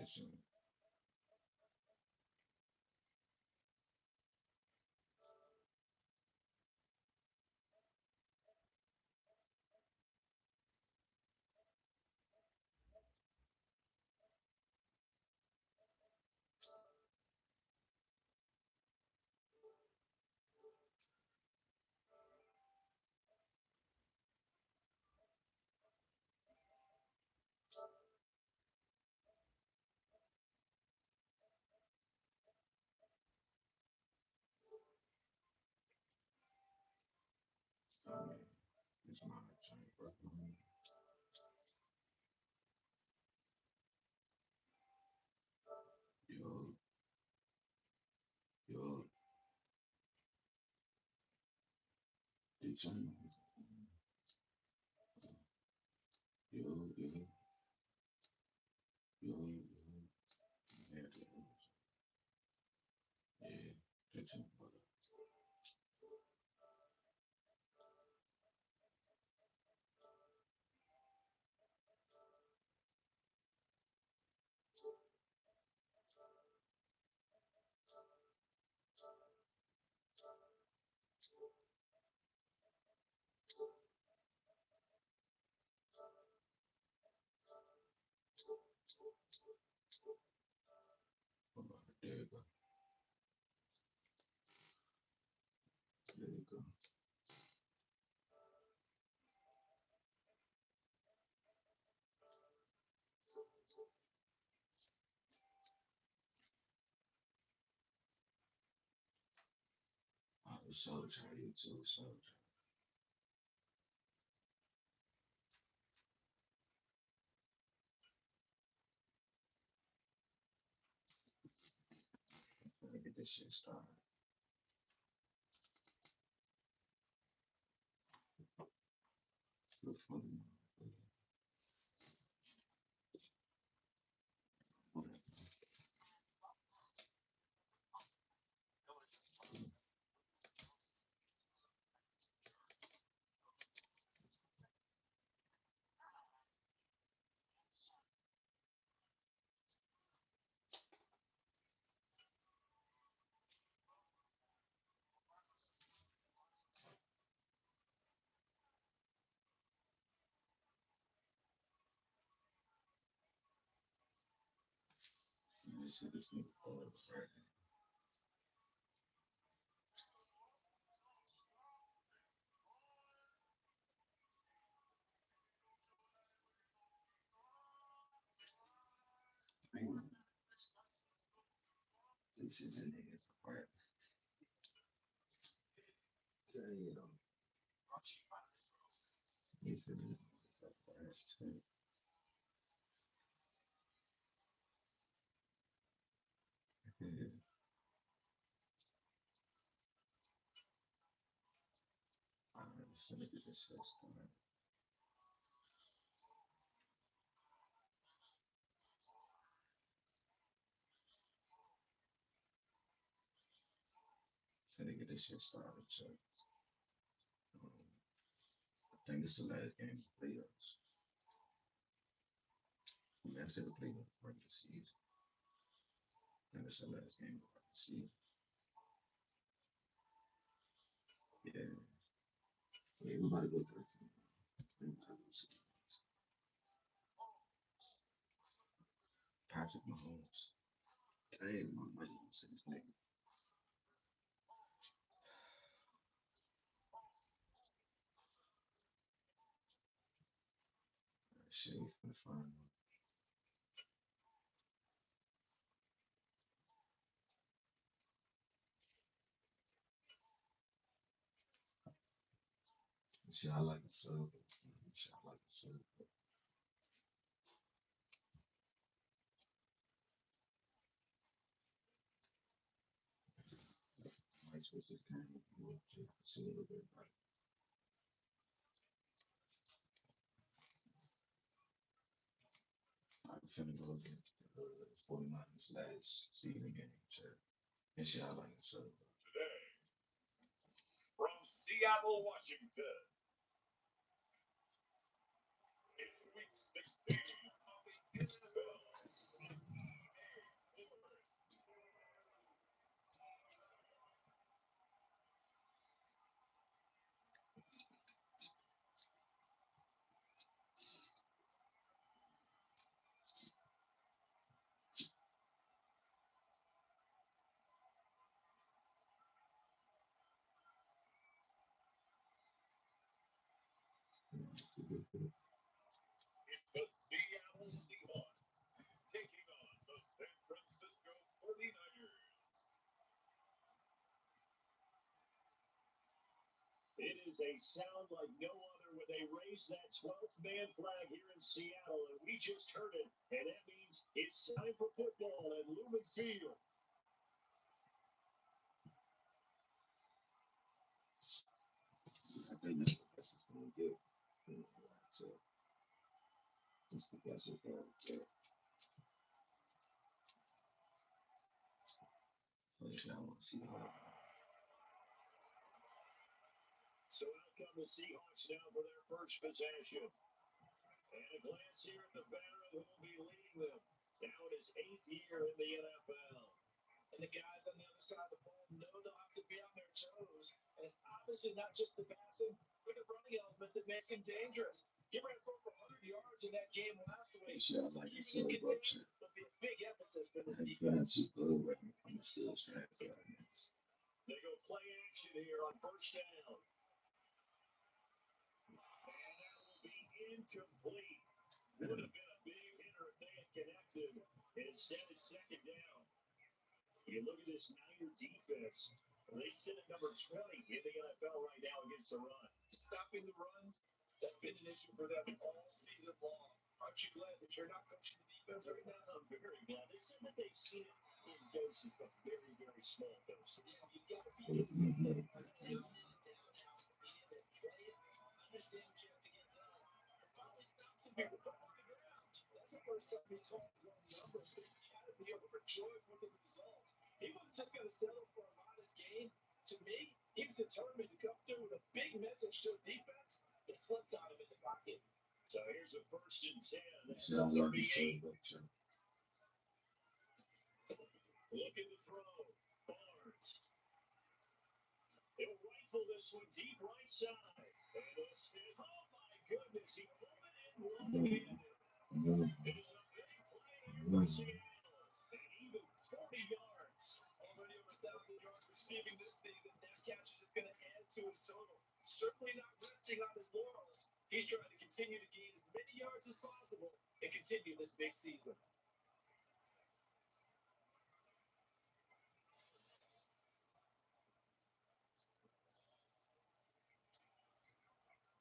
Listen, Starman, it's my time, bro. Yo, yo, it's on. Yo, yo, yo, yo. Yeah, yeah, that's on, brother. There you go. There you go. I was so tired, you too, so tired. Let me get this shit started. Good fun. You see this nigga pause right now. Man, this is the nigga's part. Damn. This is the nigga's part. Yeah. Alright, so let me get this shit started. So they get this shit started. So, um, I think this is the last game of the playoffs. I mean, I said the playoff regular season. I think this is the last game of the regular season. Yeah. Yeah, we about to go 13. We about to go 16. Patrick Mahomes. Hey, my money on this nigga. Shit, we finna find one. Shit, I like the sub. Shit, I like the sub. Might switch this game up a little bit. See a little bit about it. I'm finna go against the 49ers last season game. Shit. And shit, I like the sub. The Seattle Seahawks taking on the San Francisco 49ers. It is a sound like no other when they raise that 12th man flag here in Seattle, and we just heard it, and that means it's time for football at Lumen Field. I think that's the best it's going to get. So, that's the best it's going to get. So, I want to see how. So out come the Seahawks now for their first possession. And a glance here at the veteran who will be leading them. Now in his 8th year in the NFL. And the guys on the other side of the ball know they'll have to be on their toes. And it's obviously not just the passing, but the running element that makes him dangerous. He ran for over 100 yards in that game last week. Shit, I like the celebration. Will be a big emphasis for this I'm feeling defense. too good when I'm still trying for that. They go play action here on first down. And that will be incomplete. Would have been a big hitter if they had connected. Instead, it's second down. You look at this Niner defense. They sit at number 20 in the NFL right now against the run. Stopping the run, that's been an issue for them all season long. Aren't you glad that you're not coaching the defense right now? I'm very glad. They said that they've seen it in doses, but very, very small doses. Yeah, you got to be consistent. Down and down, at the end and play it. Understand what you have to get done. And finally stops him here to put him on the ground. That's the first time he's called his own numbers, but he had to be overjoyed with the result. He wasn't just going to settle for a modest gain. To me, he was determined to come through with a big message to the defense. It slipped on him in the pocket. So here's a first and 10. That's the 38. Looking to throw. Barnes. He'll rifle this one deep right side. And this is, oh my goodness, he pulled it in one-handed. It's a big play there for Seattle. And even 40 yards. Already over 1,000 yards receiving this season. That catch is just going to add to his total. Certainly not resting on his laurels. He's trying to continue to gain as many yards as possible and continue this big season.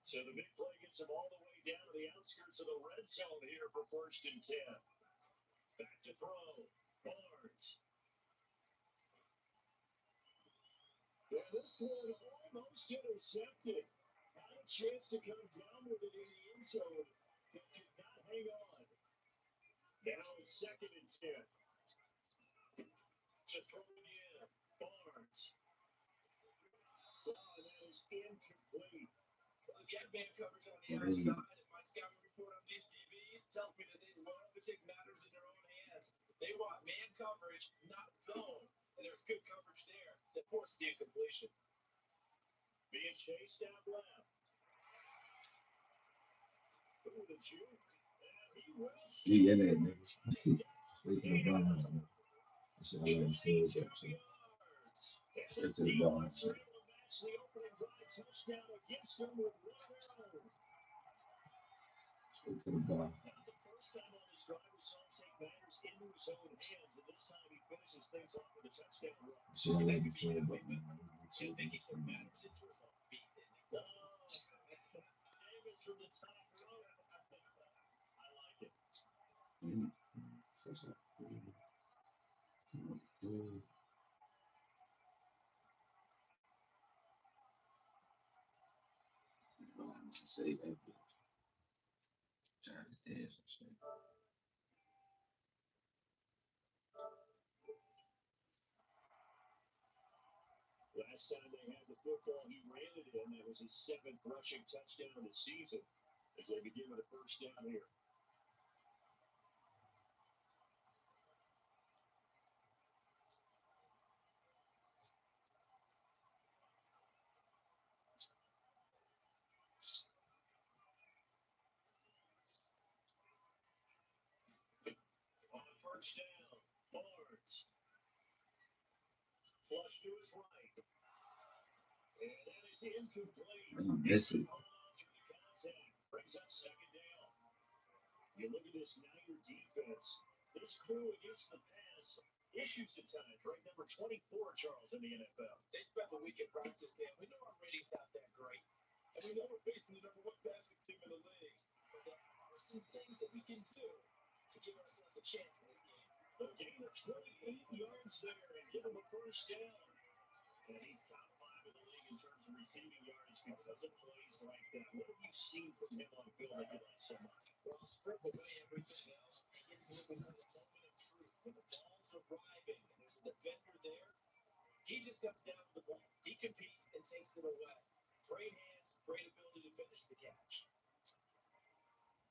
So the big play gets him all the way down to the outskirts of the red zone here for first and 10. Back to throw. Barnes. And this one almost intercepted. Had a chance to come down with it in the end zone, but could not hang on. Now it's second and 10. To throw it in. Barnes. Oh, and that is incomplete. Well, again, man coverage on the outside. And my scouting report on these DBs tells me that they love to take matters in their own hands. They want man coverage, not zone. And there's good coverage there that forces the incompletion. Being chased out left. Ooh, the juke. And he will shoot. Yeah, man. That's all I say. It's a ball. The opening drive touchdown against them with one of their own. It's a ball. Not the first time on this drive we saw him take matters into his own hands, and this time he finishes things off with a touchdown run. So I like to say about I think he took matters into his own feet, didn't he? Davis from the top row. I like it. Say that. Trying to dance and shit. Last time they had the football, he ran it in. That was his 7th rushing touchdown of the season as they begin with a first down here. On first down, Barnes. Flush to his right. And that is incomplete. Miss it. Brings up second down. You look at this Niner defense. This crew against the pass issues at times, right? Number 24, Charles, in the NFL. They spent the weekend practicing. We know our rating's not that great. And we know we're facing the number one passing team in the league. But there are some things that we can do to give ourselves a chance in this game. They'll gain 28 yards there and give him a first down. And he's top 5 in the league in terms of receiving yards because of plays like that. What have you seen from him on field that you like so much? Well, strip away everything else and get to the moment of truth. When the ball's arriving and there's a defender there, he just comes down with the ball. He competes and takes it away. Great hands, great ability to finish the catch.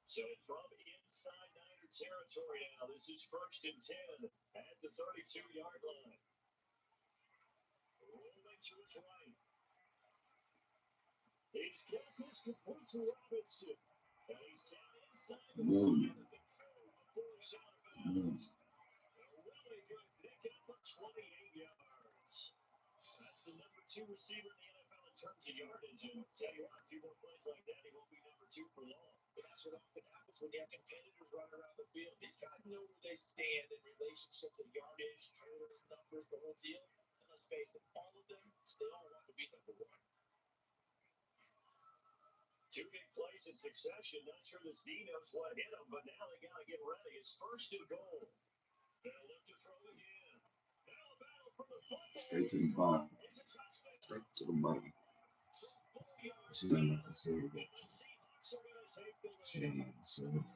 So from inside Niner territory now, this is 1st and 10 at the 32-yard line. Rolling to his right. He's got this complete to Robinson. And he's down inside the 5 of the crew before he's out of bounds. A really good pickup of 28 yards. That's the number 2 receiver in the NFL in terms of yardage. And tell you what, a few more plays like that, he won't be number 2 for long. But that's what often happens when you have competitors running around the field. These guys know where they stand in relationship to yardage, totals, numbers, the whole deal. And let's face it, all of them, they all want to be number 1. 2 big plays in succession. Not sure this D knows what hit him, but now they got to get ready. It's 1st and goal. They'll look to throw again. Now a battle for the football. Straight to the bottom. It's a touchdown. Straight to the bottom. From 4 yards This is not out. like a server. And the Seahawks are going to take the lead. Change, server.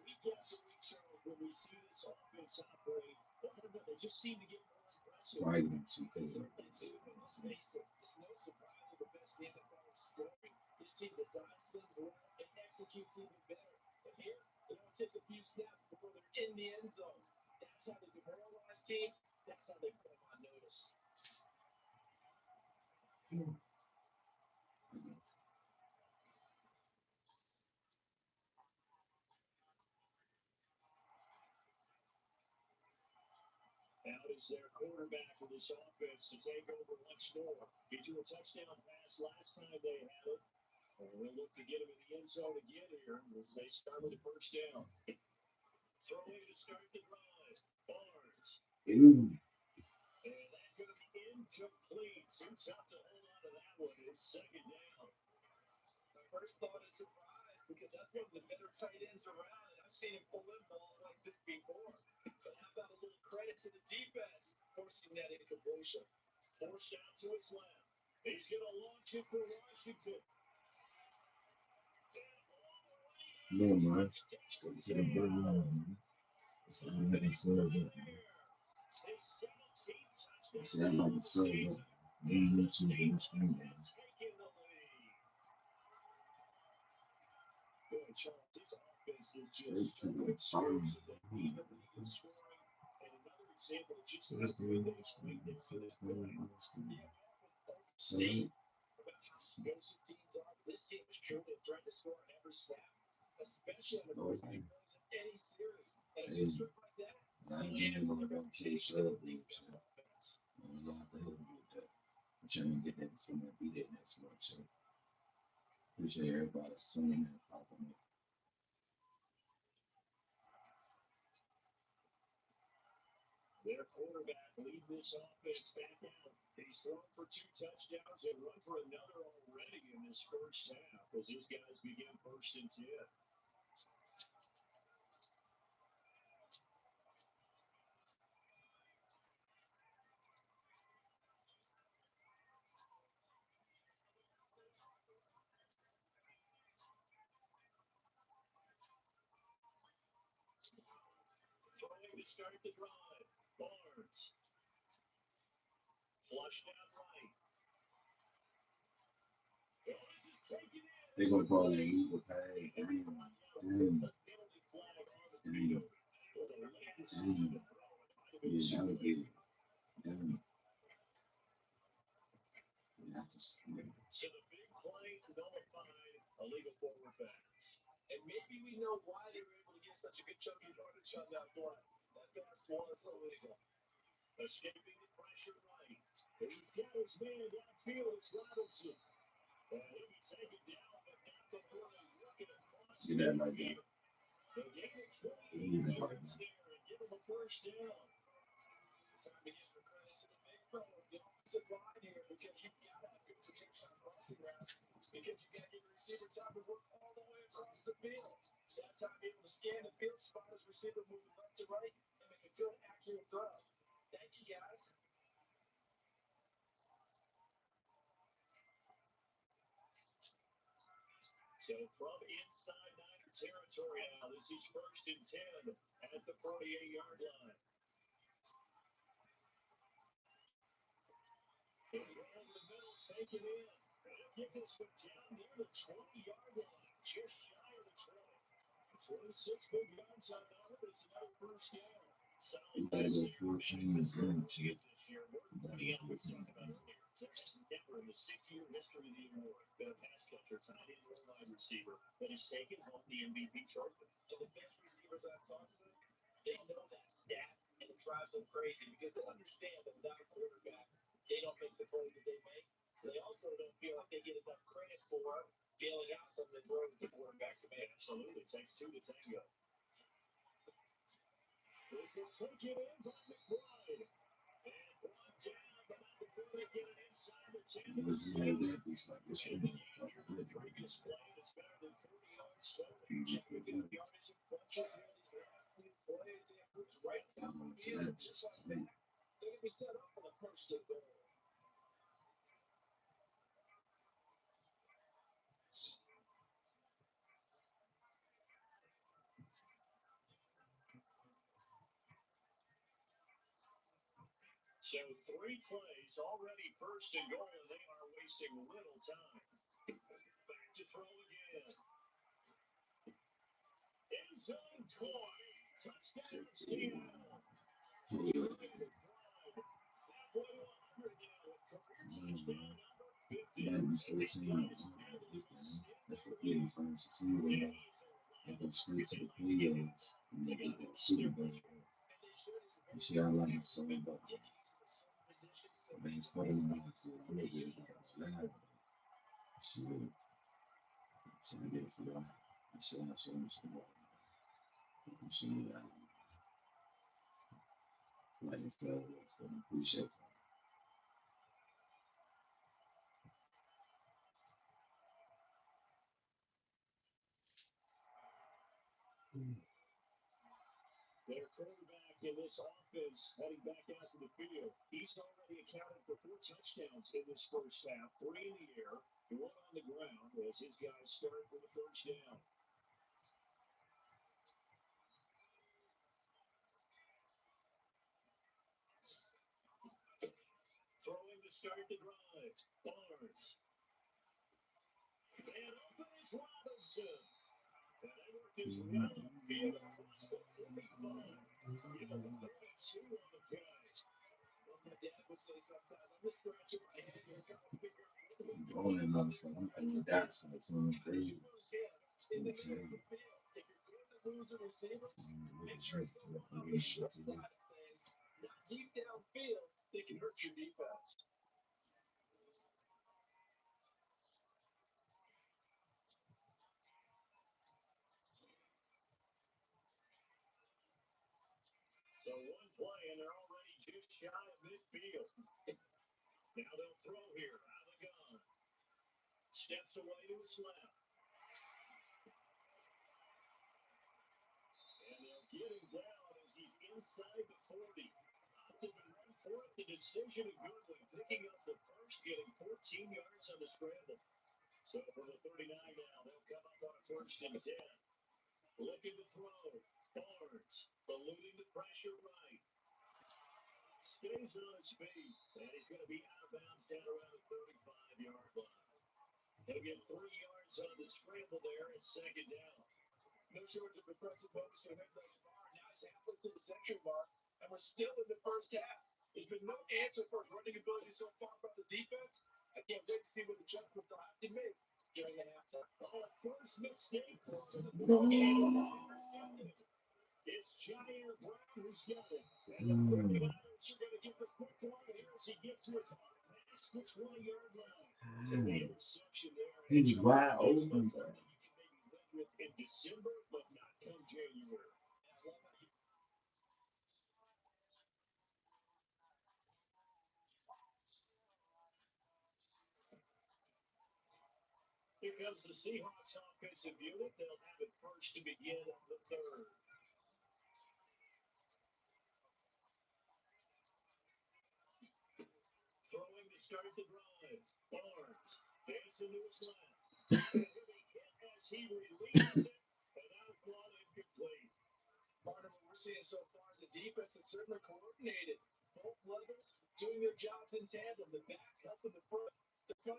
Week after week, Charles, when we see this offense operate, they just seem to get more impressive. Right next to They you. certainly do, but let's face it, it's no surprise they're the best team in NFL scoring. This team designs things well and executes even better. And here, it only takes a few snaps before they're in the end zone. That's how they demoralize teams. That's how they put them on notice. Out is their quarterback for this offense to take over once more. He threw a touchdown pass last time they had it. And we'll look to get him in the end zone again here as they start with the first down. Throwing to start the drive. Barnes. Ooh. And that's going to be incomplete. Too tough to hold on to that one. It's 2nd down. My first thought is surprise because that's one of the better tight ends around, and I've seen him pull in balls like this before. But how about a little credit to the defense forcing that incompletion? Forced out to his left. He's going to launch it for Washington. No, man. Straight to the bottom, man. It's not like a server. It's not like a server. You need to be screen, man. Straight to the bottom. First play on the screen. First play on the screen. State about how explosive teams are. This team is truly a threat to score on every snap, especially on the first few plays of any series. And a good script like that, I'm getting on the reputation of the league, so I'm not going to do that. I'm trying to get that from that beat it next month, so appreciate everybody tuning in and popping in. Their quarterback lead this offense back out. He's thrown for 2 touchdowns and run for another already in this first half as these guys begin 1st and 10. Throwing to start the drive. Barnes. Flushed out right. This is taken in. They're going to call it illegal pass. Damn. Penalty flag on the field. Was a late decision to throw. Yeah, that was it. Damn. Yeah, I just, yeah. So the big play nullified, a legal forward pass. and maybe we know why they were able to get such a good chunk of yardage on that play. That pass was illegal. Escaping the pressure right. He's got his man downfield. It's Robinson. And he'll be taken down, but not before they look at See that like that. They'll gain it 28 Even like yards that. there and give them a first down. Time to give the credit to the big fellas, the offensive line here, because you've got to have good protection on crossing routes, because you got to give the receiver time to work all the way across the field. That time to be able to scan the field, spot his receiver moving left to right, and make a good, accurate throw. Thank you, guys. So from inside Niner territory now, this is 1st and 10 at the 48-yard line. The throw in the middle, take it in. They'll get this one down near the 20-yard line, just shy of the 20. 26 big yards on that one. It's another first down. You Solid gotta pass go there. 14 and then to get This year, more you than gotta 20 go out we 14 talked and about then. earlier. There has never in the 60-year history of the award been a pass catcher, tight end, or wide receiver that has taken home the MVP trophy. And the best receivers I've talked to, they know that stat, and it drives them crazy because they understand that without a quarterback, they don't make the plays that they make. They also don't feel like they get enough credit for bailing out some of the throws the quarterbacks have made. Absolutely. It takes two to tango. This is taken in by McBride. And brought down, but not before they get it inside the 10 to the Because you 7. have that, it's like this And one. the gain here on the previous play is better than 30 yards total. You Just just put picking up that yardage and punches here these last few plays. And it's right down down the to field, that. just Just like to me. that. They're going to be set up for the first and goal. So 3 plays already first and goal, and they are wasting little time. Back to throw again. End zone caught. Touchdown Seattle. Jeremy McBride. Halfway to 100 now with career touchdown number 50. That was As he 14 plays on nearly this every game. snap That's of what the we week. defense to see when And he's a they go reliable straight target. to They the like to get him. playoffs and They they got get him that across Super their Bowl. pressure. And they should. He's a You very see, I good like player. it so much. Get used to certain positions so But he it's can funny respond when to I the look at it usual. like slide. Shit. So I get it for y'all. I should have shown some more. You see, like I said, so I appreciate that. Their quarterback in this offense heading back out to the field. He's already accounted for 4 touchdowns in this first half, 3 in the air, 1 on the ground as his guys start for the first down. Throwing to start the drive. Barnes. And open is Robinson. And they work this well upfield across the 45. Give him a 32 on the play. Well, my dad would say sometimes, I'm just scratching my head here trying to figure out what was going All on. in motherfucker, and the dots like some How did you crazy. lose him in the middle of the field? If you're going to lose a receiver, make sure it's someone on the short side of things, not deep downfield that can hurt your defense. So 1 play, and they're already just shy of midfield. Now they'll throw here out of the gun. Steps away to his left. And they'll get him down as he's inside the 40. Opted to run for it. The decision a good one. Picking up the first, getting 14 yards on the scramble. So from the 39 now, they'll come up on a 1st and 10. Looking to throw. Barnes eluding the pressure right. Stays on his feet. And he's going to be out of bounds down around the 35-yard line. He'll get 3 yards on the scramble there at 2nd down. No shortage of impressive moments for him thus far. Now he's halfway to the century mark, and we're still in the first half. There's been no answer for his running ability so far from the defense. I can't wait to see what adjustments they'll have to make during the halftime. Oh, first mistake for him in the ball game. It's Jair Brown who's got it. And the 49ers are going to get the quick one here as he gets to his heart past the 20-yard line. The interception there. He was wide open. in December, but not come January. Here comes the Seahawks offensive unit. They'll have it first to begin the third. Throwing to start the drive. Barnes dancing to his left. And he'll be hit as he releases it. And out thrown incomplete. Part of what we're seeing so far is the defense is certainly coordinated. Both levels doing their jobs in tandem. The back helping the front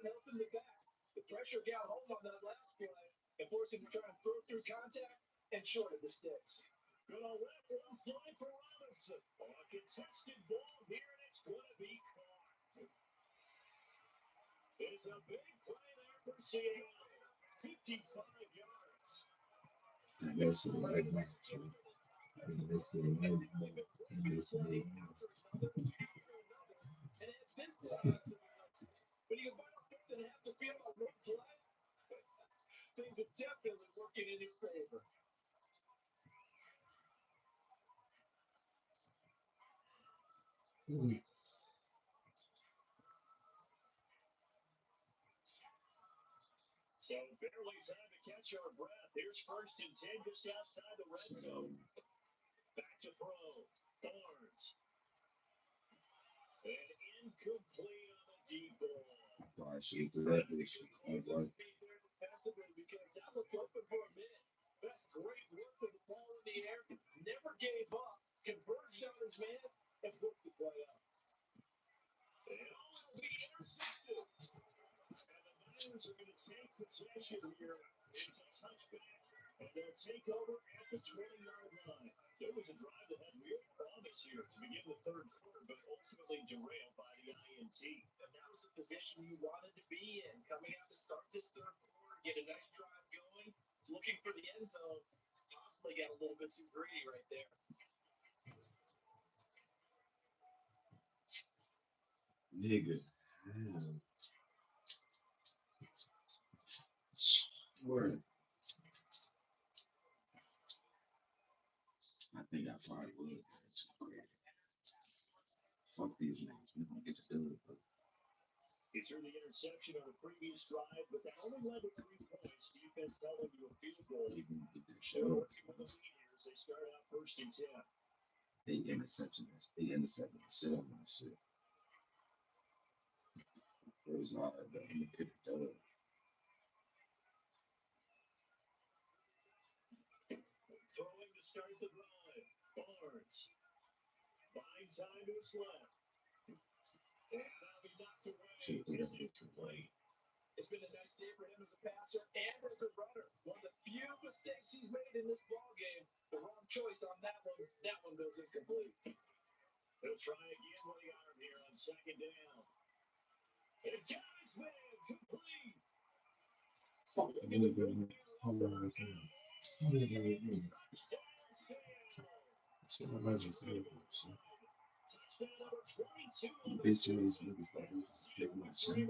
helping the back. The pressure got home on that last play and forced him to try and throw through contact and short of the sticks. Good on that one, fly for Robinson. A contested ball here, and it's going to be caught. It's a big play there for Seattle. 55 yards. That's the right back. That's the right back. That's the right back. And adds this defensive nuts. When you combine a fifth and a half to feel a great play, things are definitely working in your favor. So barely time to catch our breath. Here's first and 10 just outside the red zone. Back to throw. Barnes. And incomplete on the deep ball. I should do that this year. Defensively because that looked open for a minute. That's great work with the ball in the air. Never gave up. Converged on his man and worked the play up. And all will be intercepted. And the Niners are going to take possession here. It's a touchback. And they'll take over at the 20-yard line. There was a drive that had real promise here to begin the third quarter, but ultimately derailed by the INT. And that was the position you wanted to be in. Coming out to start this third quarter, get a nice drive going, looking for the end zone. Possibly got a little bit too greedy right there. Nigga. Swear. I think I probably would. That's crazy. Fuck these niggas. We don't get to do it, but He threw the interception on the previous drive, but that only led to 3 points. Defense held him to a field goal. they can get their shit They're up. working with the lead here as they start out first and 10. They intercepted us. They intercepted the shit on my shit. It was not that I'm gonna get it done. Throwing to start the drive. Barnes. Buying time to his left. And that'll be knocked away. Shit, they It's got it too late. It's been a nice day for him as a passer and as a runner. One of the few mistakes he's made in this ball game. The wrong choice on that one. That one goes incomplete. He'll try again with the arm here on second down. And got his man complete. Fuck, I really don't know how long it's been. How many days is it? Shit, my life is good. Shit. Bitch ass niggas like this is taking my shit.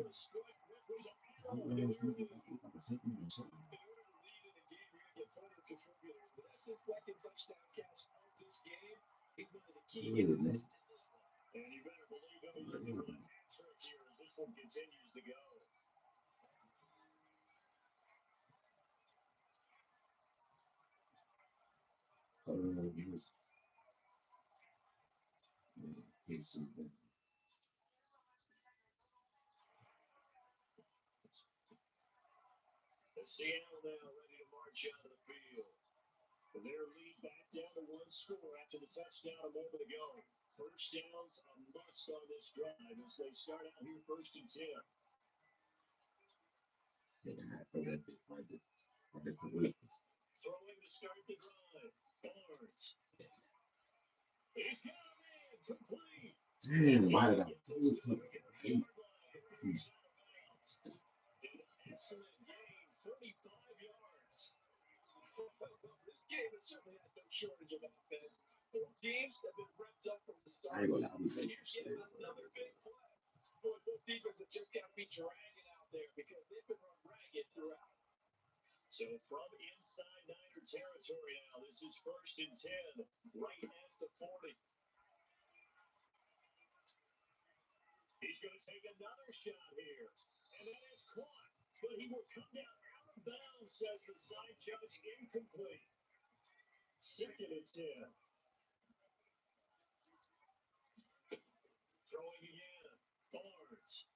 How many ass niggas like this like taking my shit? That's his second touchdown catch of this game. He's one of the key Yeah, man. guys in this one. And you better believe he'll be looking for that answer here as this one continues to go. Yes. Yeah, he's something. Seattle now ready to march out of the field. Their lead back down to 1 score after the touchdown a moment ago. First downs a must on this drive as they start out here first and 10. Yeah, I feel that bit right there. I think the weakness. Throwing to start the drive. Barnes. He's got a man complete. Damn, why did I do it to him? An excellent gain, 35 yards. This game has certainly had no shortage of offense. Both teams have been repped up from the I start. ain't gonna lie, I was And ready to here's stay. yet another big play. Both defenses have just got to be dragging out there because they've been run ragged throughout. So So from inside Niner territory now, this is 1st and 10, right at the 40. He's going to take another shot here, and that is caught, but he will come down out of bounds, says the side judge, incomplete. 2nd and 10. Throwing again, Barnes.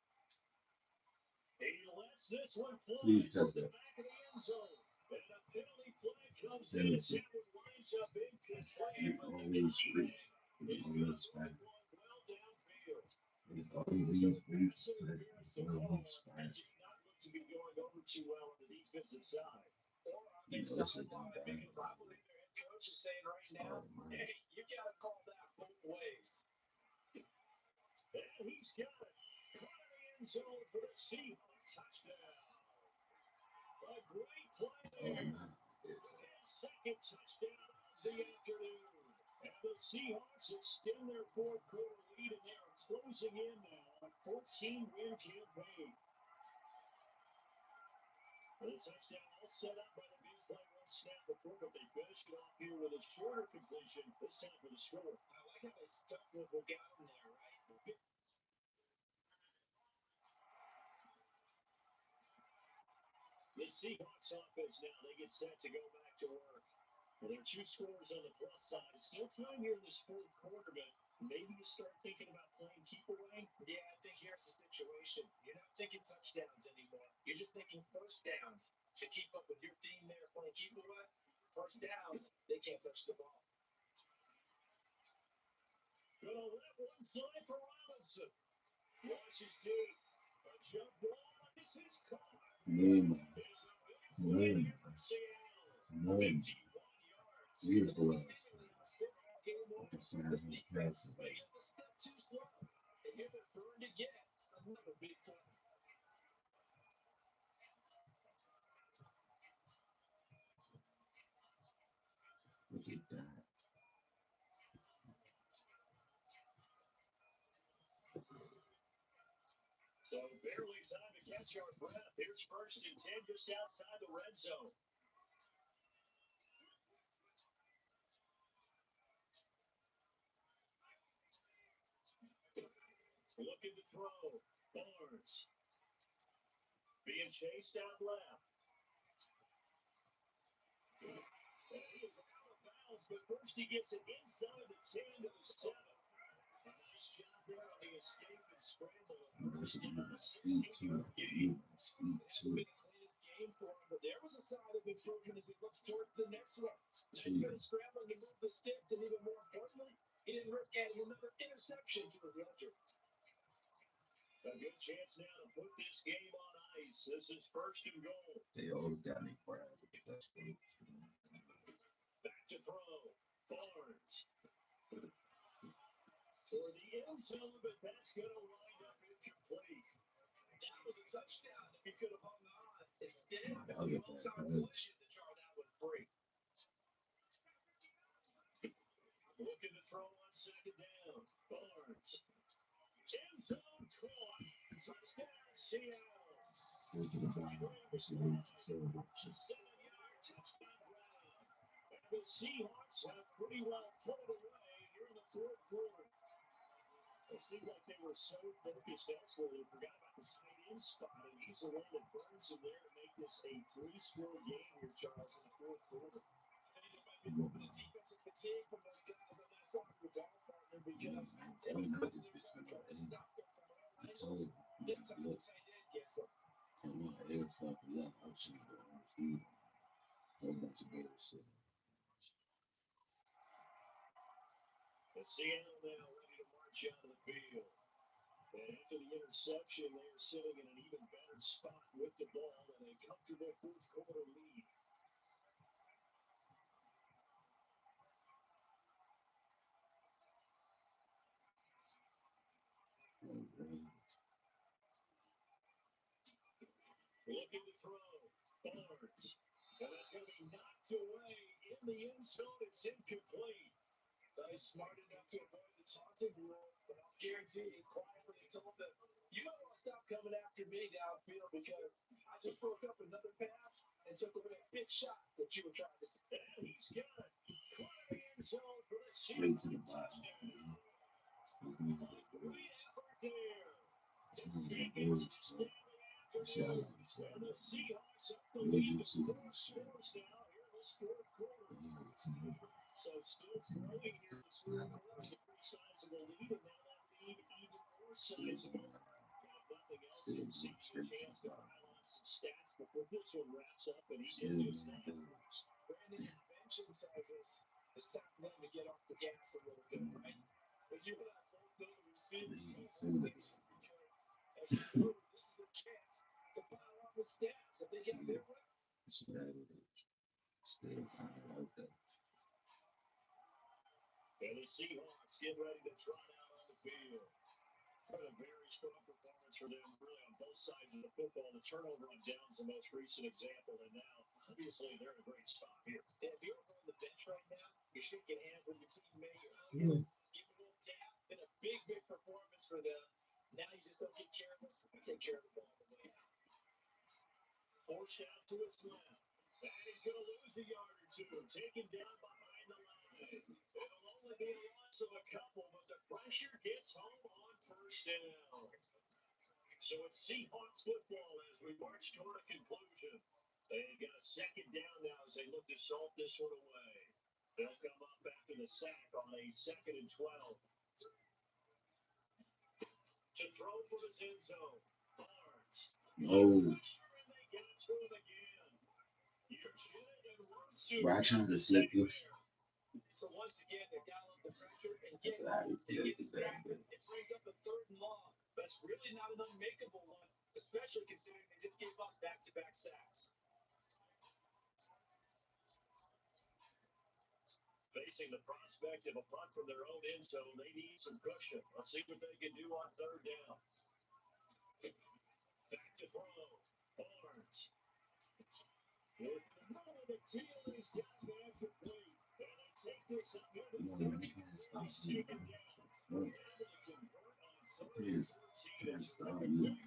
He lets this one fly to the back of the end zone. And a penalty flag comes in as that one lines up incomplete. But the always tight free. end is going to move the ball well downfield. It's always free. It's Interference to call. That does not look to be going over too well on the defensive side. Or on the sideline, because I believe their head coach is saying right now, hey, you got to call that both ways. And he's got it. Caught in the end zone for the Seahawks touchdown. A great play there. His second touchdown of the afternoon. And the Seahawks extend their fourth quarter lead, and they are closing in now on a 14-win campaign. The touchdown all set up by the big play one snap before, but they finish it off here with a shorter completion, this time for the score. I like how they stuck with what got them there, right? The Seahawks offense now, they get set to go back to work. Well, there are 2 scores on the plus side. Still time here in this fourth quarter, but maybe you start thinking about playing keep away. Yeah, I think here's the situation. You're not thinking touchdowns anymore. You're just thinking first downs. To keep up with your team there playing keep away, first downs, they can't touch the ball. Gonna let one slide for Robinson. Launches deep. A jump ball. This is caught. Name. It's a big play here for Seattle. 51 yards. Here's the way. This defense is just a step too slow. And here they're burned again. Another big play. Look at that. So barely time to catch our breath. Here's 1st and 10 just outside the red zone. Looking to throw. Barnes. Being chased out left. And he is out of bounds, but first he gets it inside the 10 to the 7. A nice job there on the escape and scramble. This is my speed too. Speed too. Been the cleanest game for him, but there was a sign of improvement as he looks towards the next one. He's been scrambling to move the sticks, and even more importantly, he didn't risk adding another interception to his record. A good chance now to put this game on ice. This is 1st and goal. They all got me proud. That's good. Back to throw. Barnes. For the end zone, but that's going to wind up incomplete. That was a touchdown if he could have hung on. Instead, I'll get one-time that. collision to jar that one free. Looking to throw on 2nd down. Barnes. End zone caught. Touchdown, Seattle. Go to the bottom. This is what you said. A 7-yard touchdown run. And the Seahawks have pretty well pulled away here in the fourth quarter. It seemed like they were so focused elsewhere they forgot about the tight end spot, and he's the one that burns them there to make this a 3-score game here, Charles, in the fourth quarter. I think it might be a little bit of defensive fatigue from those guys on that side of the ball, partner, because they was putting their target to stop them from all angles. This time the tight end gets them. And my air stuff a lot. I'm sure they're on the field. A whole bunch of bullshit. And Seattle now ready to march out of the field. And after the interception, they are sitting in an even better spot with the ball and a comfortable fourth quarter lead. Looking to throw. Barnes. And that's going to be knocked away in the end zone. It's incomplete. He's smart enough to avoid the taunting rule, but I'll guarantee he quietly told them, you might want to stop coming after me downfield because I just broke up another pass and took away a big hit shot that you were trying to see. And he's got it. Caught in the end zone for the straight to the Seahawks bottom. touchdown. Looking at the Great boys. effort there. This is the Seconds boys. just down the afternoon. And the Seahawks up the They lead do with see four that. scores now here in this fourth quarter. It's in there. So still throwing here in the fourth quarter. A pretty sizable lead, and now that lead even more sizable. And if nothing else, Still it's going a straight to chance the to bottom. pile on some stats before this one wraps up, and he Still did just going that. boys. Brandon, invention tells us it's time for them to get off the gas a little bit, right? But you have both those receivers so open because as you know, this is a chance to pile on the stats if they get their way. That's what I would do. Still kind of like that. And the Seahawks get ready to trot out on the field. Had a very strong performance for them, really, on both sides of the football. The turnover on downs, the most recent example, and now, obviously, they're in a great spot here. And if you're over on the bench right now, you're shaking hands with your teammate, you're Yeah. hugging, giving a little tap, and a big, big performance for them. Now you just don't get careless, you take care of the ball on the way out. Forced out to his left. And he's going to lose a yard or two. Taken down behind the line. It'll only be a loss of a couple, but the pressure gets home on first down. So it's Seahawks football as we march toward a conclusion. They've got a second down now as they look to salt this one away. They'll come up after the sack on a 2nd and 12. To throw for his end zone. Barnes. No. Pressure, and they get it to him again. Bro, I tried to slip you. So once again, they dial up the pressure and That's get what I they get the predicted that. sack. It brings up a 3rd and long. That's really not an unmakeable one, especially considering they just gave us back-to-back sacks. Facing the prospect of a punt from their own end zone, they need some cushion. Let's see what they can do on 3rd down. Back to throw. Barnes. Working the middle of the field, he's got the extra plate. And they take this up near the 30. He's taken down. Able to convert on 3rd and 14 as a field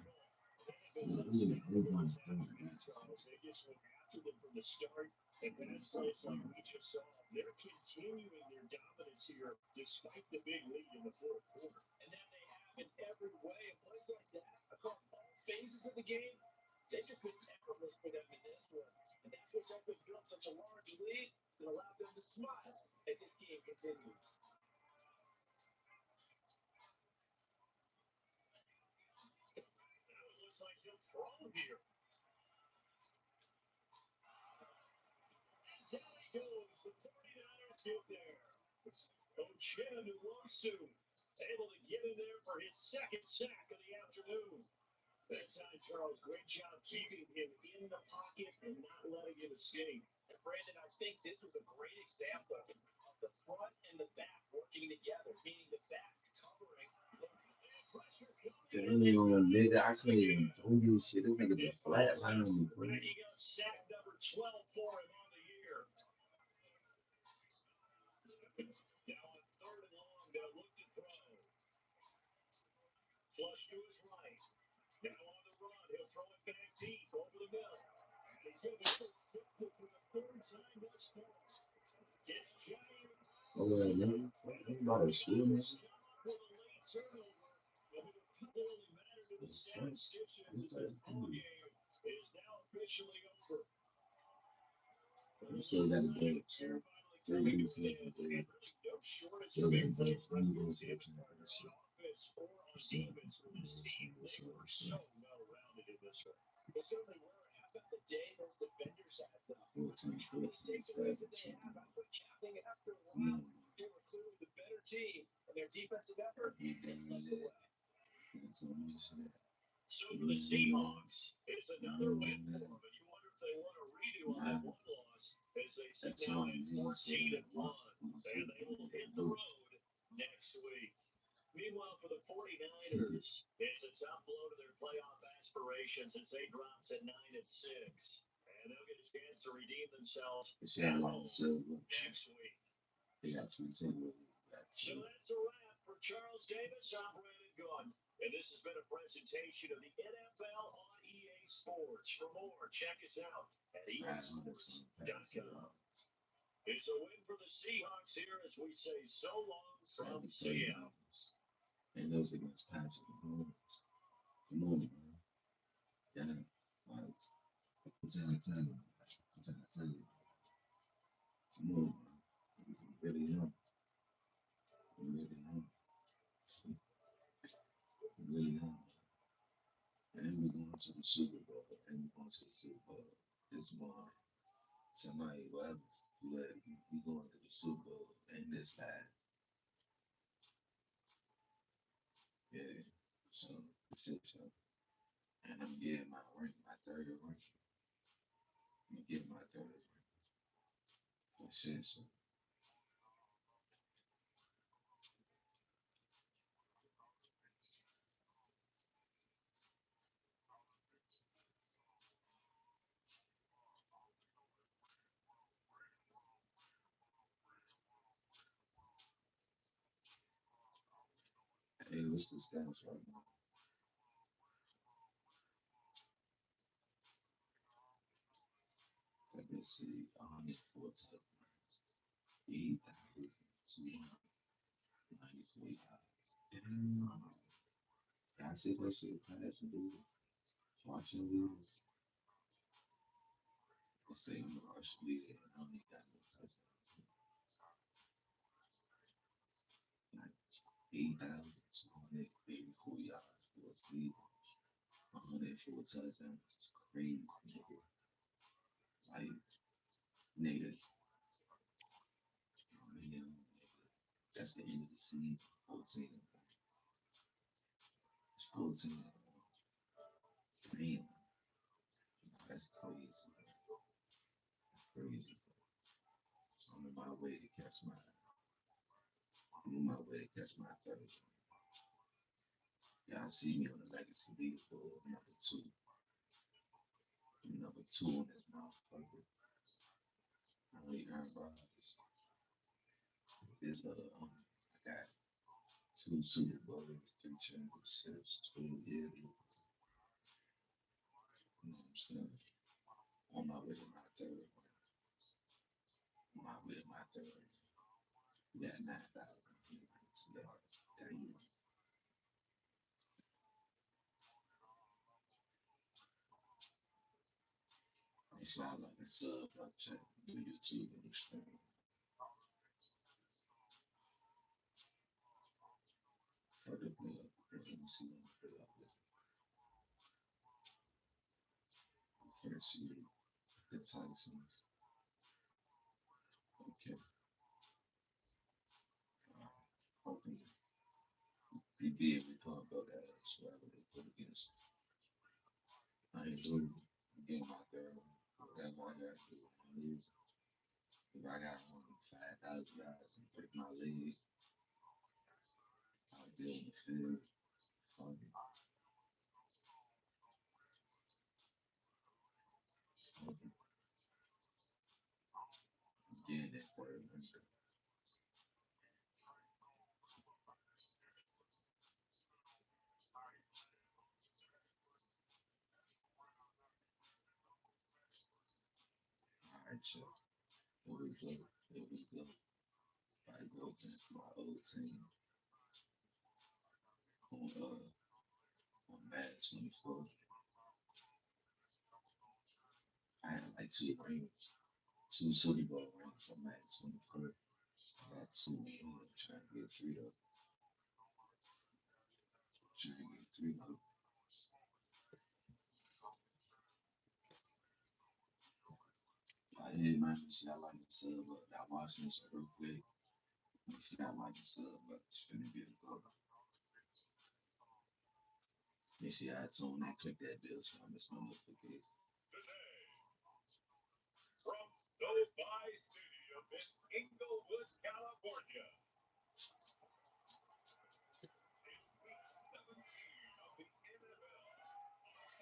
goal. Vegas went after them from the start, and that's like we just saw. They're continuing their dominance here despite the big lead in the fourth quarter. And now they have in every way. And plays like that across all phases of the game, they just been effortless for them in this one. And that's what's helped them build such a large lead and allowed them to smile as this game continues. That looks like he'll throw here. Down he goes. The 49ers get there. Xodwvonn able to get in there for his 2nd sack of the afternoon. That time, Charles, great job keeping him in the pocket and not letting him escape. And Brandon, I think this was a great example of the front and the back working together, meaning the back covering. Damn, nigga, I couldn't even do this shit. This nigga just flatlining me, bro. He got sack number 12 for him on the year. Now on 3rd and long, they'll look to throw. Flush to his right. Now on the run, he'll throw it back deep over the middle. And he's going to be intercepted for the 3rd time thus far. It's Jair. Oh, well, nigga. You about to shoot me? Come up with a late turnover, but a couple only matter to the statisticians as this ball game is now officially over. You still got to do it, sir. Still got to see it. No shortage Still of got to big do it. plays I'm going to records go here to the on shit. offense or on defense for this team. They were so well-rounded in this one. They certainly were. How about the day those defenders had, though? 14, How many 14, takeaways did they 17. have? After counting after a while, they were clearly the better team, and their defensive effort led the way. So for the Seahawks, it's another win for them, and you wonder if they want a redo on that one loss as they sit now at 14-1, and they will hit the road next week. Meanwhile, for the 49ers, it's a tough blow to their playoff aspirations as they drop to 9-6, and they'll get a chance to redeem themselves at home next week. So that's a wrap for Charles Davis. I'm Brandon Gunn, and this has been a presentation of the NFL on EA Sports. For more, check us out at Pass Anderson, pass it EASports.com. out. It's a win for the Seahawks here as we say so long from 7 Seattle. touchdowns. And those against Patrick Mahomes. Come on, man. Yeah. Like, I'm trying to tell you. I'm trying to tell you. Come on, man. You really young. You really young. You really young. And we're going to the Super Bowl. And we're going to the Super Bowl this morning. Tonight, whatever. We going to the Super Bowl and this bad. Yeah. So, shit, so. And I'm getting my ring, my third ring. I'm getting my third ring. For shit, so. Hey, what's the stats right now? Let me see. 104 touchdowns. 8,294 yards. Damn. I see that shit pass, dude. Watching this. Let's say I'm a rush leader and I only got no touchdowns. Like 8,284 yards for a season. 104 touchdowns. It's crazy, nigga. Like, nigga, nigga. That's the end of the season. 14. It's 14. Damn. That's crazy. Crazy. I'm on my way to catch my. I'm on my way to catch my third. Y'all see me on the legacy leaderboard, number two. I'm number two on this motherfucker. I only earned Rodgers. I got two Super Bowls, three championships, 2 years. You know what I'm saying? On my way to my third. On my way to my third. We got 9,092 yards. Damn. Make sure I like and sub, like, check, do YouTube and stream. For the play up. Let me see what the play up is. First year, the Titans. Okay. Hoping be big. We talk about that. Whatever they put against. I enjoy getting out there. Whatever I got to do. If I got only 5,000 yards and break my leg out there in the field, fuck it. Fuck it. I'm getting that third window. All right, Chuck. Here we go. Here we go. I go against my old team on Madden 24. I had like two rings, two Super Bowl rings on Madden 24. I got two trying to get three though. Trying to get three though. Hey man, shit, I like to sub up. I watch this real quick. Shit, I like to sub up. It's finna be a go. Make sure y'all tune in, click that bell so I miss no notification. Today, from SoFi Stadium in Inglewood, California, is Week 17 of the NFL on Sports.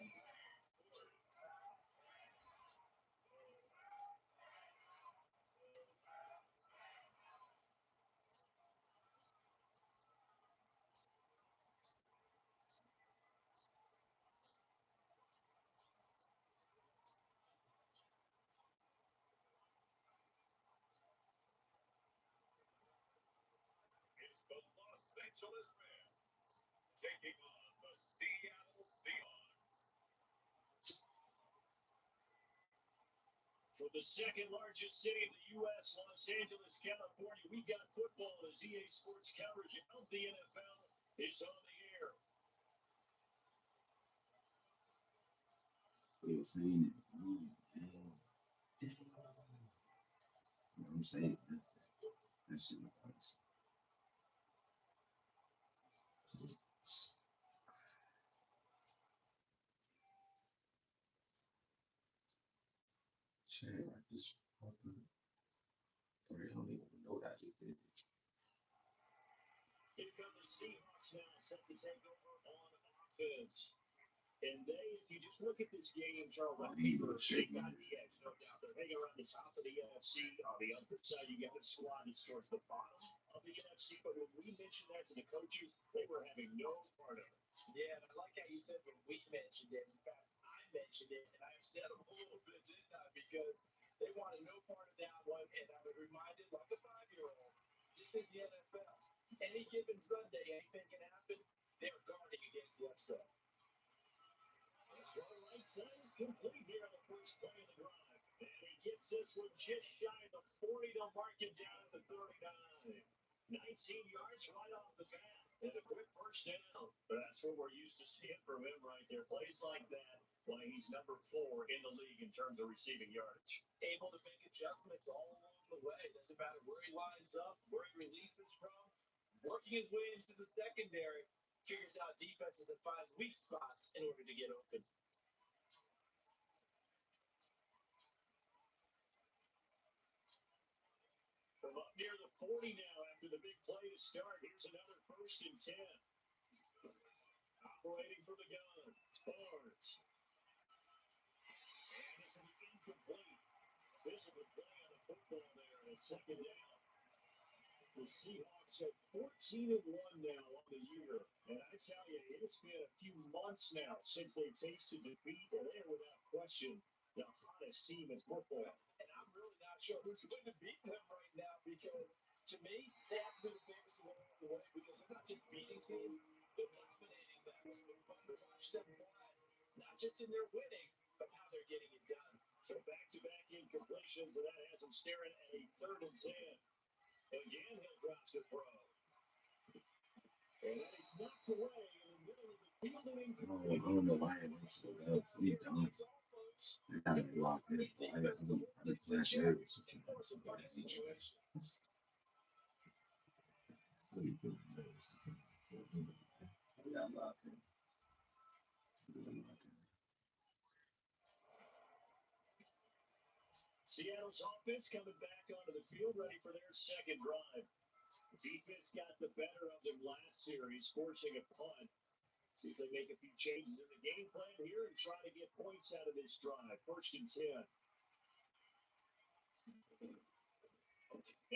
the Los Angeles Rams taking on the Seattle Seahawks. From the second largest city in the U.S., Los Angeles, California, we got football as EA Sports coverage of the NFL is on the air. Still saying it. I'm saying that. That shit was awesome. Shit, I just fucking. I don't even know that I just did it. Here come the Seahawks now, set to take over on offense. And if you just look at this game, Charles, Oh, I he think was they've shaking. got the edge, no doubt. They're hanging around the top of the NFC. On the other side, you got a squad that's towards the bottom of the NFC. But when we mentioned that to the coaches, they were having no part of it. Yeah, and I like how you said when we mentioned it. In fact, I mentioned it, and I upset them a little bit, didn't I? Because they wanted no part of that one, and I was reminded, like a 5-year-old, this is the NFL. Any given Sunday, anything can happen. They're guarding against the upset. That's why the right side is complete here on the first play of the drive. And he gets this one just shy of the 40 to mark him down at the 39. 19 yards right off the bat. And a quick first down. That's what we're used to seeing from him right there. Plays like that. Why he's number 4 in the league in terms of receiving yardage. Able to make adjustments all along the way. Doesn't matter where he lines up, where he releases from. Working his way into the secondary. Figures out defenses and finds weak spots in order to get open. From up near the 40 now after the big play to start. Here's another 1st and 10. Operating from the gun. Barnes. And this will be incomplete. Physical play on the football there. And 2nd down. The Seahawks have 14-1 now on the year. And I tell you, it's been a few months now since they tasted defeat. And they're without question the hottest team in football. And I'm really not sure who's going to beat them right now because, to me, they have to be the biggest one along the way because they're not just beating teams, they're dominating them. It's been fun to watch them play, not just in their winning, but how they're getting it done. So back-to-back incompletions, and that has them staring at a 3rd and 10. Again, he'll drop the throw. And that is knocked away in the middle of the field and incomplete. I don't know why I went to the left. We done. I got it locked in. I need flash areas. That's a funny situation. Really good. I got locked in. Seattle's offense coming back onto the field, ready for their 2nd drive. Defense got the better of them last series, forcing a punt. See if they make a few changes in the game plan here and try to get points out of this drive. 1st and 10.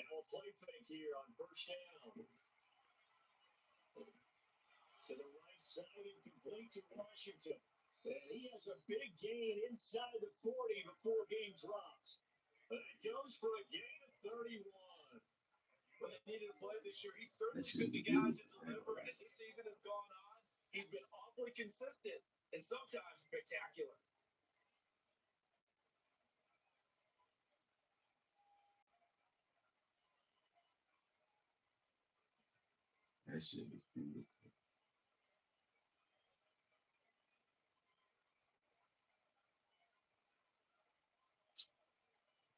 Now a play fake here on 1st down. To the right side, incomplete to Washington. And he has a big gain inside the 40 before game dropped. And it goes for a gain of 31. When they needed to play this year, he's certainly been the guy to deliver as the season has gone on. He's been awfully consistent and sometimes spectacular. That shit was beautiful.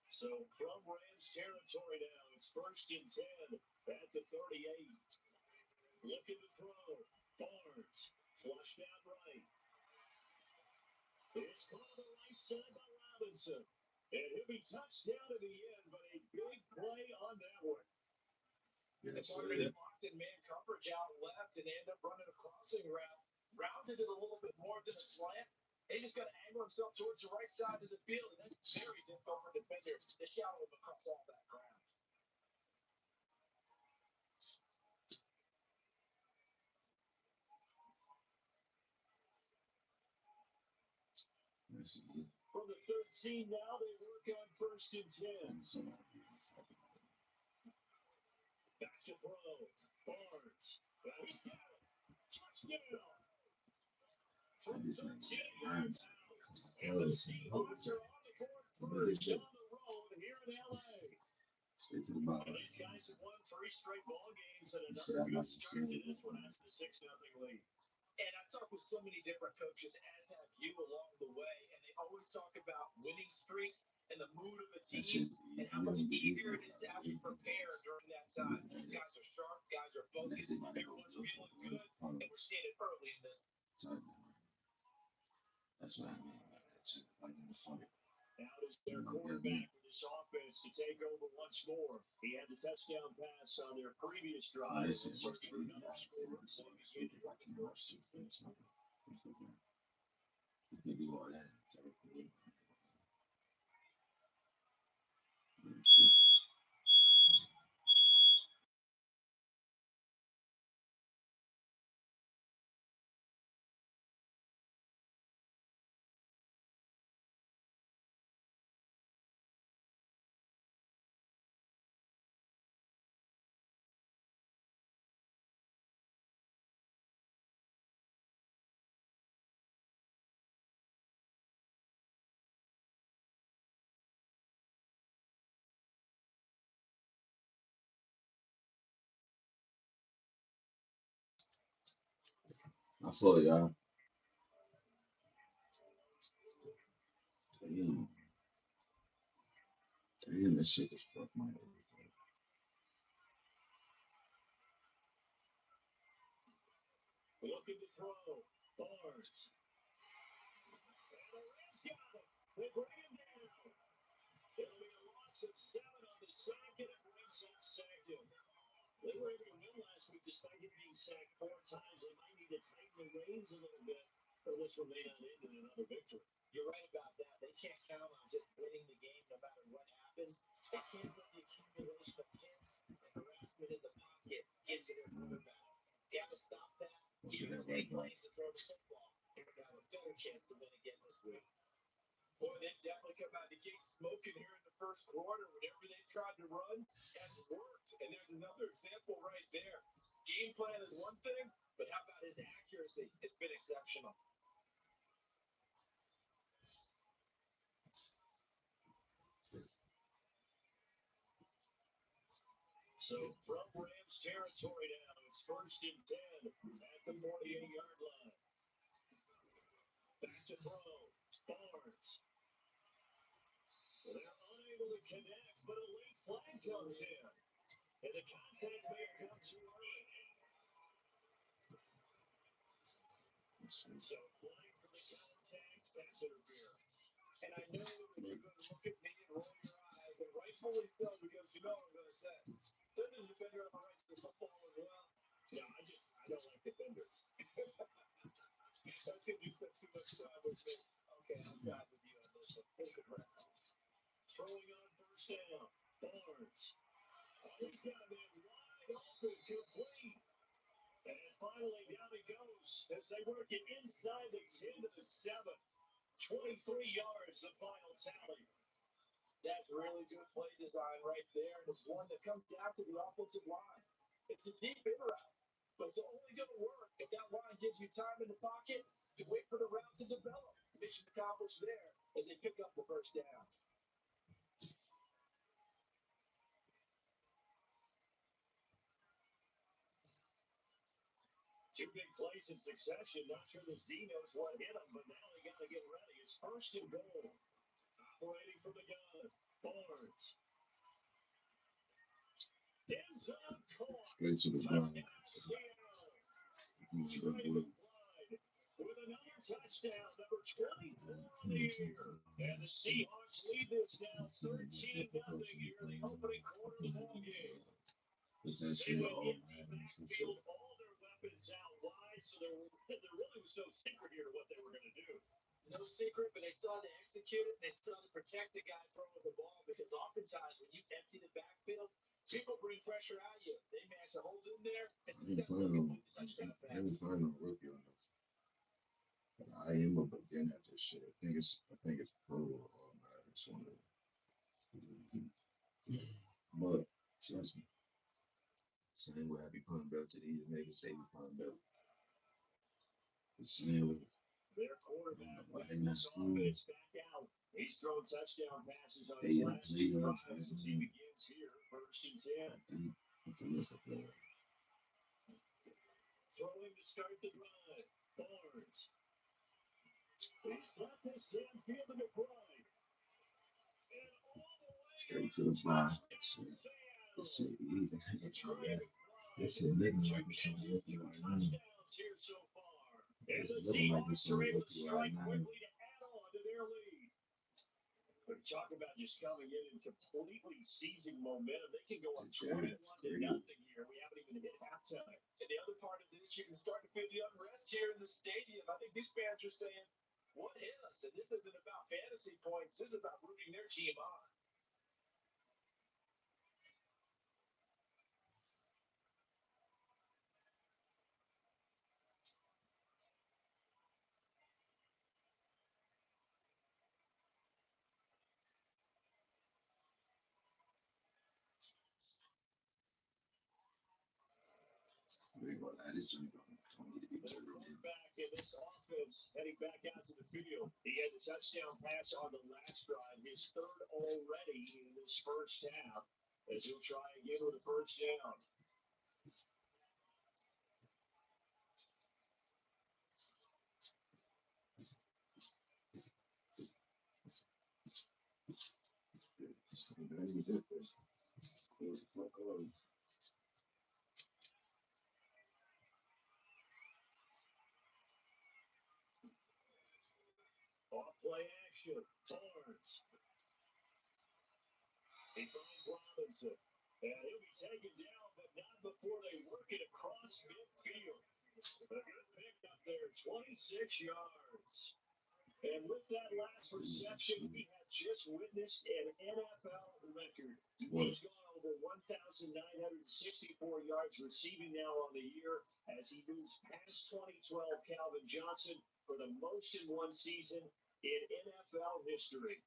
So from Rams territory now, it's 1st and 10 at the 38. Looking to throw. Barnes. Flushed out right. It's caught on the right side by Robinson. And he'll be touched down at the end, but a big play on that one. Yes, Targeted locked in man coverage out left and end up running a crossing route. Rounded it a little bit more than a slant. He just got to angle himself towards the right side of the field, and that's very difficult for defenders to shadow him across all that ground. From the 13 now, they work on 1st and 10. Back to throw. Barnes. He's got it. Touchdown. I From just never 13 learned yards to out. And the because Seahawks are on the board really first shit. on the road here in LA. Straight to the bottom. And these guys have won 3 straight ball games and You should another have good not start to seen this one after the 6-0 lead. And I've talked with so many different coaches, as have you along the way, and they always talk about winning streaks and the mood of a that team shit. and how much easier it is to actually prepare during that time. Guys are sharp, guys are focused, everyone's feeling good, and we're seeing it early in this. That's what I mean by that shit. Like in the fight. Out is their quarterback with this offense to take over once more. He had the touchdown pass on their previous drive. This is So what's another really score happening. so begin here in the first. You can do all that. I feel y'all. Damn, damn, this shit is fuck my head. Looking to throw. Barnes. And the Reds got him. They bring him down. It'll be a loss of 7 on the sack, and it brings up second. They were able to win last week despite him being sacked 4 times. They might need to tighten the reins a little bit, or this one may not end in another victory. You're right about that. They can't count on just winning the game no matter what happens. They can't let the accumulation of hits and harassment in the pocket get to their quarterback. Got to stop that. Give him 10 lanes to throw the football, and we got a better chance to win again this week. Boy, they definitely come out the gate smoking here in the first quarter. Whenever they tried to run, hasn't worked. And there's another example right there. Game plan is one thing, but how about his accuracy? It's been exceptional. So from Rams territory now, it's 1st and 10 at the 48-yard line. Back to throw. Barnes. Well, they're unable to connect, but a late flag comes in. And the contact may have come too early. So flag for the contact, pass interference. And I know that you're going to look at me and roll your eyes, and rightfully so, because you know what I'm going to say. Doesn't the defender have a right to the football as well? No, I don't like defenders. That's because you spent too much time with me. Okay, I'll side with you on this one. Here's the crowd. Throwing on 1st down. Barnes. Oh, he's got a man wide open, complete. And finally, down he goes as they work it inside the 10 to the 7. 23 yards, the final tally. That's really good play design right there. And it's one that comes down to the offensive line. It's a deep in route, but it's only going to work if that line gives you time in the pocket to wait for the route to develop. Mission accomplished there as they pick up the 1st down. Two big plays in succession. Not sure this D knows what hit him, but now they got to get ready. It's 1st and goal. Operating from the gun. Barnes. Ends up caught. Straight to the ground. Touchdown, Seattle. Trey McBride with another touchdown, number 24 on the year. And the Seahawks lead this now 13-0 here in the opening quarter of the ball game. Is that They shit went all empty man? backfield, all their weapons out wide, so there really was no secret here to what they were going to do. No secret, but they still had to execute it. They still had to protect the guy throwing the ball because oftentimes when you empty the backfield, people bring pressure at you. They managed to hold in there and I ain't successfully planning on, complete the touchdown I ain't pass. planning on rookie on this. I am a beginner at this shit. I think it's pro or automatic. It's one of them. But trust me, Same way I be pulling belt to these niggas, they be pulling belt. The same way. Their quarterback leading this offense back out. He's thrown touchdown passes on his last two drives as he begins here, 1st and 10. Throwing to start the drive. Barnes. He's got this downfield to McBride. And all the way straight to the fly. This shit easy. This shit looking like it's so lucky right now. It's looking like it's so lucky right now. But talk about just coming in and completely seizing momentum. They can go up 21-0 here. We haven't even hit halftime. And the other part of this, you can start to feel the unrest here in the stadium. I think these fans are saying, what hit us? And this isn't about fantasy points. This is about rooting their team on. The quarterback in this offense heading back out to the field. He had the touchdown pass on the last drive, his 3rd already in this first half, as he'll try again with a 1st down. Off play action. Barnes. He finds Robinson. And he'll be taken down, but not before they work it across midfield. A good pick up there, 26 yards. And with that last reception, we have just witnessed an NFL record. He's gone over 1,964 yards receiving now on the year as he moves past 2012 Calvin Johnson for the most in one season in NFL history.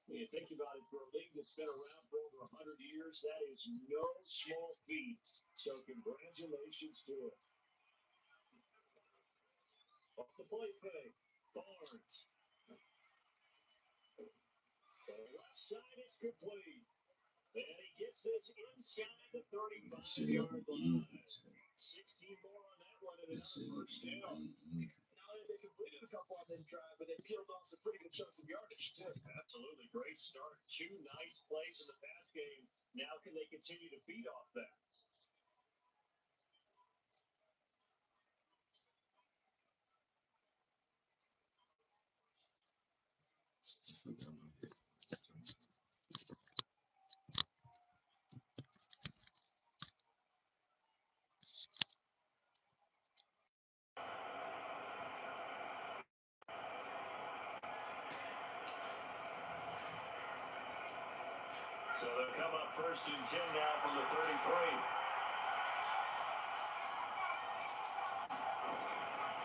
When you think about it, for a league that's been around for over 100 years, that is no small feat. So congratulations to him. Off the play fake, Barnes. The left side is complete. And he gets this inside the 35-yard line. 16 more on that one, and it's a 1st down. Now they completed a couple on this drive, but they peeled off some pretty good chunks of yardage, too. Absolutely great start. 2 nice plays in the pass game. Now can they continue to feed off that? So they'll come up 1st and 10 now from the 33.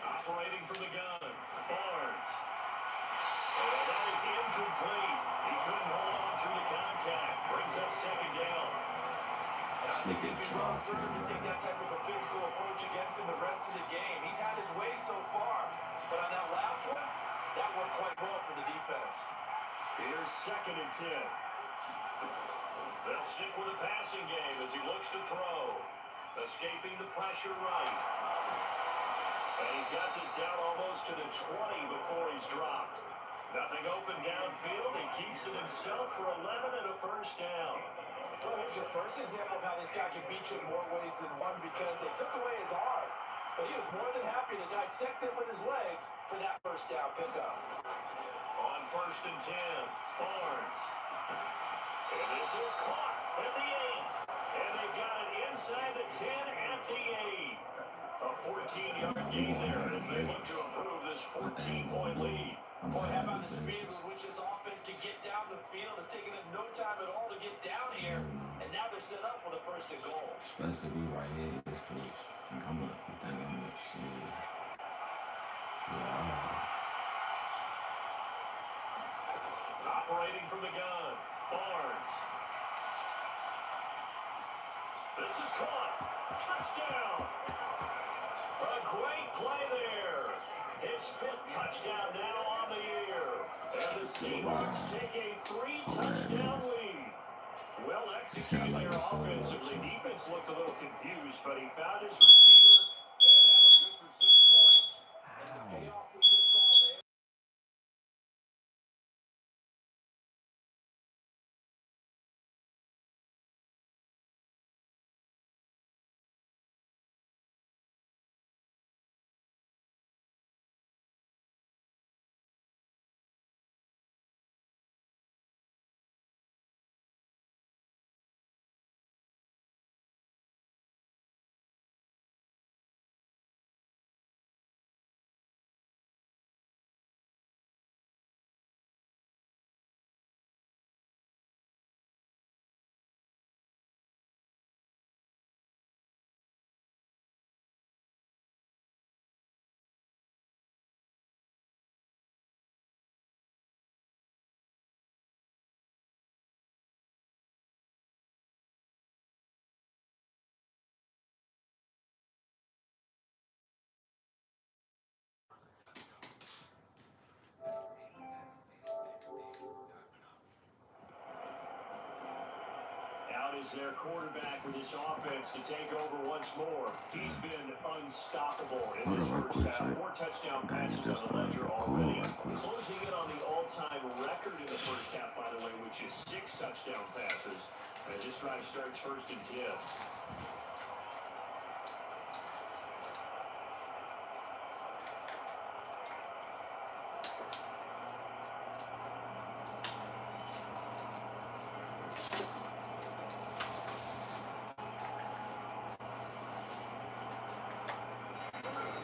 Operating from the gun, Barnes. And that is incomplete. He couldn't hold on through the contact. Brings up 2nd down. And I think he'd be well served to take that type of a physical approach against him the rest of the game. He's had his way so far, but on that last one, that worked quite well for the defense. Here's 2nd and 10. They'll stick with the passing game as he looks to throw. Escaping the pressure right. And he's got this down almost to the 20 before he's dropped. Nothing open downfield. He keeps it himself for 11 and a 1st down. Well, here's your first example of how this guy can beat you in more ways than one because they took away his arm. But he was more than happy to dissect it with his legs for that 1st down pickup. On 1st and 10, Barnes. And this is caught at the 8. And they got it inside the 10 at the 8. A 14-yard gain there as they look to improve this 14-point lead. Boy, how about the speed with which this offense can get down the field? It's taken them no time at all to get down here. And now they're set up for the 1st and goal. Especially we right here, this coach. I'm gonna shit. Yeah. Operating from the gun, Barnes. This is caught. Touchdown! A great play there. His 5th touchdown now on the year. And the Seahawks take a 3-touchdown lead. Well executed there offensively. Defense looked a little confused, but he found his receiver, and that was good for 6 points. And the payoff we just saw there. Out is their quarterback with his offense to take over once more. He's been unstoppable in this first half. 4 touchdown passes on the ledger already. Closing in on the all-time record in the first half, by the way, which is 6 touchdown passes. And this drive starts 1st and 10.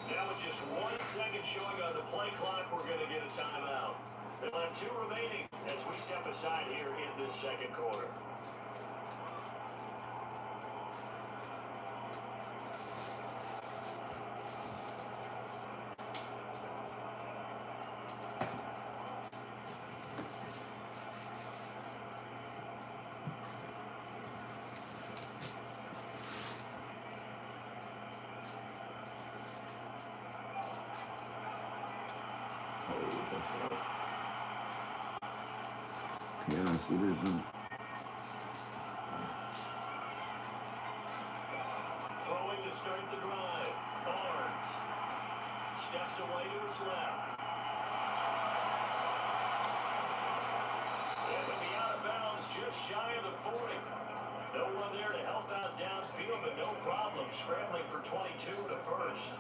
Now with just 1 second showing on the play clock, we're going to get a timeout. They'll have 2 remaining as we step aside here in this second quarter. Yeah, see this one. Throwing to start the drive. Barnes steps away to his left. And he'll be out of bounds just shy of the 40. No one there to help out downfield, but no problem scrambling for 22 to first.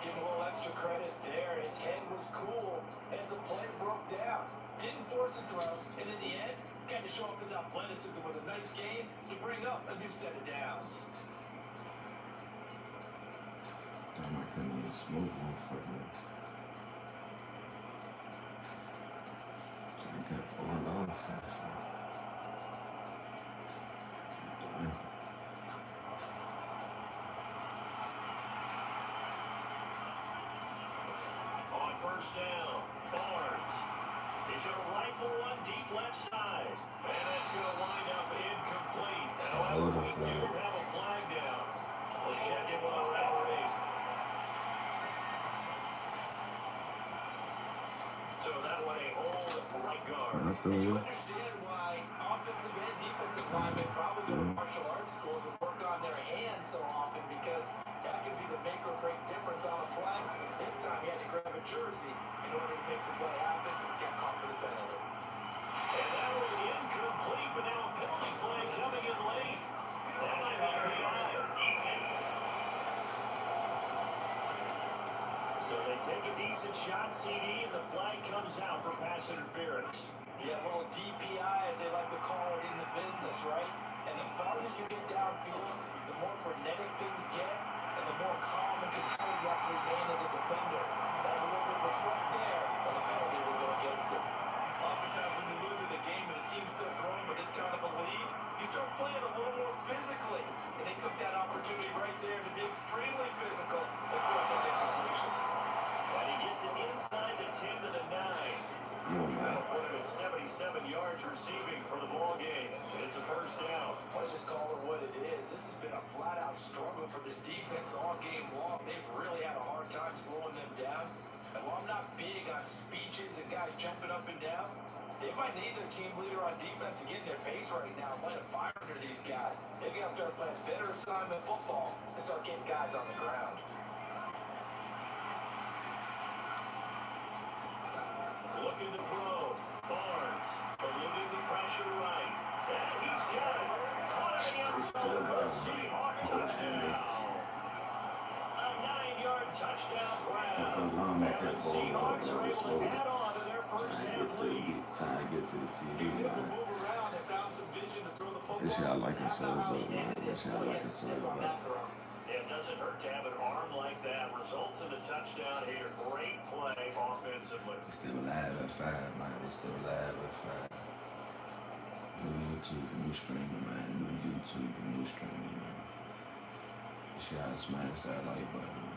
Give him a little extra credit there. His head was cool as the play broke down. Didn't force a throw, and in the end, got to show off his athleticism with a nice game to bring up a new set of downs. Damn, I couldn't even smoke one for me. So I got pulled off. Damn. On 1st down, Barnes is going to rifle one deep left side. And that's going to wind up incomplete. However, we do have a flag down. We'll check in with our referee. So that way, hold right guard. And you understand why offensive and defensive linemen probably go to martial arts schools and work on their hands so often, because that could be the make or break difference on a play. This time he had to grab a jersey in order to make the play happen and get caught for the penalty. And that was incomplete, but now a penalty flag coming in late. That might be PI. So they take a decent shot, CD, and the flag comes out for pass interference. Yeah, a little DPI, as they like to call it in the business, right? And the farther you get downfield, the more frenetic things get, and the more calm and controlled you have to remain as a defender. That was a little bit of a slip there, and the penalty will go against it. Oftentimes when you lose in the game and the team's still throwing with this kind of a lead, you start playing a little more physically. And they took that opportunity right there to be extremely physical and force that incompletion. And he gets it inside the 10 to the 9. That'll put him at 77 yards receiving for the ball game. It's a 1st down. Let's just call it what it is. This has been a flat-out struggled for this defense all game long. They've really had a hard time slowing them down. And while I'm not big on speeches and guys jumping up and down, they might need their team leader on defense to get in their face right now, light a fire under these guys. They've got to start playing better assignment football and start getting guys on the ground. Looking to throw. Barnes eluding the pressure right. And he's got it. Caught in the end zone for a Seahawk touchdown. A 9-yard touchdown grab. And the Seahawks are able to add on to their first half lead. Trying to get to the TV, He's able to man. move around and found some vision to throw the football. This shit I like it so much, man. This shit I like it so much. It doesn't hurt to have an arm like that. Results in the touchdown here. Great play offensively. It's still alive at 5, man. It's still alive at 5. New YouTube, new streamer, man. New YouTube, new streamer, man. This shit I smashed that like button, man.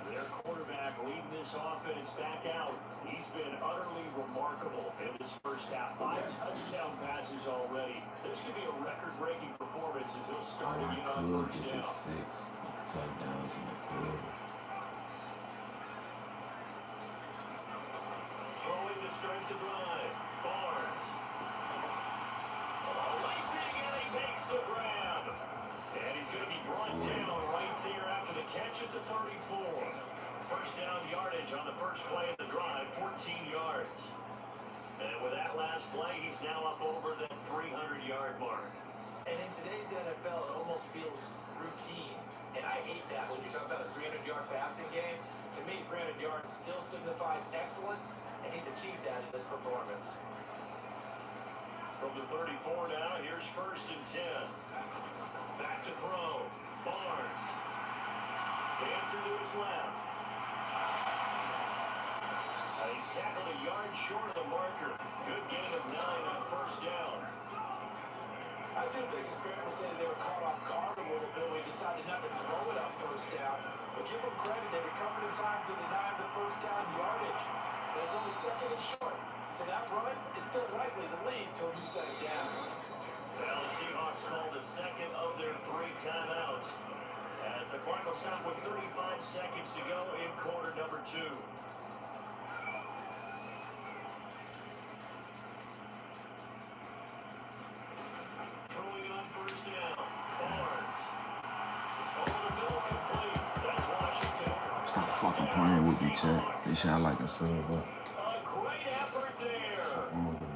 Their quarterback leading this offense back out. He's been utterly remarkable in this first half. 5 touchdown passes already. This could be a record-breaking performance as he'll start again on first down. 6 touchdowns in the quarter. Throwing to start the drive. Barnes. Leaping and he makes the grab. And he's going to be brought down right there after the catch at the 34. First down yardage on the first play of the drive, 14 yards. And with that last play, he's now up over that 300-yard mark. And in today's NFL, it almost feels routine. And I hate that when you talk about a 300-yard passing game. To me, 300 yards still signifies excellence, and he's achieved that in this performance. From the 34 now, here's first and 10. Back to throw. Barnes. Dancer to his left. He's tackled a yard short of the marker. Good gain of 9 on first down. I do think it's fair to say they were caught off guard a little bit when we decided not to throw it on first down. But give them credit, they recovered in time to deny the first down yardage. But it's only second and short. So that run is still likely to lead to a new set of downs. Well, the Seahawks called the second of their 3 timeouts as the clock will stop with 35 seconds to go in quarter number 2. Throwing on first down. Barnes. Over the middle, complete. That's Washington. Stop fucking playing with me, Chad. This shit I like it so much. A great effort there.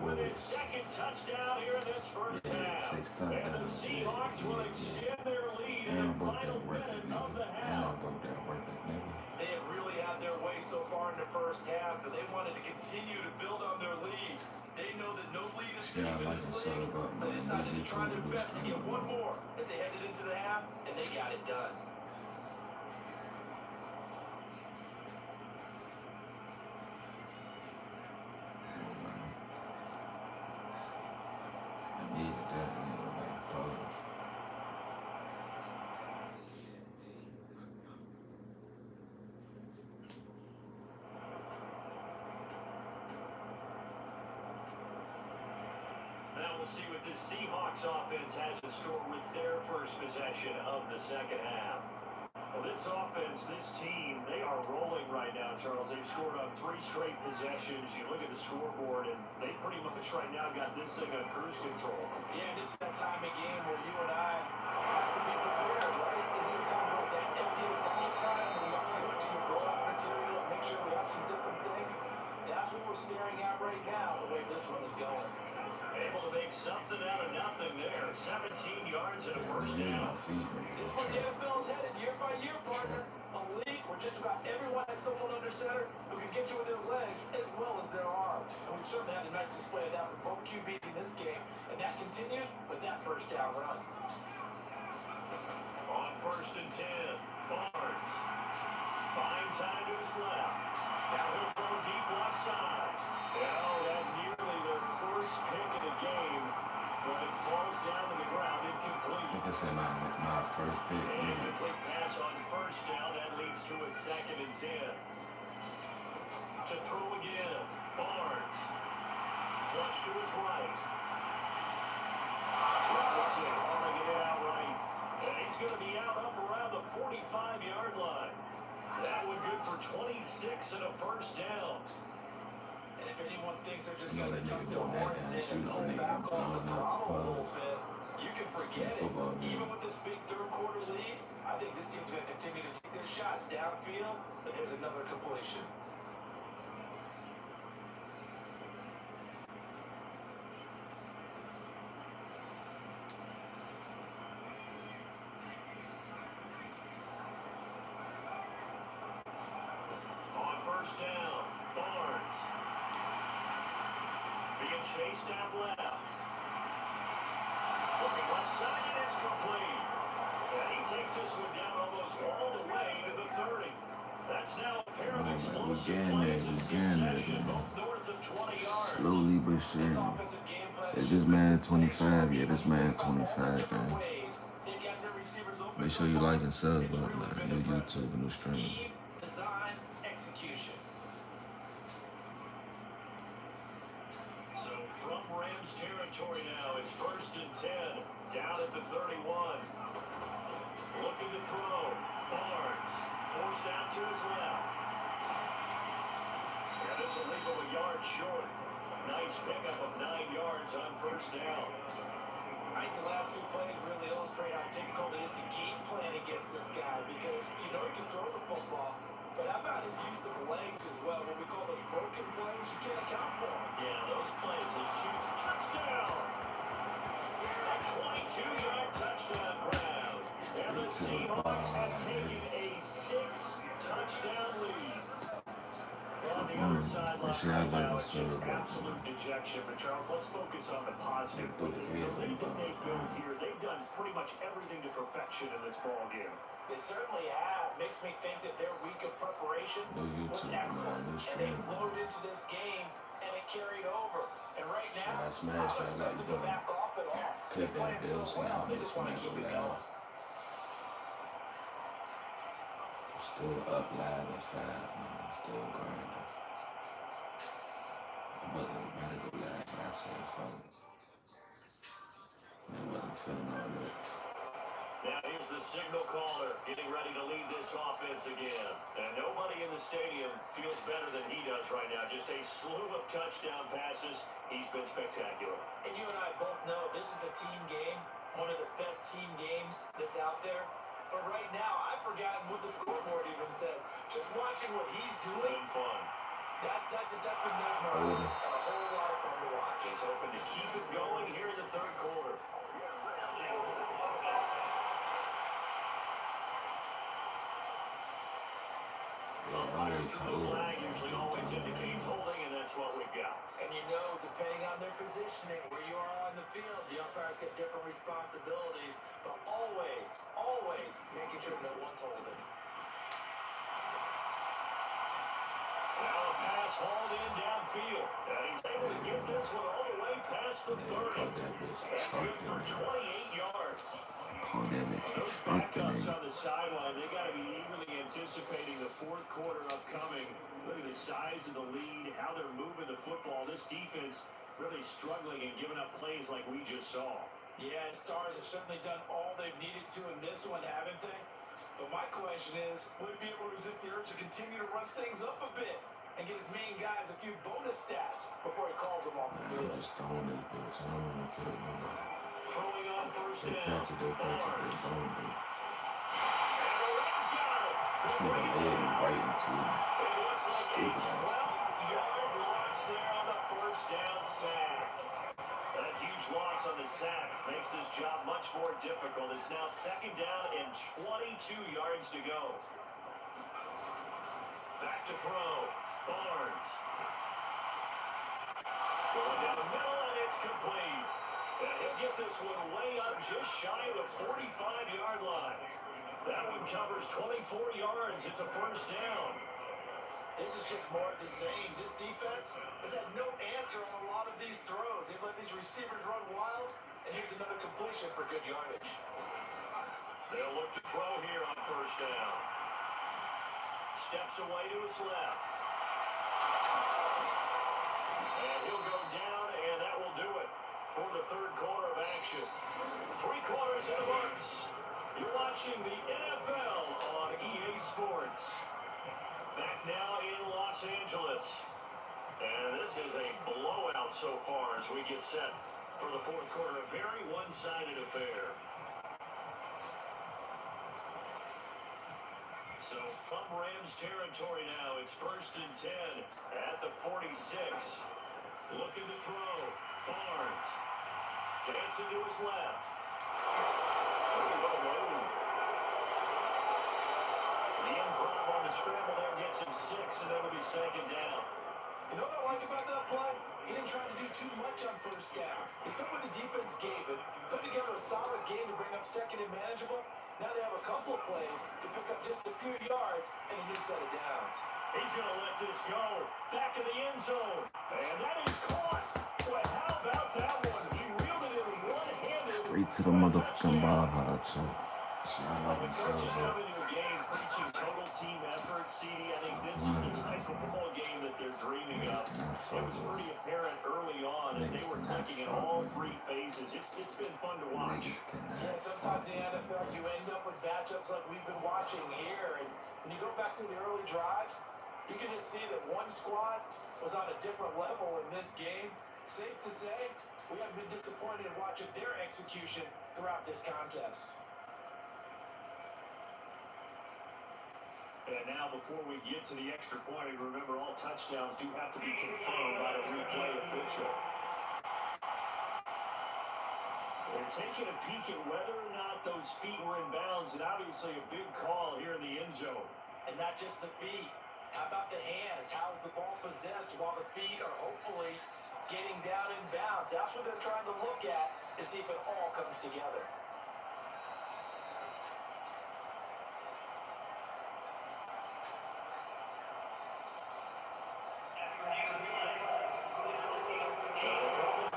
With his second touchdown here in this first half. 6 And the touchdowns. Seahawks will extend their lead in And I the broke final that record, minute of nigga. the And I half. broke that record, nigga. They have really had their way so far in the first half, but they wanted to continue to build on their lead. They know that no lead is safe in this league, so they decided to try their best to get one more as they headed into the half, and they got it done. I needed that, nigga. Like, pause. Now we'll see what this Seahawks offense has in store with their first possession of the second half. Well, this offense, this team, they are rolling right now, Charles. They've scored on 3 straight possessions. You look at the scoreboard, and they pretty much right now got this thing on cruise control. Yeah, this is that time of game where you and I have to be prepared, right? This is kind of that empty the bucket time when you have to go into your blowout material and make sure we have some different things. That's what we're staring at right now, the way this one is going. Able to make something out of nothing there. 17 yards and a first down. This is where the NFL is headed year by year, partner. A league where just about everyone has someone under center who can get you with their legs as well as their arms. And we've certainly had a nice display of that from both QBs in this game, and that continued with that first down run. On first and 10, Barnes. Buying time to his left. Now he'll throw deep left side. Well, that nearly their first pick of the game, but it falls down to the ground incomplete. Like I said, my first pick, nigga. Incomplete pass on first down. That leads to a second and 10. To throw again. Barnes. Flush to his right. Robinson hauling it in outright. And he's going to be out up around the 45-yard line. That one good for 26 and a first down. And if anyone thinks they're just You know going to that tuck nigga their doing that horns dance, in you and know pull nigga back off the blowing up throttle a little balls bit, you can in forget the it. football Even game. with this big third-quarter lead, I think this team's going to continue to take their shots downfield, but there's another completion. On first down, Barnes. Being chased out left. Looking left side, and it's complete. And he takes this one down almost all the way to the 30. That's now a pair of explosive plays in succession, both north of 20 yards. Slowly but This surely. offensive game plan If has this been man sensational. 25, yeah, this When you man think about all the 25, different man. ways they've got their receivers open Make so sure you far, like and sub it's up, really man. been New impressive. YouTube, new stream. Scheme, design, execution. So from Rams territory now, it's 1st and 10, down at the 31. Looking to throw. Barnes forced out to his left. And this will leave him a yard short. Nice pickup of 9 yards on first down. I think the last two plays really illustrate how difficult it is to game plan against this guy because you know he can throw the football, but how about his use of legs as well? What we call those broken plays, you can't account for them. Yeah, those plays, those two touchdown. A 22-yard touchdown grab. And the Seahawks have taken a 6-touchdown lead. On the other sideline Make sure I right like now, and it's just sub up, absolute man. dejection. But Charles, let's focus on the positive. Throw The head lead in the that they've built ball. here, they've done pretty much everything to perfection in this ball game. They certainly have. Makes me think that their week of preparation New was YouTube, excellent. man. New And they stream, flowed man. into this game, and it carried over. And right So now, I I smashed don't that expect like them to button. back off at all. Click They're that playing bell so so well, y'all they miss just when want I to go keep it live. going. Still up live at 5, man. Still grinding. I wasn't about to go live, but I said fuck it. I wasn't feeling all that. Now here's the signal caller getting ready to lead this offense again. And nobody in the stadium feels better than he does right now. Just a slew of touchdown passes. He's been spectacular. And you and I both know this is a team game, one of the best team games that's out there. But right now, I've forgotten what the scoreboard even says. Just watching what he's doing, Been fun. that's been mesmerizing and a whole lot of fun to watch. He's hoping to keep it going here in the third quarter. Umpire through the flag usually always indicates holding, and that's what we've got. And you know, depending on their positioning, where you are on the field, the umpires get different responsibilities, but always making sure no one's holding. Now a pass hauled in downfield, and he's able to get this one all the way past the 30. That's good for 28 yards. Call that bitch Those backups on the sideline, they got to be eagerly anticipating the fourth quarter upcoming. Look at the size of the lead, how they're moving the football. This defense really struggling and giving up plays like we just saw. Yeah, Stars have certainly done all they've needed to in this one, haven't they? But my question is, would he be able to resist the urge to continue to run things up a bit and get his main guys a few bonus stats before he calls them off the field? I'm just throwing this bitch. I don't want to kill nobody. Throwing on first They down. catch it, they catch it, they don't do. And the Rams got it. This nigga led me right into it. It looks like a Stupid ass. 12-yard loss there on the first down sack. That huge loss on the sack makes this job much more difficult. It's now second down and 22 yards to go. Back to throw. Barnes. Going down the middle, and it's complete. And he'll get this one way up just shy of the 45-yard line. That one covers 24 yards. It's a first down. This is just more of the same. This defense has had no answer on a lot of these throws. They've let these receivers run wild, and here's another completion for good yardage. They'll look to throw here on first down. Steps away to his left. And he'll go down, and that will do it for the third quarter of action. 3 quarters in the books. You're watching the NFL on EA Sports. Back now in Los Angeles. And this is a blowout so far as we get set for the fourth quarter. A very one-sided affair. So from Rams territory now, it's 1st and 10 at the 46. Looking to throw. Barnes. Dancing to his left. Oh, what a move. The improv on the scramble there gets him 6, and it'll be 2nd down. You know what I like about that play? He didn't try to do too much on first down. He took what the defense gave him, put together a solid game to bring up 2nd and manageable. Now they have a couple of plays to pick up just a few yards and a new set of downs. He's going to let this go. Back in the end zone. And that is caught. Boy, how about that one? He reeled it in one-handed. Straight to the motherfucking bar, so When the coaches come into a game preaching total team effort, CD, I think this is the type of football game that they're dreaming of. It was pretty apparent early on, and they were clicking in all 3 phases. It's been fun to watch. Yeah, sometimes in the NFL you end up with matchups like we've been watching here, and when you go back to the early drives, you can just see that one squad was on a different level in this game. Safe to say, we haven't been disappointed in watching their execution throughout this contest. And now, before we get to the extra point, and remember, all touchdowns do have to be confirmed by the replay official. They're taking a peek at whether or not those feet were in bounds, and obviously a big call here in the end zone. And not just the feet. How about the hands? How's the ball possessed while the feet are hopefully getting down in bounds? That's what they're trying to look at to see if it all comes together.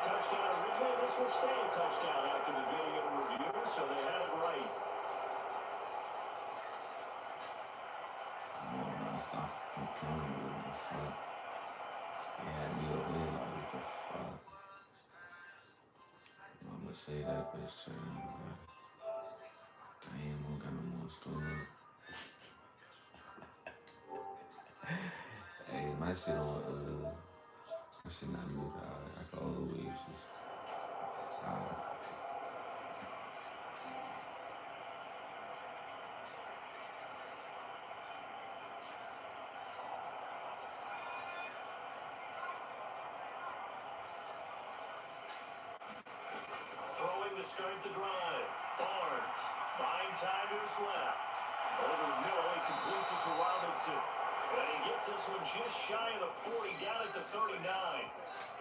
Touchdown originally. This will stay a touchdown after the video review, so they had it right. Stop complaining with the fuck. Yeah, me over there like what the fuck. I'ma say that bitch saying, damn, I don't got no more stories. Hey, my shit on my shit not muted. I can always just Throwing to start the drive. Barnes. Buying time to his left. Over the middle. He completes it to Robinson. And he gets this one just shy of the 40, down at the 39.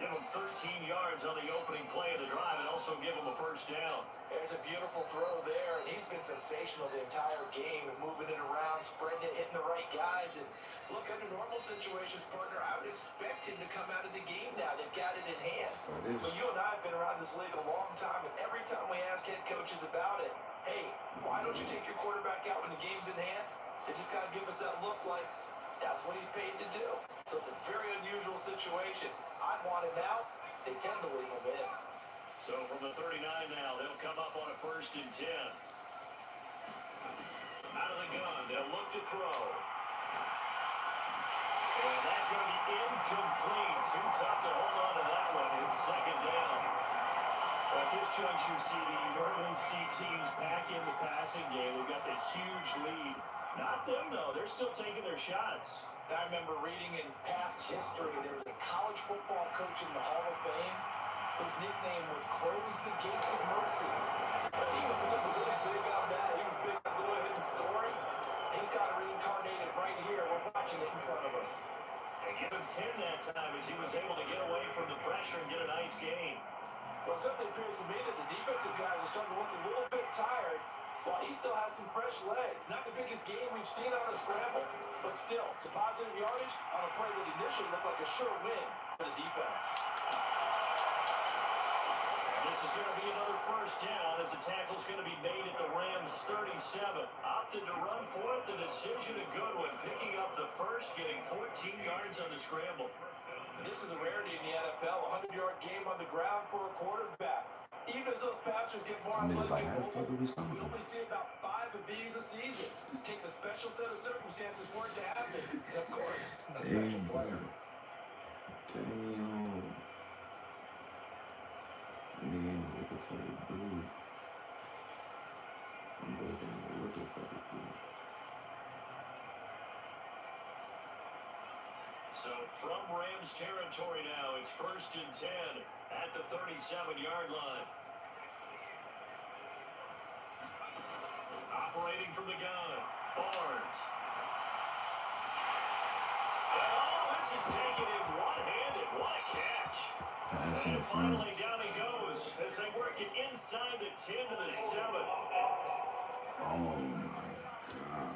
Give him 13 yards on the opening play of the drive and also give him a first down. There's a beautiful throw there, and he's been sensational the entire game and moving it around, spreading it, hitting the right guys. And look, under normal situations, partner, I would expect him to come out of the game now. They've got it in hand. But you and I have been around this league a long time, and every time we ask head coaches about it, hey, why don't you take your quarterback out when the game's in hand? They just got to give us that look like that's what he's paid to do. So it's a very unusual situation. I'd want him out. They tend to leave him in. So from the 39 now, they'll come up on a 1st and 10. Out of the gun, they'll look to throw. And that's going to be incomplete. Too tough to hold on to that one. It's 2nd down. At this juncture, CD, you normally see teams back in the passing game. They've got the huge lead. Not them, though. They're still taking their shots. I remember reading in past history, there was a college football coach in the Hall of Fame. His nickname was Close the Gates of Mercy. But he wasn't really big on that. He was big on the hidden story. He's got to reincarnate it right here. We're watching it in front of us. They give him 10 that time as he was able to get away from the pressure and get a nice gain. Well, something appears to me that the defensive guys are starting to look a little bit tired while he still has some fresh legs. Not the biggest game we've seen on a scramble, but still, some positive yardage on a play that initially looked like a sure win for the defense. This is going to be another first down as the tackle's going to be made at the Rams' 37. Opted to run for it. The decision a good one, picking up the first. first, getting 14 yards on the scramble. This is a rarity in the NFL, a 100-yard game on the ground for a quarterback. Even as those passers get more athletic and mobile, we only see about 5 of these a season. It takes a special set of circumstances for it to happen. And of course, a special player. Damn. Man, what the fuck is blue? I'm looking at what the fuck is blue. So from Rams territory now, it's 1st and 10 at the 37-yard line. Operating from the gun, Barnes. Oh, this is taken in one-handed. What a catch. And finally down he goes as they work it inside the 10 to the 7. Oh my God.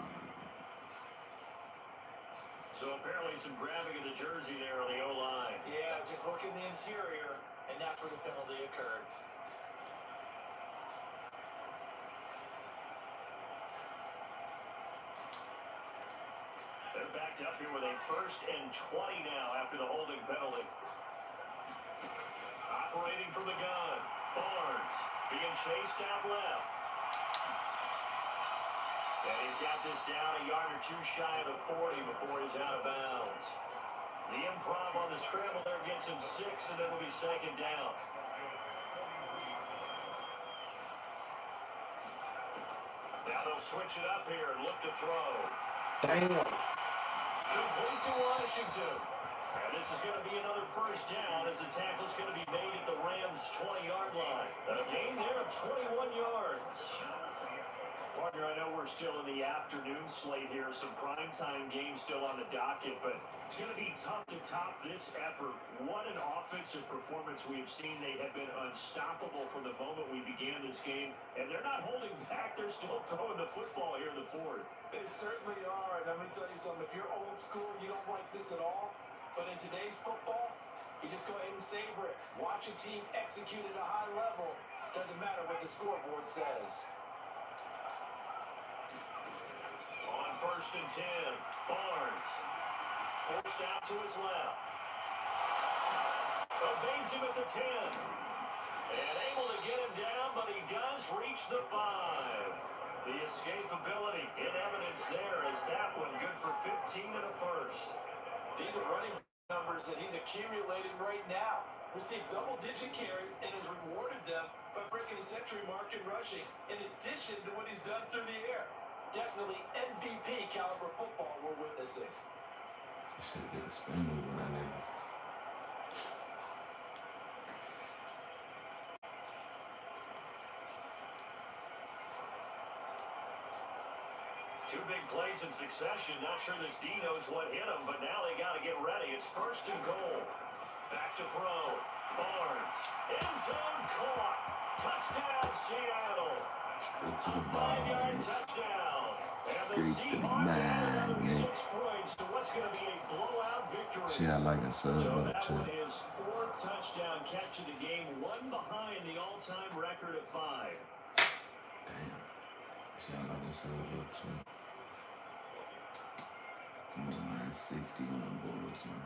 So apparently some grabbing of the jersey there on the O-line. Yeah, just look in the interior, and that's where the penalty occurred. They're backed up here with a 1st and 20 now after the holding penalty. Operating from the gun, Barnes being chased out left. And he's got this down a yard or two shy of the 40 before he's out of bounds. The improv on the scramble there gets him 6, and it'll be 2nd down. Now they'll switch it up here and look to throw. Damn. Complete to Washington. And this is going to be another 1st down as the tackle's going to be made at the Rams' 20-yard line. A gain there of 21 yards. Partner, I know we're still in the afternoon slate here, some primetime games still on the docket, but it's going to be tough to top this effort. What an offensive performance we have seen. They have been unstoppable from the moment we began this game, and they're not holding back. They're still throwing the football here in the 4th. They certainly are, and I'm going to tell you something. If you're old school, you don't like this at all, but in today's football, you just go ahead and savor it. Watch a team execute at a high level. Doesn't matter what the scoreboard says. On 1st and 10, Barnes forced out to his left. Evades him at the 10. And able to get him down, but he does reach the 5. The escapability in evidence there as that one good for 15 and a 1st. These are running numbers that he's accumulating right now. Received double-digit carries and has rewarded them by breaking a century mark in rushing, in addition to what he's done through the air. Definitely MVP caliber football we're witnessing. You should get a spin move on that nigga. Two big plays in succession. Not sure this D knows what hit him, but now they got to get ready. It's 1st and goal. Back to throw. Barnes. End zone caught. Touchdown, Seattle. Straight to the A bottom, 5-yard nigga. touchdown. And the Straight to the Seahawks add another man, 6 points to what's going to be a blowout victory. Shit, I like a sub So up that too. one is 4th touchdown catch of the game, one behind the all-time record of 5. Damn. Shit, I like a sub up too. Come on, man. 60 on them boys, man.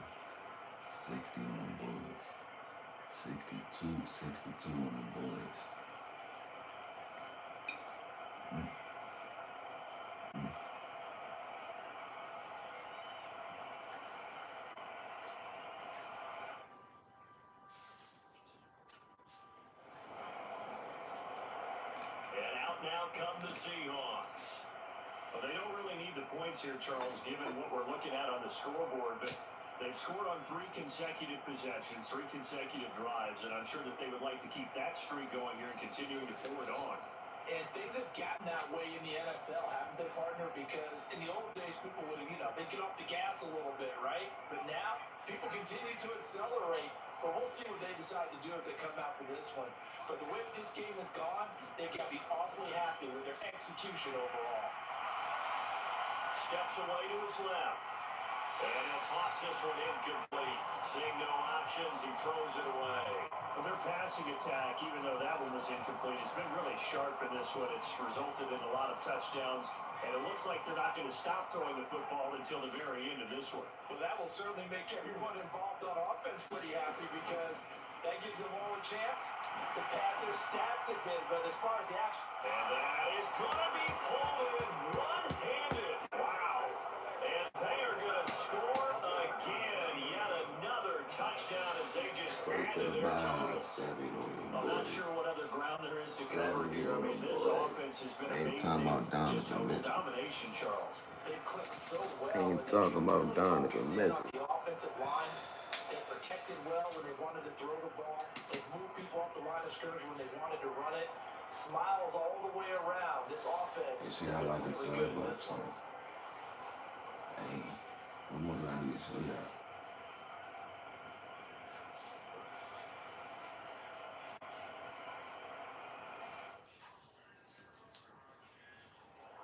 60 on them boys. 62 on them boys. And out now come the Seahawks. Well, they don't really need the points here, Charles, given what we're looking at on the scoreboard, but they've scored on 3 consecutive possessions, 3 consecutive drives, and I'm sure that they would like to keep that streak going here and continuing to forward on. And things have gotten that way in the NFL, haven't they, partner? Because in the old days, people would have, they'd get off the gas a little bit, right? But now, people continue to accelerate. But we'll see what they decide to do as they come out for this one. But the way this game has gone, they've got to be awfully happy with their execution overall. Steps away to his left. And he'll toss this one incomplete. Seeing no options, he throws it away. Well, their passing attack, even though that one was incomplete, has been really sharp in this one. It's resulted in a lot of touchdowns And it looks like they're not going to stop throwing the football until the very end of this one. Well, that will certainly make everyone involved on offense pretty happy because that gives them all a chance to pad their stats a bit. But as far as the action, and that is going to be pulled in one-handed. Wow. And they are going to score again. Yet another touchdown as they just Straight to added the their bag. totals. 7 on them I'm not boys. sure what other ground there is to 7 cover here. I on mean, them this boys. offense has been I ain't amazing. talking about Just Donovan total Mitchell. domination, Charles. they click so well. I ain't And talking they about really Donovan focus in Mitchell. on the offensive line. They protected well when they wanted to throw the ball. They moved people off the line of scrimmage when they wanted to run it. Smiles all the way around. This offense You is see, I like the really good in sub up, this so. one. Hey, what more do I need to show y'all?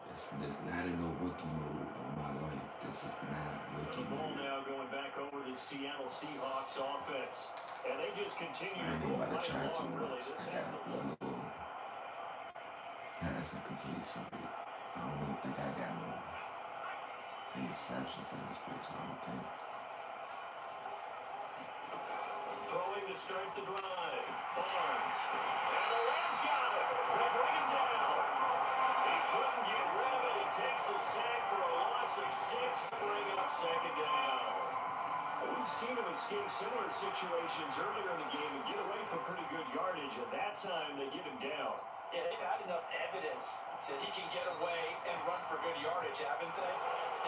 This not in no rookie mode on my life. This is not The rookie ball mode. now going back over to Seattle Seahawks offense. And they just continue I to ain't even roll about to right try too along, really. much. This I has got the a look. little passing completion rate. I don't even think I got no interceptions in this bitch. I don't think. Throwing to start the drive. Barnes. And the Rams got it. They bring him down. He couldn't get rid of it. He takes a sack for a loss of 6 to bring up second down. We've seen him escape similar situations earlier in the game and get away from pretty good yardage, and that time they get him down. Yeah, they've had enough evidence that he can get away and run for good yardage, haven't they?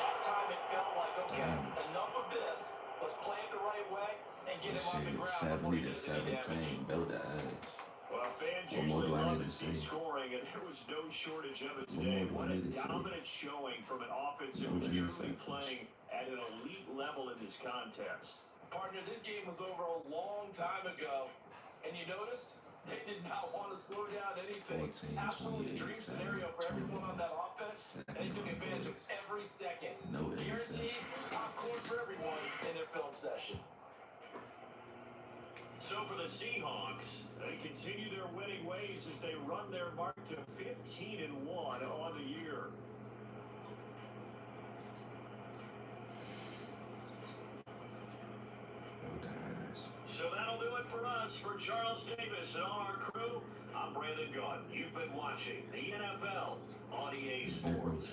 That time it felt like, okay, enough of this. Let's play it the right way and get This him on shit the is ground before 70 he to does any damage. 17. Build the edge. Well, fans What more usually do I love need to to see say? scoring, and there was no shortage of it What today. more do I What a need to say? dominant showing from an offense that No was truly interceptions. playing at an elite level in this contest. Partner, this game was over a long time ago, and you noticed they did not want to slow down anything. 14, Absolutely 28, dream 7, scenario for everyone on 21. that offense, and they took advantage of every second. No Guaranteed interceptions. popcorn for everyone in their film session. So for the Seahawks, they continue their winning ways as they run their mark to 15-1 on the year. So that'll do it for us. For Charles Davis and all our crew, I'm Brandon Gunn. You've been watching the NFL on EA Sports.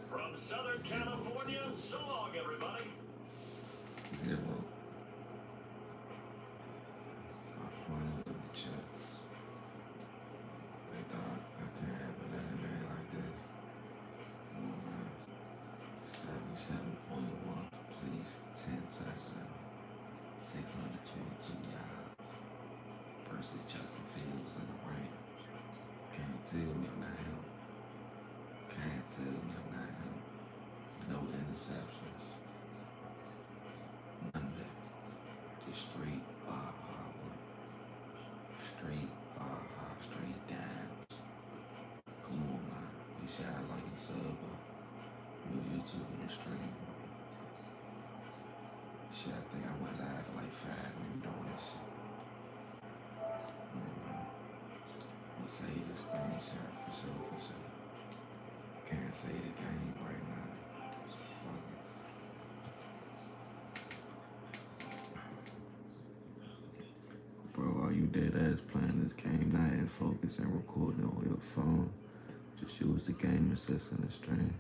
From Southern California, so long, everybody. Zero. Stop playing with the chat. They thought I can't have a legendary like this. Come on, man. 77.1 completion, 10 touchdowns, 622 yards versus Justin Fields in the Rams. Can't tell me I'm not him. Can't tell me I'm not him. No interceptions. None of that. Just straight work. Straight straight downs. Come on, man. You should have like a sub or your YouTube on the stream. Shit, I think I went live for like 5 minutes doing this shit. Come on, man. I'll save the screenshot for sure. Can't save the game right now. Fuck it. Bro, are you dead ass playing this game, not in focus and recording on your phone? Just use the game assistant and stream.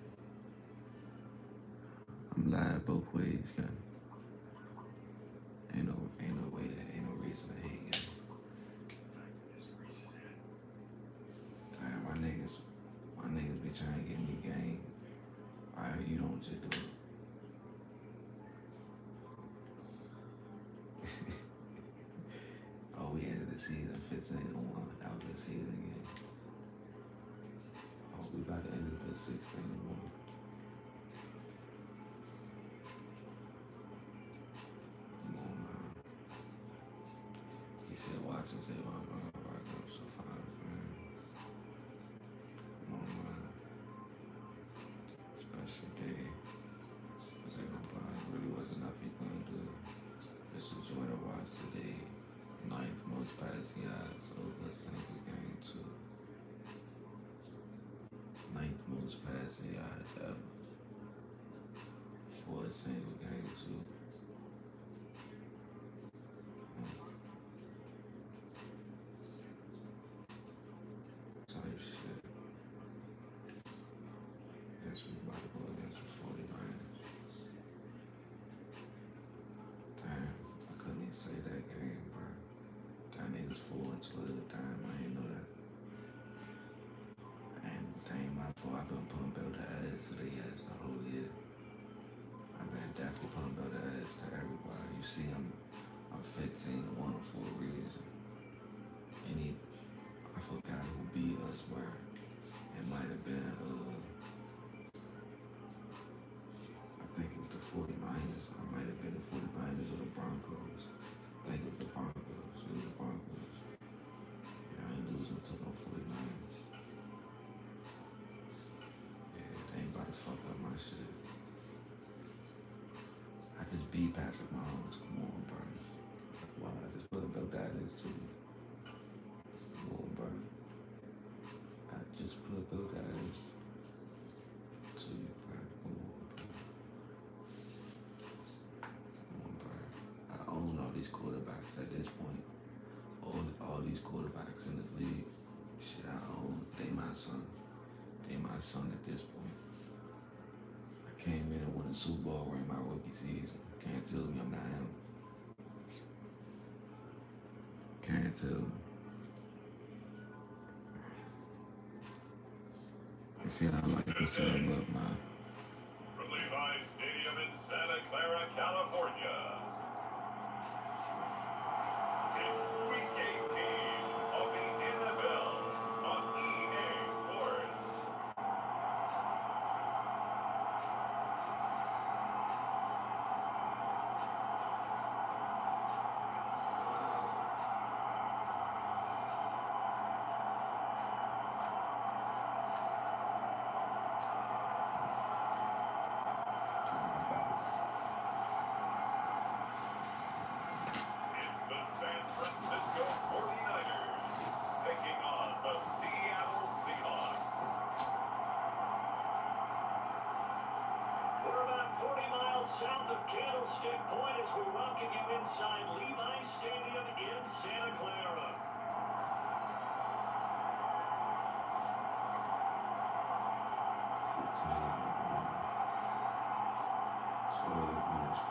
I'm live both ways, gang. Ain't no reason to hate, gang. Alright, my niggas be trying to get me game. Alright, you don't just do it. Oh, we ended the season 15-1. Out the season again. Oh, we about to end it at 16-1. Come on, man. He said, watch and say, oh, bro, rock up so far, man. Come on, man. Special day. Cause really wasn't nothing he gonna do. Just enjoy the watch today. 9th most passing yards over a single game, too. 9th most passing single game too. Type shit. Guess we about to go against the 49ers. Damn, I couldn't even say that game, bro. That niggas 4-12. Damn, I ain't know that. And dang, my fault. I've been putting belt ass to the ass the whole year. I've been definitely putting belt ass to everybody. You see, I'm 15-1 for a reason. Any, I forgot who beat us, bro. It might have been, I think it was the 49ers. I might have been the 49ers or the Broncos. I think it was the Broncos. It was the Broncos. Yeah, I ain't losing to no 49ers. Yeah, they ain't about to fuck up my shit. I just beat Patrick Mahomes. Come on, bro. Why? I just put a belt that is to you. Come on, bro. I just put a belt that is to you, bro. Come on, bro. Come on, bro. I own all these quarterbacks at this point. All these quarterbacks in the league. Shit, I own. They my son. They my son at this point. I came in and won a Super Bowl in my rookie season. Can't tell me I'm not him. Can't tell me. You see, I like to set him up, man. From Levi's Stadium in Santa Clara, California, it's Week 18 of the NFL on EA Sports. It's the San Francisco 49ers taking on the Seattle Seahawks. We're about 40 miles south of Candlestick Point as we welcome you inside Levi's Stadium in Santa Clara. 12 minutes.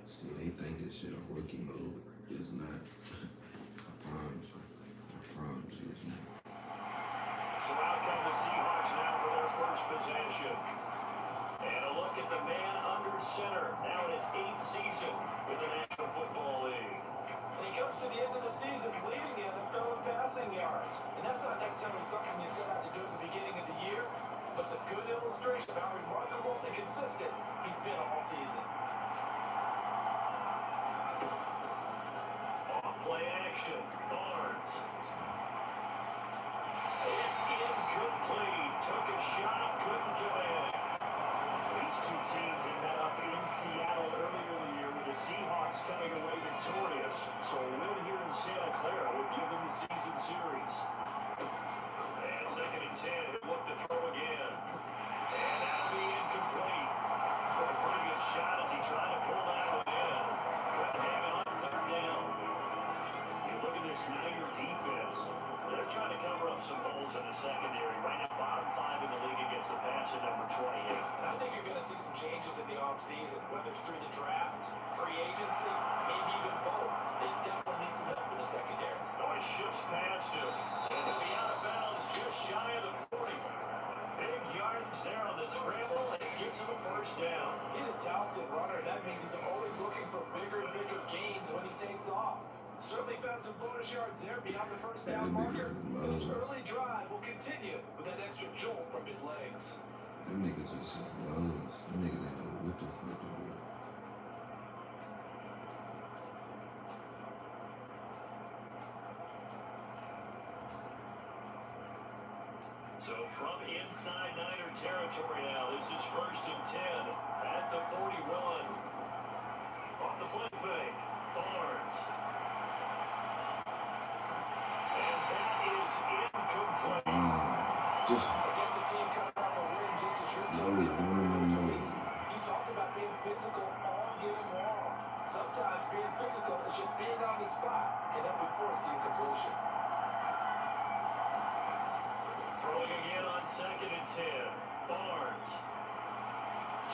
See, they think this shit a rookie mode. It's not. I promise you. I promise you it's not. So out come the Seahawks now for their first possession. And a look at the man under center. Now in his 8th season with the National Football League. And he comes to the end of the season leading the NFL in passing yards. And that's not necessarily something you set out to do at the beginning of the year, but it's a good illustration of how remarkable and consistent he's been all season. Off play action. Barnes. It's incomplete. Took a shot, couldn't get in. These two teams had met up in Seattle earlier in the year with the Seahawks coming away victorious. So a win here in Santa Clara would give them the season series. And 2nd and 10, look to throw again. And that'll be incomplete. Took a pretty good shot as he tried to pull that one in. Couldn't hang on 3rd down. You look at this Niner defense. They're trying to cover up some holes in the secondary. Right now, bottom 5 in the league against the pass at number 28. And I think you're going to see some changes in the offseason, whether it's through the draft, free agency, maybe even both. They definitely need some help in the secondary. Oh, it shifts past him. And he'll be out of bounds just shy of the 40. Big yardage there on the scramble, and he gets him a first down. He's a talented runner, and that means he's always looking for bigger and bigger gains when he takes off. Certainly found some bonus yards there beyond the first down marker. His early drive will continue with that extra jolt from his legs. Them niggas was just lows. Them niggas ain't know what the fuck to do. So from inside Niner territory now, this is 1st and 10 at the 41. Off the play fake, Barnes. Just against a team coming off a win just as your no, team did no, in the no, previous no. week. You talked about being physical all game long. Sometimes being physical is just being on the spot and helping force the incompletion. Throwing again on 2nd and 10. Barnes.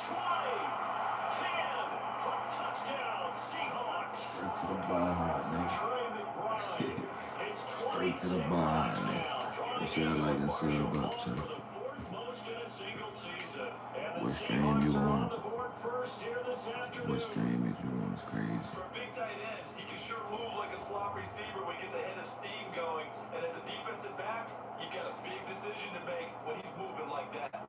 20, 10 for touchdown, Seahawks. Straight to the behind, nigga. Trey McBride, his Straight to the 26th behind, touchdown, nigga. What drawing shit I into like a to say partial about mark you? for the 4th most in a single season. And the What stream Seahawks you are on? on the board first here this What afternoon. stream is you on? It's crazy. For a big tight end, he can sure move like a slot receiver when he gets a head of steam going. And as a defensive back, you've got a big decision to make when he's moving like that.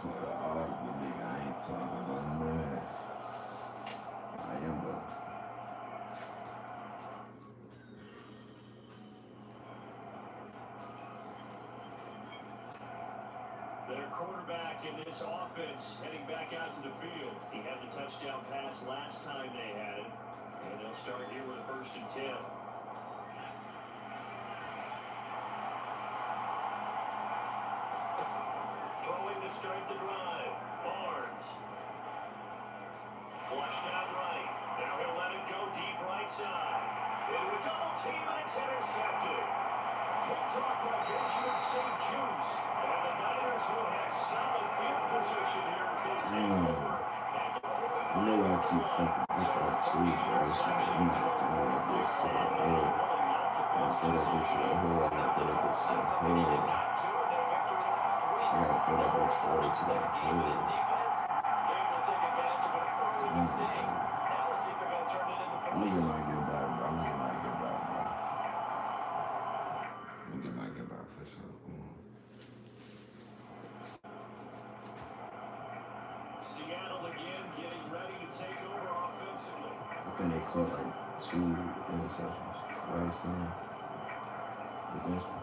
Call the audible, nigga. I ain't talking about man. I am though. Their quarterback in this offense heading back out to the field. He had the touchdown pass last time they had it. And they'll start here with a 1st and 10. Throwing to start the drive. Barnes. Flushed out right. Now he'll let it go deep right side. Into a double team and it's intercepted. Picked off by Benjamin St. Juice. And the Niners will have solid field position here as they take Damn. over at the 45. You know why I keep fucking acting like shoes, bro. It's like I'm not throwing that bitch to the hole. When I throw that bitch to the hole, I gotta throw that bitch to the hole. I gotta throw that bitch forward to that hole. I'm gonna get my get back, bro. I'm gonna get my get back, bro. I'm gonna get my get back for sure. Come on. Seattle again getting ready to take over offensively. I think they caught like 2 interceptions last time against me.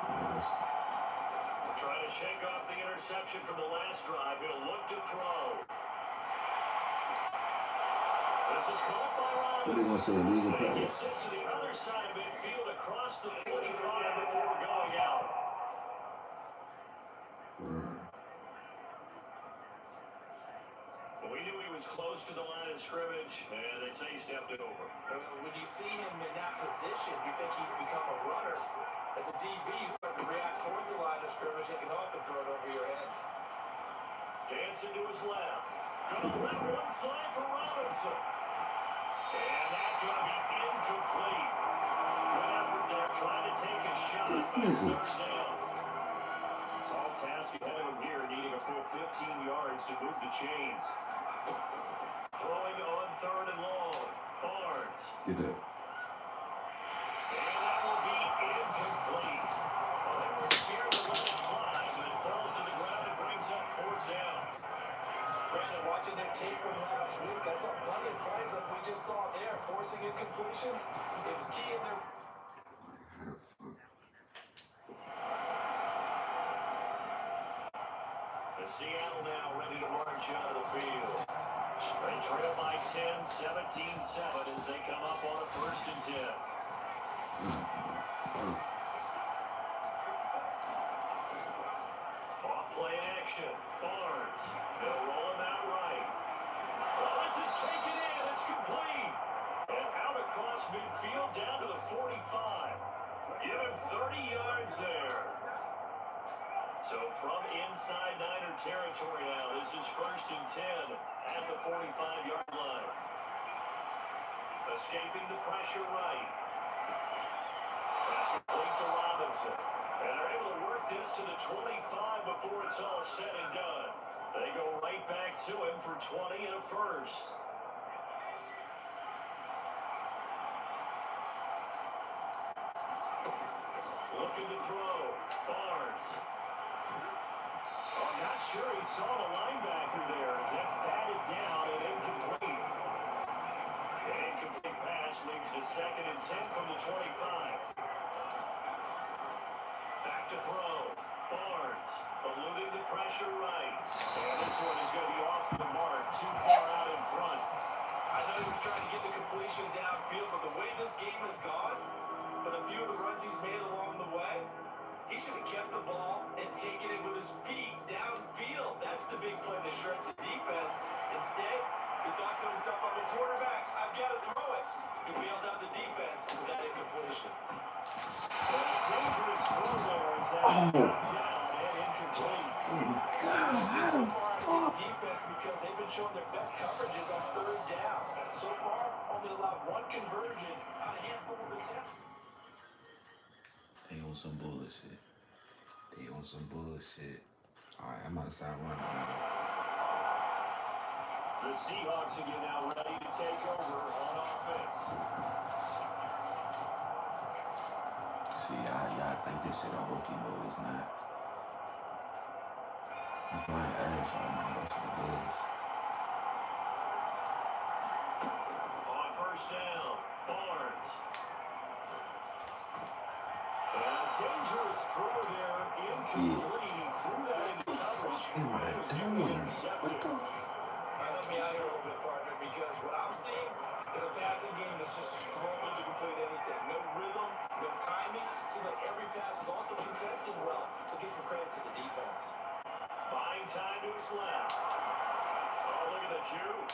Yes. Trying to shake off the interception from the last drive. He'll look to throw. This is caught by What are they gonna Robinson. say? Illegal But he pass? gets this to the other side of midfield across the 45 before going out. Word. We knew he was close to the line of scrimmage, and they say he stepped it over. When you see him in that position, you think he's become a runner. As a DB, you start to react towards the line of scrimmage, they can often throw it over your head. Dancing to his left. Gonna let one fly for Robinson. And that's going to be incomplete. Good effort there, trying to take a shot, This but it's nigga. 3rd down. Tall task ahead of him here, needing a full 15 yards to move the chains. Throwing on 3rd and long. Barnes. Get up. And that will be incomplete. Well, they were scared to let it fly, but it falls to the ground and brings up 4th down. Brandon, watching their tape from last week, I saw plenty of plays like we just saw there. Forcing incompletions is key in their... Seattle now ready to march out of the field. They trail by 10, 17-7 as they come up on a 1st and 10. Off play action. Barnes. They'll roll him out right. Oh, this is taken in. It's complete. And out across midfield down to the 45. Give him 30 yards there. So from inside Niner territory now, this is 1st and 10 at the 45-yard line. Escaping the pressure right. That's complete to Robinson. And they're able to work this to the 25 before it's all said and done. They go right back to him for 20 and a 1st. Looking to throw. Barnes. I'm not sure he saw the linebacker there as that's batted down and incomplete. An incomplete pass leads to 2nd and 10 from the 25. Back to throw. Barnes eluding the pressure right. And this one is going to be off the mark, too far out in front. I know he was trying to get the completion downfield, but the way this game has gone, with a few of the runs he's made along the way, he should have kept the ball and taken it with his feet downfield. That's the big play to shred the defense. Instead, he thought to himself, I'm a quarterback, I've got to throw it. He bailed out the defense with that incompletion. And a dangerous throw there as that Oh, knocked down and incomplete. fucking What God, do you see how so the far out of fuck? this defense because they've been showing their best coverages on third down. So far, only allowed one conversion on a handful of attempts. They on some bullshit. They on some bullshit. Alright, I'm outside running now. The Seahawks again now ready to take over on offense. See, y'all think this shit a hokey move. It's not. I'm playing ass right now. That's what it is. On first down, Barnes. And a dangerous throw there, incomplete. He threw that What into the coverage. fuck am I It was doing? What intercepted. the Help me out here a little bit, partner, because what I'm seeing is a passing game that's just struggled to complete anything. No rhythm, no timing. Seems like every pass is also contested well, so give some credit to the defense. Buying time to his left. Oh, look at the juke.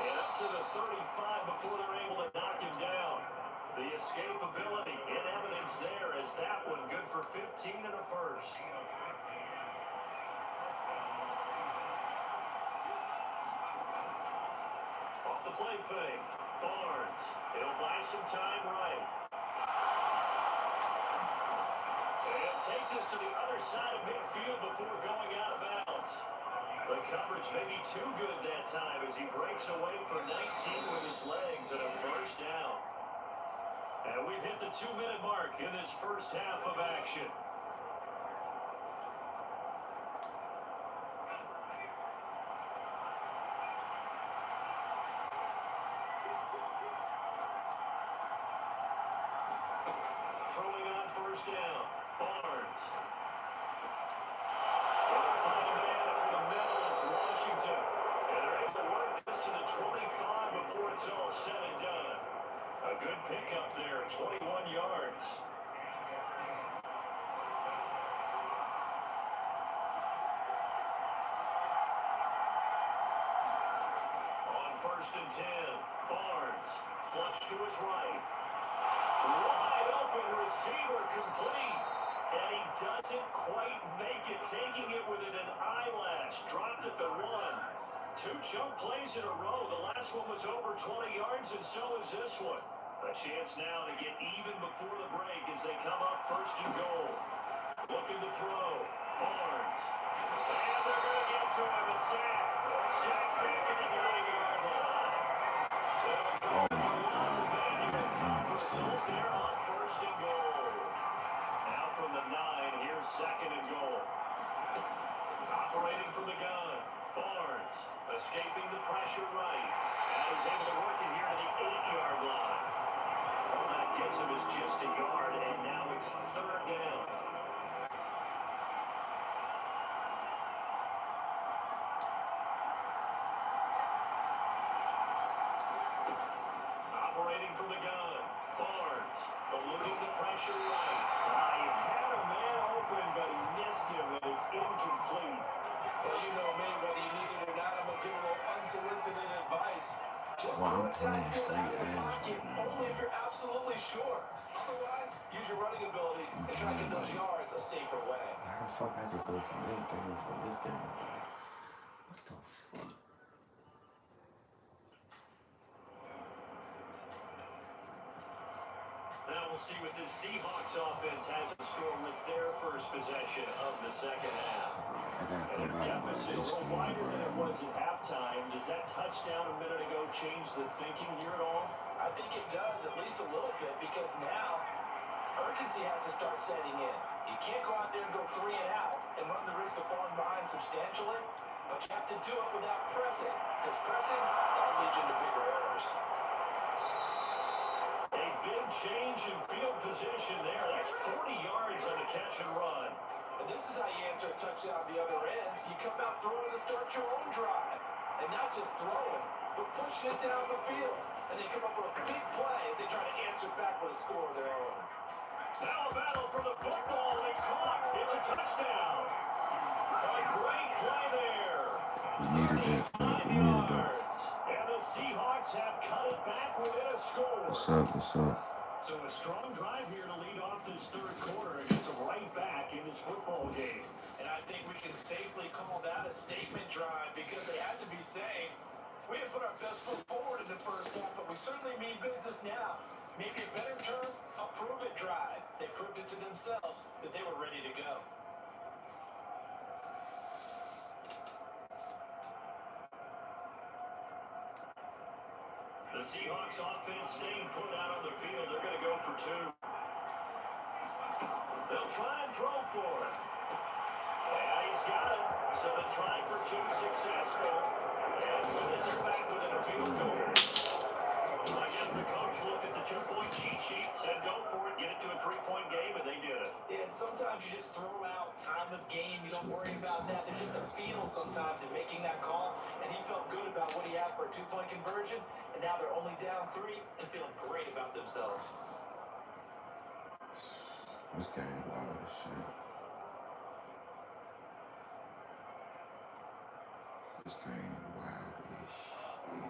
And up to the 35 before they're able to knock him down. The escapability in evidence there as that one good for 15 and a first. Off the play fake. Barnes. He'll buy some time right. And take this to the other side of midfield before going out of bounds. The coverage may be too good that time as he breaks away for 19 with his legs and a first down. And we've hit the 2-minute mark in this first half of action. Throwing on first down, Barnes. They'll find a man over the middle, it's Washington. And they're able to work this to the 25 before it's all said and done. A good pickup there, 21 yards. On first and 10, Barnes. Flush to his right. Wide open receiver complete. And he doesn't quite make it, taking it within an eyelash. Dropped at the 1. 2 chunk plays in a row. The last one was over 20 yards, and so is this one. A chance now to get even before the break as they come up first and goal. Looking to throw. Barnes. And they're going to get to him. A sack. Sack back at the 9-yard line. Oh my God. Time for the Bills there on first and goal. Now from the 9, here's second and goal. Operating from the gun, Barnes escaping the pressure right. And is able to work it here to the 8-yard line. All that gets him is just a yard, and now it's third down. Operating from the gun, Barnes eluding the pressure right. He had a man open, but he missed him, and it's incomplete. Well, you know me, whether you need it or not, I'm going to give a little unsolicited advice. Just Well, I'm throw it playing downfield straight out of the ass pocket, right now, only bro. if you're absolutely sure. Otherwise, use your running ability I'm and try to get playing those like, yards a safer way. how the fuck I could go from that game from this game, bro? What the fuck? Now we'll see what this Seahawks offense has in store with their first possession of the second half. I gotta And come a out, bro. deficit They a little screwing, wider bro. than it was at halftime. Does that touchdown a minute ago change the thinking here at all? I think it does, at least a little bit, because now urgency has to start setting in. You can't go out there and go 3 and out and run the risk of falling behind substantially, but you have to do it without pressing, because pressing, that'll lead you into bigger errors. A big change in field position there. That's 40 yards on the catch and run. And this is how you answer a touchdown the other end. You come out throwing to start your own drive. And not just throwing, but pushing it down the field. And they come up with a big play as they try to answer back with a score of their own. Now a battle for the football. It's caught. It's a touchdown. A great play there. We needed that, Philip. We needed that. And the Seahawks have cut it back within a score. What's up? What's up? So a strong drive here to lead off this third quarter and gets them right back in this football game. And I think we can safely call that a statement drive because they had to be saying, we have put our best foot forward in the first half, but we certainly mean business now. Maybe a better term, a prove-it drive. They proved it to themselves that they were ready to go. The Seahawks offense staying put out on the field. They're going to go for two. They'll try and throw for it. And he's got it. So the try for two successful. And they're back within a field goal. I guess the coach looked at the 2-point cheat sheet, said go for it, get it to a 3-point game, and they did it. And sometimes you just throw out time of game. You don't worry about that. There's just a feel sometimes in making that call. And he felt good about what he had for a 2-point conversion. And now they're only down 3 and feeling great about themselves. This game wild as shit. This game wild as shit.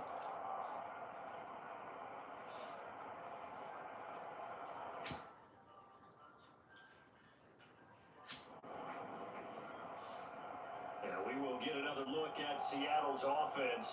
And we will get another look at Seattle's offense.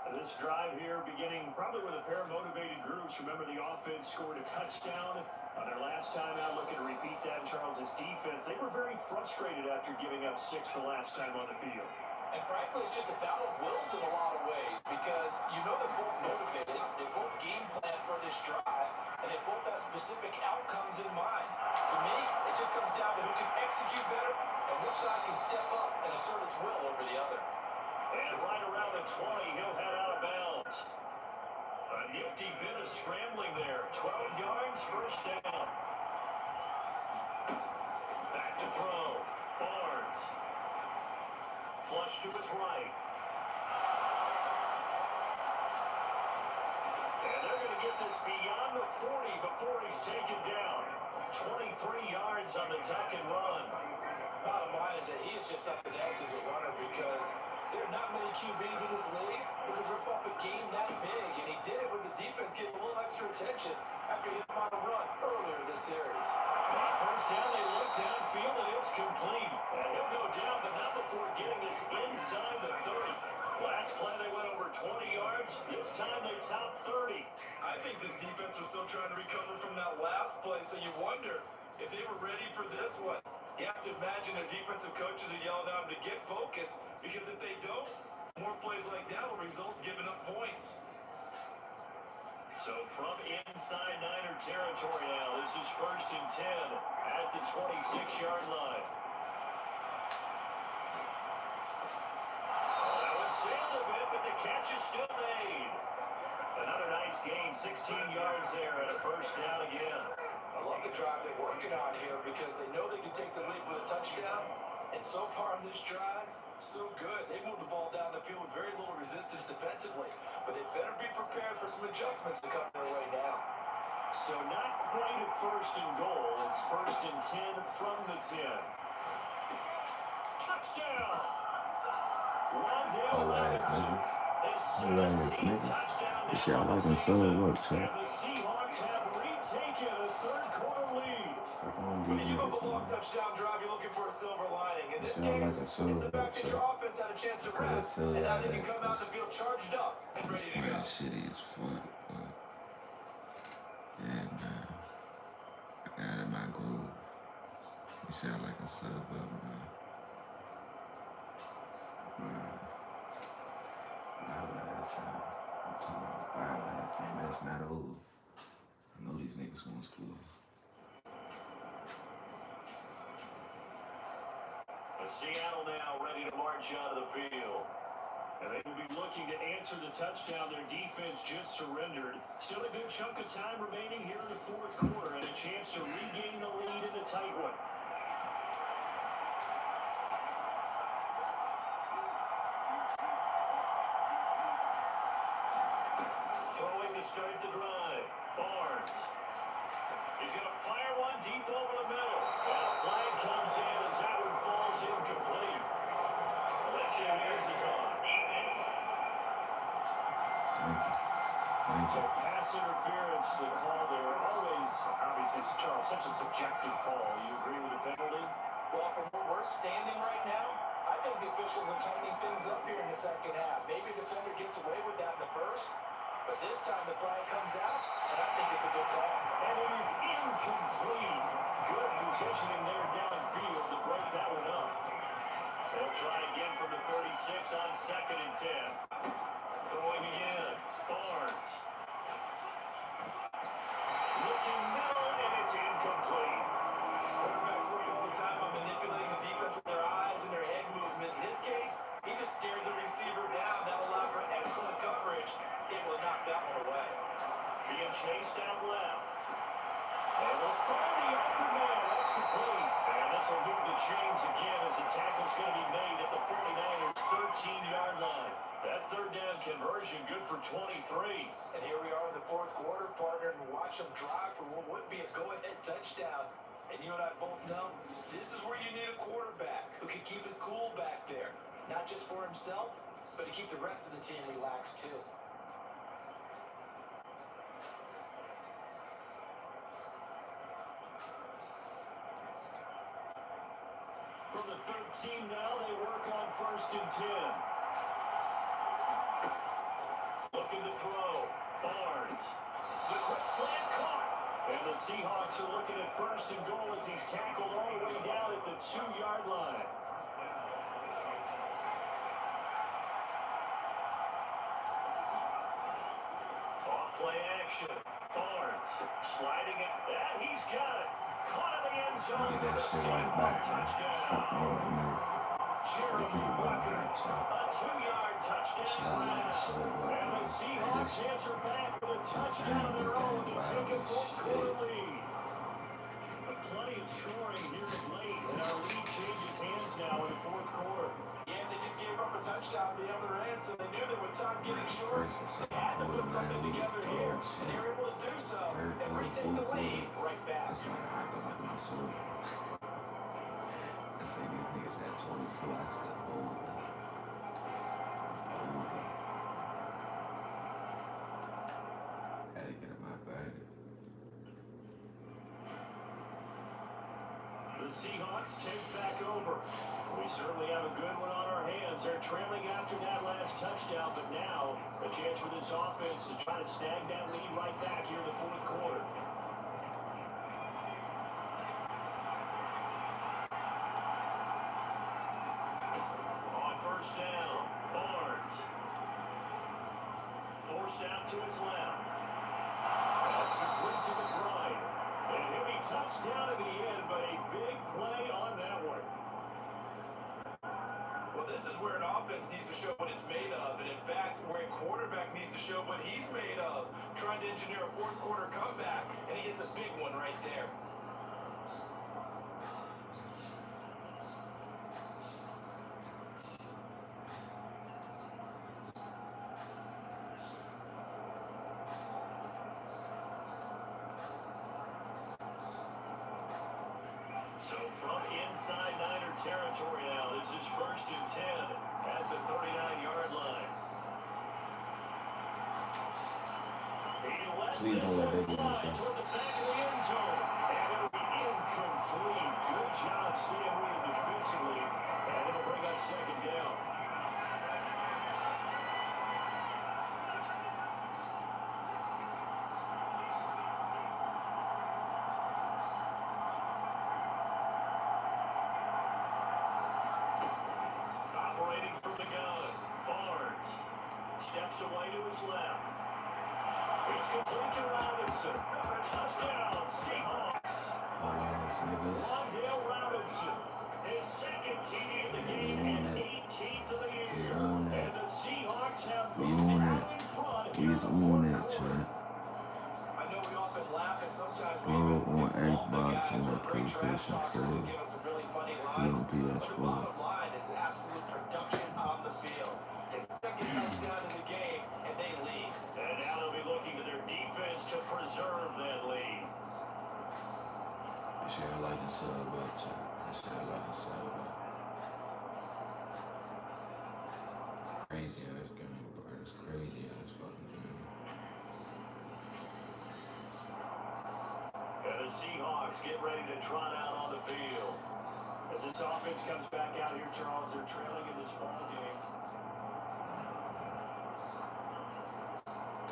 This drive here beginning probably with a pair of motivated groups. Remember, the offense scored a touchdown on their last time out. Looking to repeat that in Charles's defense. They were very frustrated after giving up 6 the last time on the field. And frankly, it's just a battle of wills in a lot of ways because you know they're both motivated. They both game plan for this drive, and they both have specific outcomes in mind. To me, it just comes down to who can execute better and which side can step up and assert its will over the other. And right around the 20, he'll head out of bounds. A nifty bit of scrambling there. 12 yards, first down. Back to throw. Barnes. Flush to his right. And they're going to get this beyond the 40 before he's taken down. 23 yards on the tuck and run. Bottom line is that he is just up and X as a runner because there are not many QBs in this league who can rip off a game that big, and he did it with the defense getting a little extra attention after hitting him on a run earlier this series. On first down, they look downfield, and it's complete. And he'll go down, but not before getting this inside the 30. Last play, they went over 20 yards. This time, they top 30. I think this defense was still trying to recover from that last play, so you wonder if they were ready for this one. You have to imagine their defensive coaches are yelling at them to get focused, because if they don't, more plays like that will result in giving up points. So from inside Niner territory now, this is 1st and 10 at the 26-yard line. That was sailed a bit, but the catch is still made. Another nice gain, 16 yards there and a first down again. I love the drive they're working on here because they know they can take the lead with a touchdown. And so far in this drive, so good. They moved the ball down the field with very little resistance defensively. But they better be prepared for some adjustments to come their way now. So not quite a 1st and goal. It's 1st and 10 from the 10. Touchdown! Oh, ass niggas. Oh, ass niggas. This shit, I like them sub up, chat. And the Seahawks have retaken a third-quarter lead. Fuck on When these you give up a niggas, long man. touchdown drive, you're looking for a silver lining. In This this shit, I case, like a it's sub the up, fact that chat. your offense had a chance to Cause I rest, tell and now y'all they that can come out the field charged up and this ready to go. playing shitty as fuck, but yeah, man. I got it, my groove. This shit, I like a sub up, man. Man. Wild ass game. I'm talking about wild ass game, man. It's not over. I know these niggas gonna score. Seattle now ready to march out of the field. And they will be looking to answer the touchdown their defense just surrendered. Still a good chunk of time remaining here in the fourth quarter and a chance to regain the lead in a tight one. start the drive. Barnes. He's going to fire one deep over the middle. And a flag comes in as that one falls incomplete. Let's see who this is on. Thank So you. pass interference, the call there, always, obviously, Charles, such a subjective call. You agree with the penalty? Well, from where we're standing right now, I think the officials are tightening things up here in the second half. Maybe the defender gets away with that in the first, but this time the flag comes out, and I think it's a good call. And it is incomplete. Good positioning there downfield to break that one up. They'll try again from the 36 on 2nd and 10. Throwing again. Barnes. Looking middle, and it's incomplete. Quarterbacks work all the time on manipulating the defense with their eyes and their head movement. In this case, he just stared the receiver down. That allowed for excellent coverage. Able to knock that one away. Being chased out left. And they'll find the open man. That's complete. And this will move the chains again as the tackle's going to be made at the 49ers' 13-yard line. That third down conversion good for 23. And here we are in the fourth quarter, partner, and watch them drive for what would be a go-ahead touchdown. And you and I both know this is where you need a quarterback who can keep his cool back there. Not just for himself, but to keep the rest of the team relaxed too. From the 13 now, they work on 1st and 10. Looking to throw. Barnes. The quick slant caught. And the Seahawks are looking at 1st and goal as he's tackled all the way down at the 2-yard line. Off play action. Barnes sliding it. And he's got it. Caught in the end zone. Get that shit right back, man. Fuck all the move. They keep the ball back, so. A 2-yard touchdown Shout out to Xodwvonn, and the man. Seahawks answer back with a touchdown of their own to take a fourth-quarter lead. But plenty of scoring here of late, and our lead changes hands now in the fourth quarter. Yeah, they just gave up a touchdown on the other end, so they knew that with time getting short, First and they second had to quarter, put something man, we was together cold here, as and shit. they were able to do so Third and quarter, retake fourth the lead quarter. right back. That's not how I go like my soul. I say these niggas had 24. I said, over. Had to get in my bag. The Seahawks take back over. We certainly have a good one on our hands. They're trailing after that last touchdown, but now a chance for this offense to try to snag that lead right back here in the fourth quarter. On 1st down, Barnes. Forced out to his left. That's complete to McBride. And he'll be touchdown in the end, but a big play on that one. Well, this is where an offense needs to show what it's made of, and in fact, where a quarterback needs to show what he's made of, trying to engineer a fourth-quarter comeback, and he hits a big one right there. So from inside Niner territory now, this is 1st and 10 at the 39-yard line. He lets Please this don't let one that get fly missed. toward the back of the end zone. And it'll be incomplete. Good job staying with it defensively. And it'll bring up 2nd down. Operating from the gun, Barnes steps away to his left. It's complete to Robinson. Touchdown, Seahawks. All ass niggas. Wandale Robinson, his 2nd TD of the game and 18th of the year. We on that. And the Seahawks have We moved on out that. in front We here is in the on fourth that, quarter. chat. I know we often laugh, and sometimes we Follow even on insult the Xbox, guys who on are great trash PlayStation talkers 4. and give us some really funny We lines. on But the PS4. bottom line is absolute production on the field. His 2nd touchdown in the game, and they lead. And now they'll be looking to their to preserve that lead. They should like a sub up, chat. They should like a sub up. Crazy ass game, bro. It's crazy ass fucking game. And the Seahawks get ready to trot out on the field. As this offense comes back out here, Charles, they're trailing in this ball game.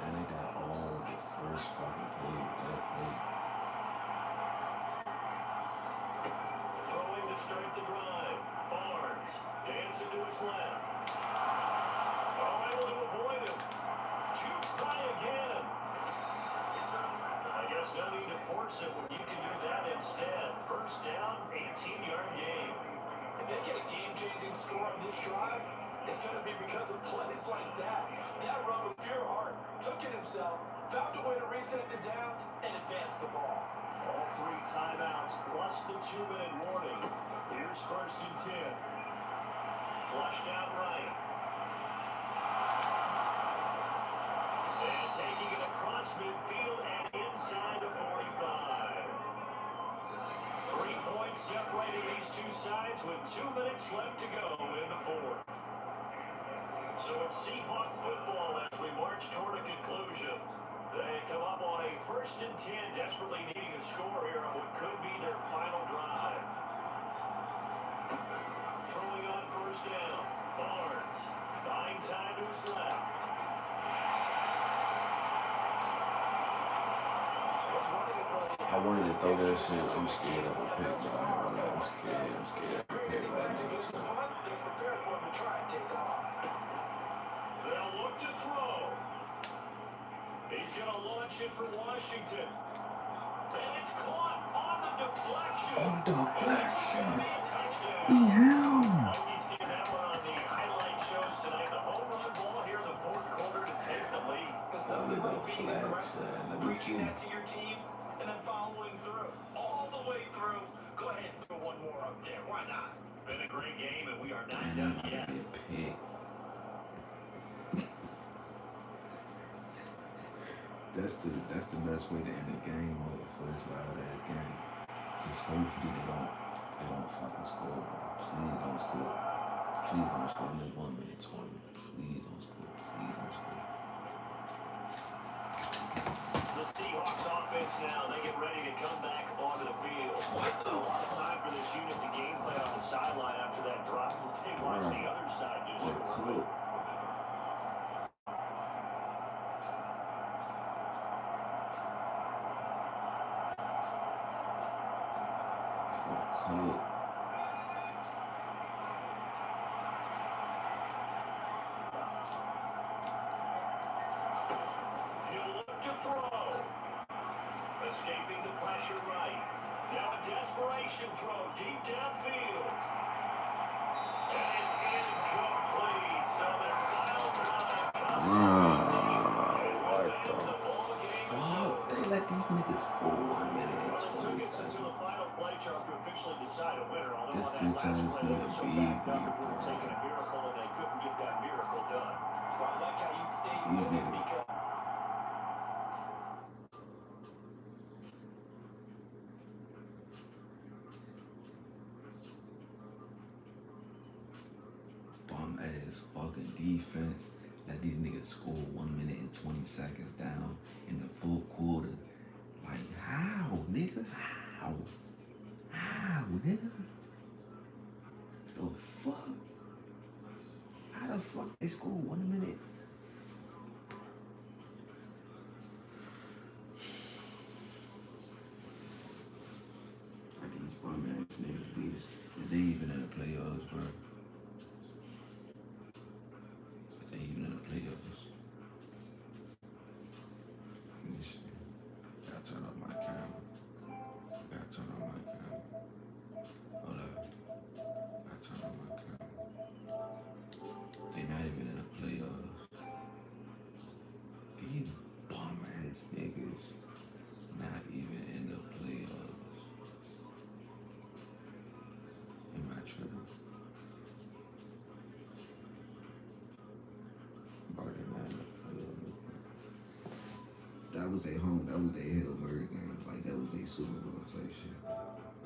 And they got all the first fucking play with that play. Throwing to start the drive. Barnes dancing to his left. Oh, able to avoid him. Shoots by again. I guess no need to force it when you can do that instead. First down, 18-yard game. If they get a game-changing score on this drive, it's going to be because of plays like that. That run with pure heart, took it himself, found a way to reset the downs, and advance the ball. All 3 timeouts plus the 2-minute warning. Here's 1st and 10. Flushed out right. And taking it across midfield and inside the 45. 3 points separating these two sides with 2 minutes left to go in the 4th. So it's Seahawk football as we march toward a conclusion. They come up on a 1st and 10, desperately needing a score here on what could be their final drive. Throwing on 1st down. Barnes buying time to his left. I wanted to throw that shit. I'm scared of a pick, though. I ain't gonna lie. I'm scared of a pick right now. So. They're prepared for him to try and take off. They'll look to throw. He's going to launch it for Washington. And it's caught on the deflection. On deflection. Touchdown. Yeah. We see that one on the highlight shows tonight. The home run ball here in the 4th quarter to take the lead. There's On nothing the like being aggressive, deflection. Let me preaching see. that to your team, and then following through. All the way through. Go ahead and throw one more up there. Why not? Been a great game, and we are not Damn, done I yet. get picked. That's the best way to end the game with the first wild ass game. Just hopefully they don't fucking score, bro. Please don't score. Please don't score in this 1 minute 20. Please don't score. Please don't score. The Seahawks offense now, they get ready to come back onto the field. What the A lot of time for this unit to game plan on the sideline after that drop. They watch the other side do We're score. cooked. We're cooked. He'll look to throw. Escaping the pressure right. Now a desperation throw deep downfield. And it's incomplete. So their final drive comes What the fuck? They let these niggas score 1 minute and 20 seconds. To the final play, Charles, to officially decide a winner. Although This on that bitch last ass play, they nigga were so BB, backed up, it would have bro. taken a miracle, and they couldn't get that miracle done. I like how you stayed These with it niggas. because Bum ass fucking defense. Let these niggas score 1 minute and 20 seconds down in the 4th quarter. Like, how, nigga? How? How, nigga? The fuck? How the fuck they score 1 minute? Like these bum ass niggas, these. If they even in the playoffs, bro. If they even in the playoffs. Let me see. Gotta turn off my camera. Gotta turn off my camera. Hold up. Gotta turn off my camera. They not even in the playoffs. These bum ass niggas not even in the playoffs. Am I tripping? Bro, they not in the playoffs. That was their home. That was their Hail Mary game. Like that was their Super Bowl type shit.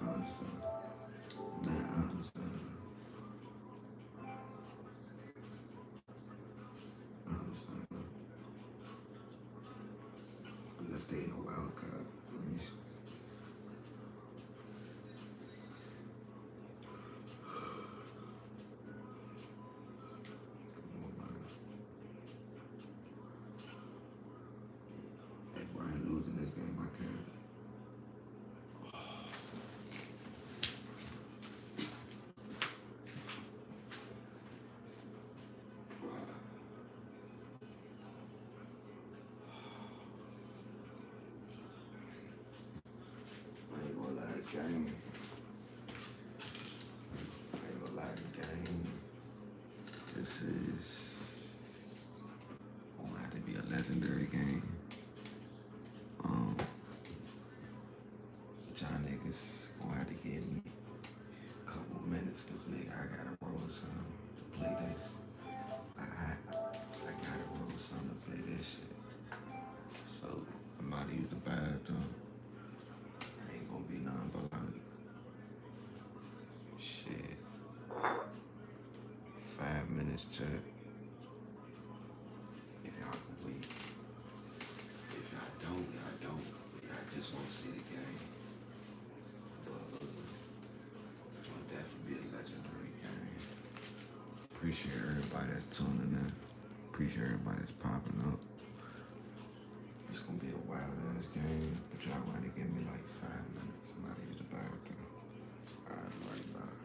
I understand. Nah, I understand. I understand. Unless they in a wild card. Let me come on, man. If I ain't losing this game, I can't. I ain't gonna lie, game. I ain't gonna lie, game. This is gonna have to be a legendary game. Um, John niggas gonna have to give me a couple minutes, cause nigga, I gotta roll some to play this. I gotta roll some to play this shit. So I'm about to use the bathroom. I ain't gonna be nothing but like shit. 5 minutes check. If y'all complete. If y'all don't, y'all don't. Y'all just won't see the game. But it'll definitely be a legendary game. Appreciate everybody that's tuning in. Appreciate everybody that's popping up. It's gonna be a wild ass game, but y'all want to give me like 5 minutes. I'm about to use the bathroom. Alright, right back.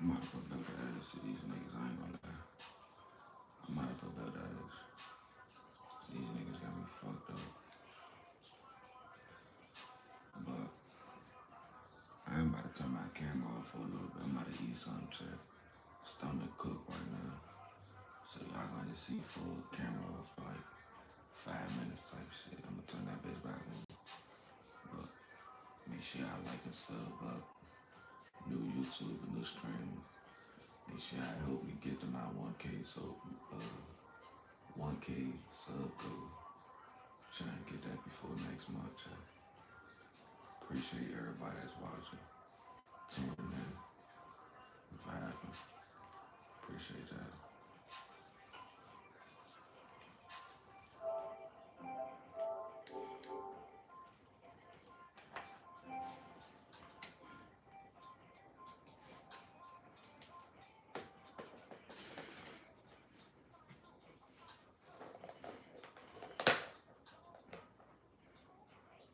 I might have put better ass to these niggas. I ain't gonna lie. I might have put better ass. These niggas got me fucked up. But I am about to turn my camera off for a little bit. I'm about to eat something, check. Stomach cook right now. So y'all gonna see full camera off for like 5 minutes type shit. I'm gonna turn that bitch back on. But make sure y'all like and sub up. New YouTube, new stream. Make sure y'all help me get to my 1K so 1K sub goal. Trying to get that before next month, chat. Appreciate everybody that's watching, tuning in, vibing. Appreciate that.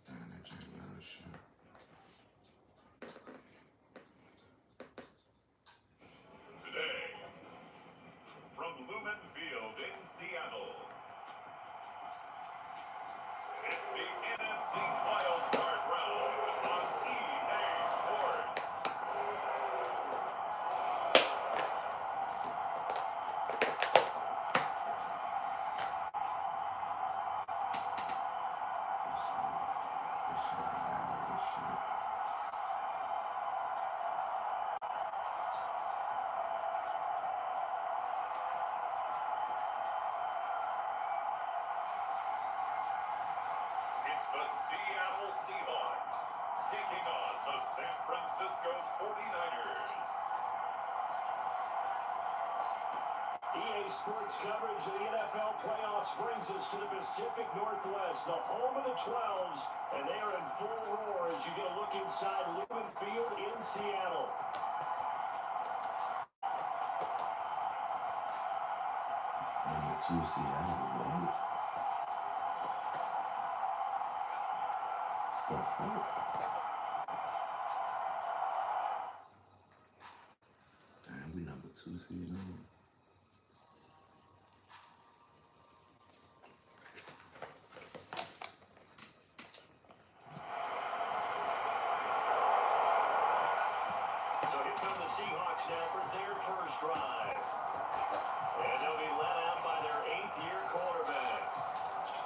Damn, that joint loud as shit. Today, from Lumen Field in Seattle, it's the NFC Wild Card Round on EA Sports. This shit loud as shit. It's the Seattle Seahawks taking on the San Francisco 49ers. EA Sports coverage of the NFL playoffs brings us to the Pacific Northwest, the home of the 12s, and they are in full roar as you get a look inside Lumen Field in Seattle. Number 2 Seattle, what? The fuck? Damn, we number 2 seed now. So here come the Seahawks now for their first drive. And they'll be led out by their 8th-year quarterback.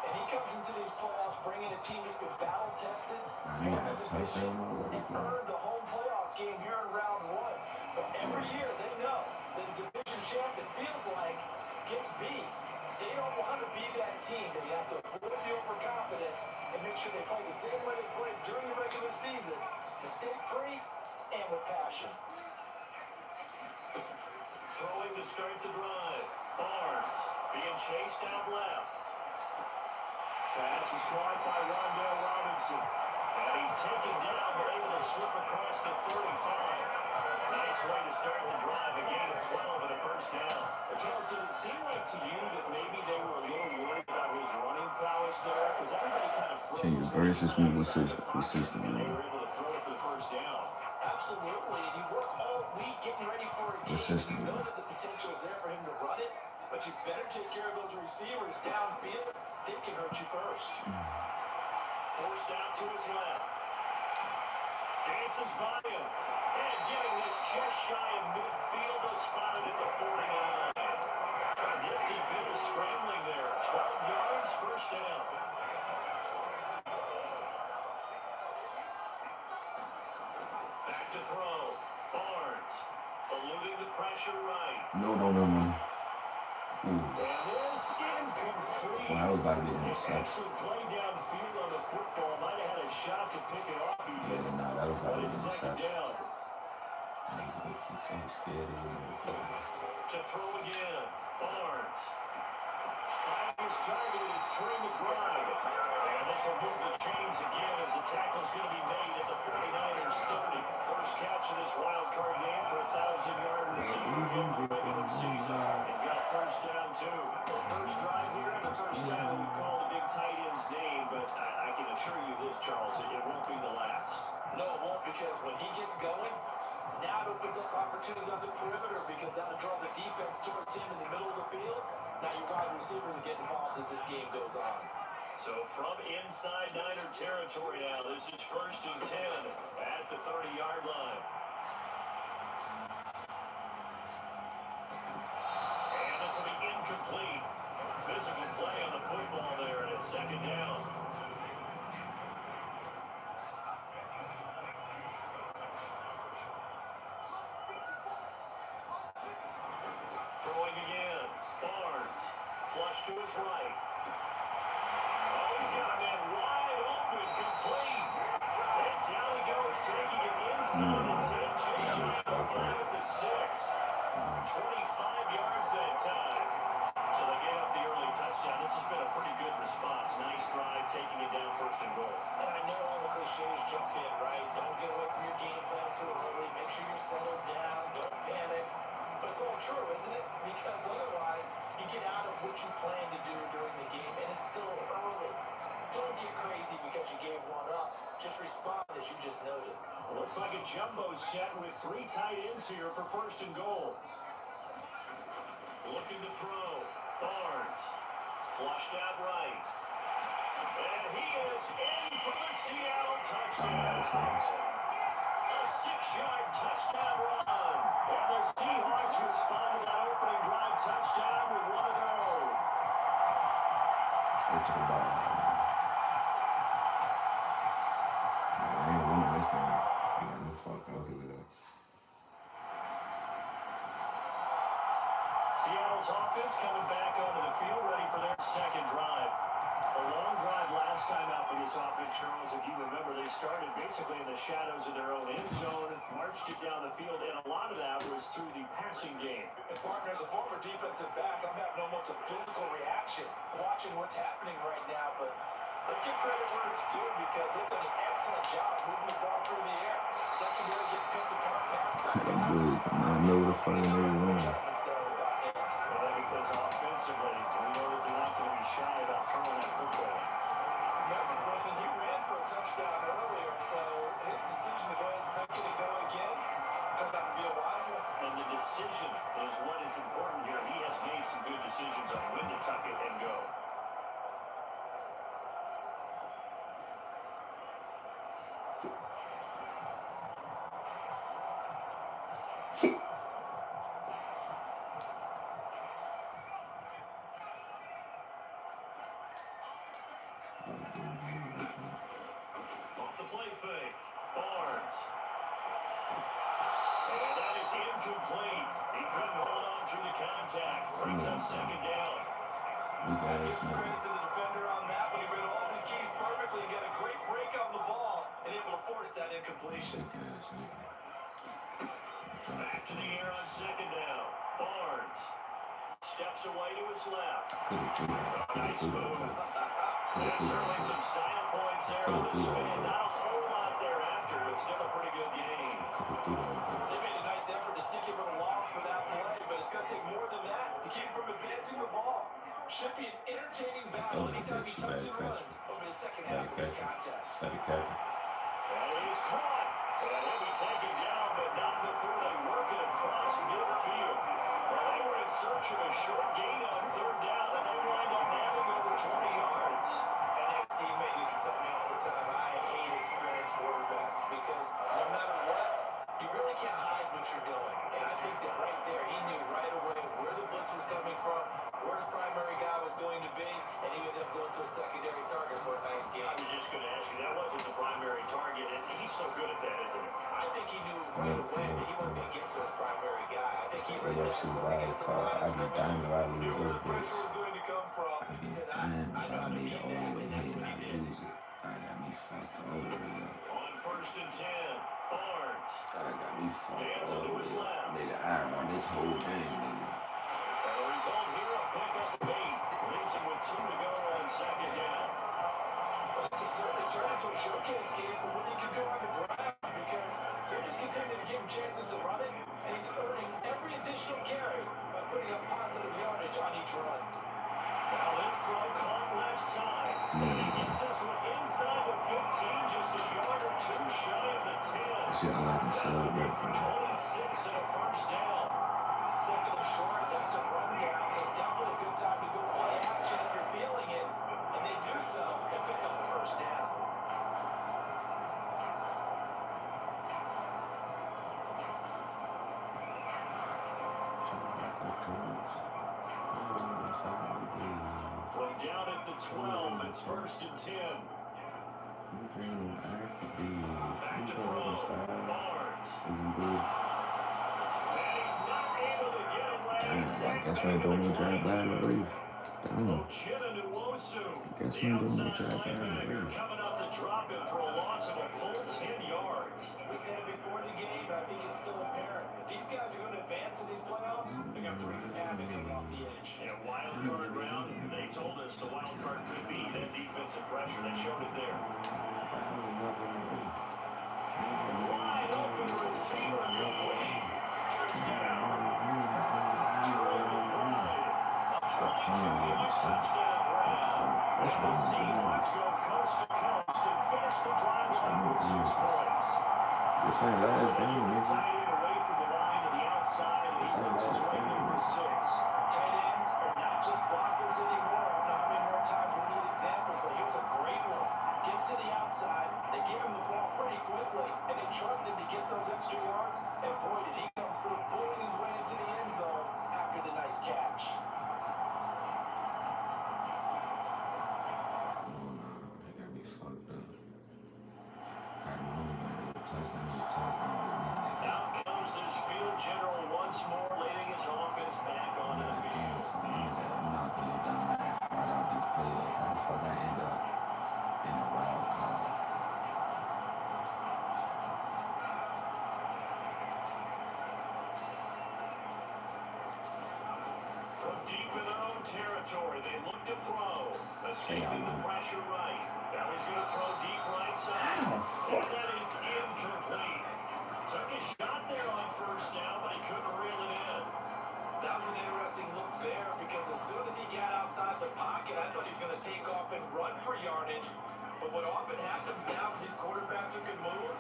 And he comes into these playoffs bringing a team that's been battle-tested, He won got the a division, touchdown already, and bro. earned the home playoff game here in round one. But every year they know that a division champ, it feels like, gets beat. They don't want to be that team. They have to avoid the overconfidence and make sure they play the same way they played during the regular season, mistake-free and with passion. Throwing to start the drive. Barnes being chased out left. Pass is caught by Rondell Robinson. And he's taken down, but able to slip across the 35. Nice way to start the drive. A gain of 12 and a first down. Charles, did it seem like to you that maybe they were a little worried about his running prowess there? Because everybody kind of froze. Can you versus me? What system And you they on? were able to throw it for the first down. Absolutely, and you work all week getting ready for a What game. system You you know on? that the potential is there for him to run it, but you better take care of those receivers downfield. They can hurt you first. Forced out to his left. Dances by him. And getting this just shy of midfield, they'll spot it at the 49. A nifty bit of scrambling there. 12 yards, first down. Back to throw. Barnes eluding the pressure right. No. Ooh. And this incomplete. Well, I was about to be It's intercepted. actually played downfield on the football. Might have had a shot to pick it off. Yeah, nah, that was about But to be it's second intercepted. down. He's so scared of you. To throw again. Barnes. Fires targeted. It's Trey McBride. And this will move the chains again as the tackle's going to be made at the 49ers 30. First catch of this wild card game for 1,000-yard receiver in the regular season. And got a first down, too. The first drive here and the first time we called a big tight end's name, but I can assure you this, Charles, it won't be the last. No, it won't, because when he gets going, Now it opens up opportunities on the perimeter because that'll draw the defense towards him in the middle of the field. Now your wide receivers will get involved as this game goes on. So from inside Niner territory now, this is 1st and 10 at the 30-yard line. And this will be incomplete. Physical play on the football there, and it's 2nd down. Throwing again. Barnes. Flush to his right. Oh, he's got a man wide open. Complete. And down he goes, taking it inside the 10, just shy of the 5 at the 6. 25 yards that time. So they gave up the early touchdown. This has been a pretty good response. Nice drive, taking it down 1st and goal. And I know all the cliches jump in, right? Don't get away from your game plan too early. Make sure you're settled down. Don't panic. But it's all true, isn't it? Because otherwise, you get out of what you plan to do during the game, and it's still early. Don't get crazy because you gave one up. Just respond as you just noted. Looks like a jumbo set with 3 tight ends here for 1st and goal. Looking to throw. Barnes. Flushed out right. And he is in for the Seattle touchdown. A 6-yard touchdown run. And the Seahawks respond to that opening drive touchdown with 1 to go. Straight to the ball. I ain't winning this game. You got me fucked up here with that. Seattle's offense coming back onto the field, ready for their 2nd drive. A long drive last time out for this offense, Charles. If you remember, they started basically in the shadows of their own end zone, marched it down the field, and a lot of that was through the passing game. And partner, as a former defensive back, I'm having almost a physical reaction watching what's happening right now. But let's give credit where it's due because they've done an excellent job moving the ball through the air. Secondary getting picked apart, pass back out. Dude, I know what the fuck they were doing. Well, because offensively, we know that they're not going to be shy about throwing that football. Remember, Brandon, he ran for a touchdown earlier, so his decision to go ahead and tuck it and go again turned out to be a wise one. And the decision is what is important here. He has made some good decisions on when to tuck it and go. Off the play fake. Barnes. And that is incomplete. He couldn't hold on through the contact. Brings up 2nd down. You guys Give some know. credit to the defender on that one. He read all of his keys perfectly and got a great break on the ball and able to force that incompletion. Dick ass nigga. Back to the air on 2nd down. Barnes steps away to his left. Could've threw that. Nice move. Could've And threw certainly that. some style points there on the spin. Not a whole lot thereafter, but still a pretty good game. Could've threw that. They made a nice effort to stick him with a loss for that play, but it's going to take more than that to keep him from advancing the ball. Should be an entertaining battle anytime he tucks and runs over the 2nd half of this contest. Steady catching. And he's caught. And he'll be taken down, but not before they work it across midfield. Well, they were in search of a short gain on 3rd down, and they wind up nailing over 20 yards. An ex-teammate used to tell me all the time, I hate experienced quarterbacks because no matter what, you really can't hide what you're doing. And I think that right there, he knew right away where the blitz was coming from, where his primary guy was going to be, and he ended up going to a secondary target for a nice game. I was just going to ask you, that wasn't the primary target, and he's so good at that, isn't he? I think he knew right away that he wasn't going to get to his primary guy. I think he read that AFC as soon as he wild got to the card. line I of be scrimmage, dying if I lose knew where this the bitch. pressure was going to come from. I be He said, dying I if know I how to made beat it all that, the way and that's here what and he I did. lose it. I got me fucked all the way up. On 1st and 10, Barnes. I got me fucked Dancing all to the his way up. left. Nigga, I run this whole game, nigga. And the result here, a pickup of 8. Leaves him with 2 to go on 2nd down. Well, this has certainly turned into a showcase game for what he can do on the ground because they're just continuing to give him chances to run it, and he's earning every additional carry by putting up positive yardage on each run. Now this throw caught left side. And he gets this one inside the 15, just a yard or 2 shy of the 10. This shit I like in sub Good better for for me. 26 and a first down. Second and short, that's a rundown, so it's definitely a good time to go play action if you're feeling it. And they do so and pick up the first down. From down at the 12, it's first and 10. Back to throw. Barnes. And he's not able to get away. Damn, I Sacked guess we back ain't at doing the no drive by the 22. race. Damn. Uchenna-Nwosu, Guess the we ain't doing no outside drive by the linebacker, race. coming up to drop him for a loss of a full 10 yards. We said it before the game, but I think it's still apparent. If these guys are going to advance in these playoffs, they're going to bring some havoc coming off the edge. And wild card round, they told us the wild card could be that defensive pressure. They showed it there. Wide open receiver complete. Touchdown. Jordan McBride. A 22-yard touchdown grab. And the Seahawks go coast to coast and finish the drive off with 6 points. This ain't last So they game, get the nigga. tight end away from the line to the outside, and he This ain't works his last way game. in for 6. Tight ends are not just blockers anymore. I don't know how many more times we need examples, but here's a great one. Gets to the outside, they give him the ball pretty quickly, and they trust him to get those extra yards. And boy, did he come through, pulling his way into the end zone after the nice catch. They got me fucked up. I know nobody will touchdown with talking with me, nigga. Out comes this field general once more, leading his offense back onto the field. I'm not gonna let them ass fight out these players. How the fuck I end up in a wild card? From deep in their own territory, they look to throw. Escaping the pressure right. Now he's going to throw deep right side. And that is incomplete. Took a shot there on first down, but he couldn't reel it in. That was an interesting look there because as soon as he got outside the pocket, I thought he was going to take off and run for yardage. But what often happens now with these quarterbacks who can move,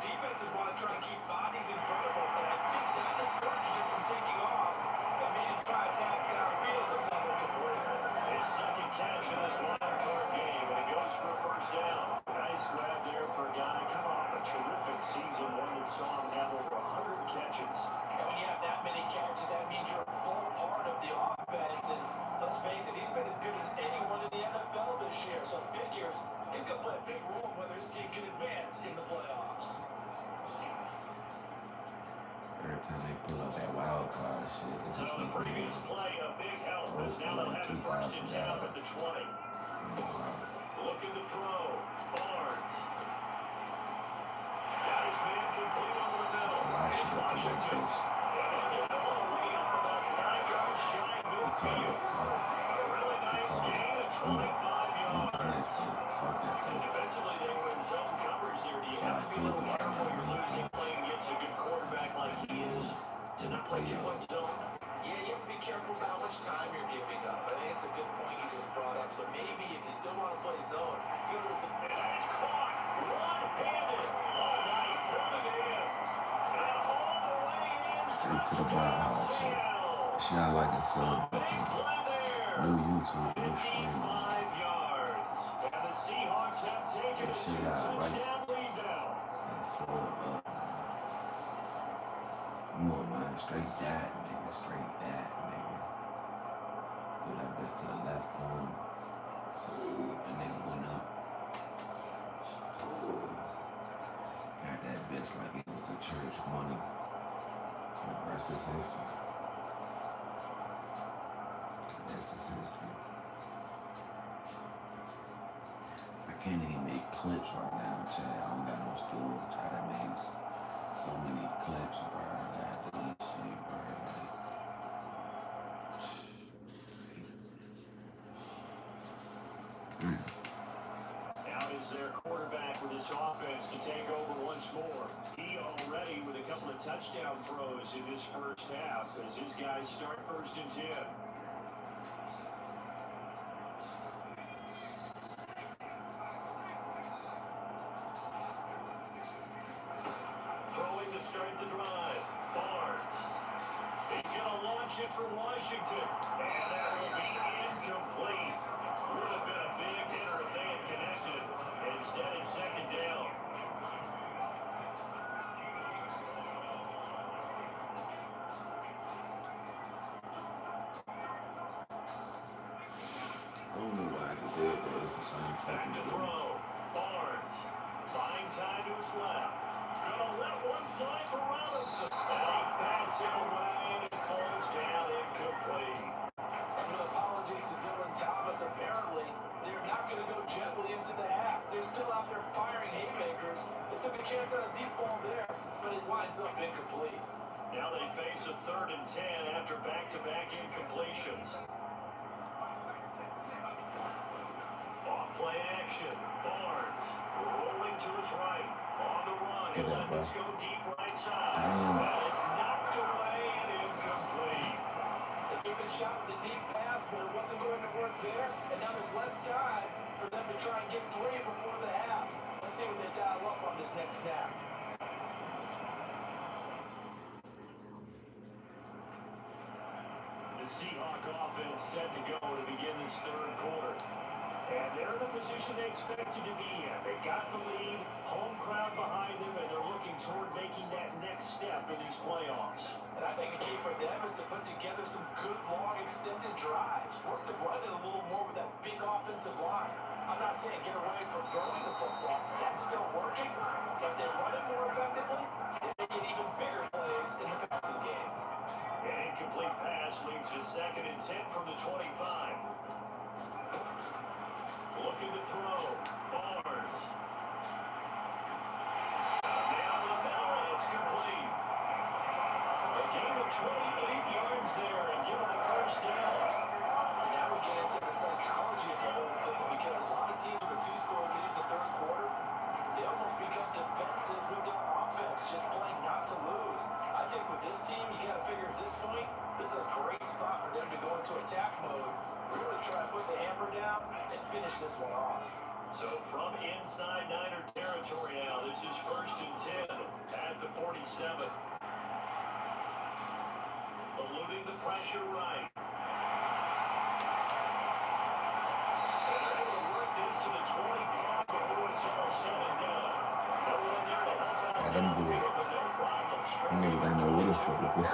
defenses want to try to keep bodies in front of them. And I think that discouraged him from taking off and made him try to pass downfield with that incomplete. His second catch in this wild card game, and he goes for a first down. Nice grab there for a guy coming off a terrific season, one that saw him have over 100 catches. And when you have that many catches, that means you're a full part of the offense. And let's face it, he's been as good as anyone in the NFL this year. So it figures he's going to play a big role in whether his team can advance in the playoffs. Every time they pull up that wild card shit, it's So just the me previous play, a big help, as now they'll have it first and 10 up at the 20. Looking to throw. Barnes. Got his man complete over the middle. It's Washington. Way up about 5 yards shy midfield. A really nice gain of 25 yards. And defensively, they were in zone coverage there. Do you have to be a little careful? You're losing, playing against a good quarterback like he is, to not play too much zone? Yeah, you have to be careful about how much time you're giving up. I think it's a good point you just brought up. So maybe if you still want to play zone, you go to some... And it's caught one-handed. All right, pulling it in. And all the way in. Straight to the bottom. Shit I like in sub. New YouTube, new stream. 55 yards. And the Seahawks have taken a Shit I like. touchdown lead now. And sub. You know, man, straight that, nigga. Straight that, nigga. Do that bitch to the left arm. And nigga went up. Got that bitch like it was the church money. The rest is history. I can't even make clips right now, Chad. I don't got no storage. I done made so many clips, bro. I gotta delete shit, bro. Out is their quarterback with his offense to take over once more. He already with a couple of touchdown throws in this first half as his guys start first and 10. option for Washington. And that will be incomplete. Would have been a big hitter if they had connected. Instead, it's second down. I don't know why they did that. It's the same Back fucking to thing. throw. Barnes. Buying time to his left. Gonna let one fly for Robinson. And he bats it away and it falls down incomplete. With apologies to Dylan Thomas, apparently they're not going to go gently into the half. They're still out there firing haymakers. They took a chance on a deep ball there, but it winds up incomplete. Now they face a 3rd and 10 after back-to-back incompletions. Off-play action. Barnes rolling to his right. On the run. He'll let this go deep right side. But it's knocked away and incomplete. They gave it a shot with the deep pass, but it wasn't going to work there. And now there's less time for them to try and get 3 before the half. Let's see what they dial up on this next snap. The Seahawk offense set to go to begin this 3rd quarter. And they're in the position they expected to be in. They got the lead, home crowd behind them, and they're looking toward making that next step in these playoffs. And I think the key for them is to put together some good, long, extended drives. Work the run in a little more with that big offensive line. I'm not saying get away from throwing the football. That's still working. But they run it more effectively, they get even bigger plays in the passing game. An incomplete pass leads to 2nd and 10 from the 25. Looking to throw. Barnes. Down the middle, and it's complete. A gain of 28 yards there and give it a 1st down. And now we get into the psychology of the whole thing because a lot of teams with a 2-score lead in the 3rd quarter, they almost become defensive with their offense, just playing not to lose. I think with this team, you got to figure at this point, this is a great spot for them to go into attack mode, really try to put the hammer down and finish this one off. So from inside Niner territory now, this is 1st and 10 at the 47. Eluding the pressure right. And they're able to work this to the 25 before it's all said and done. No one there to help out downfield, but no problem. Straight Niggas ain't know what the fuck it is.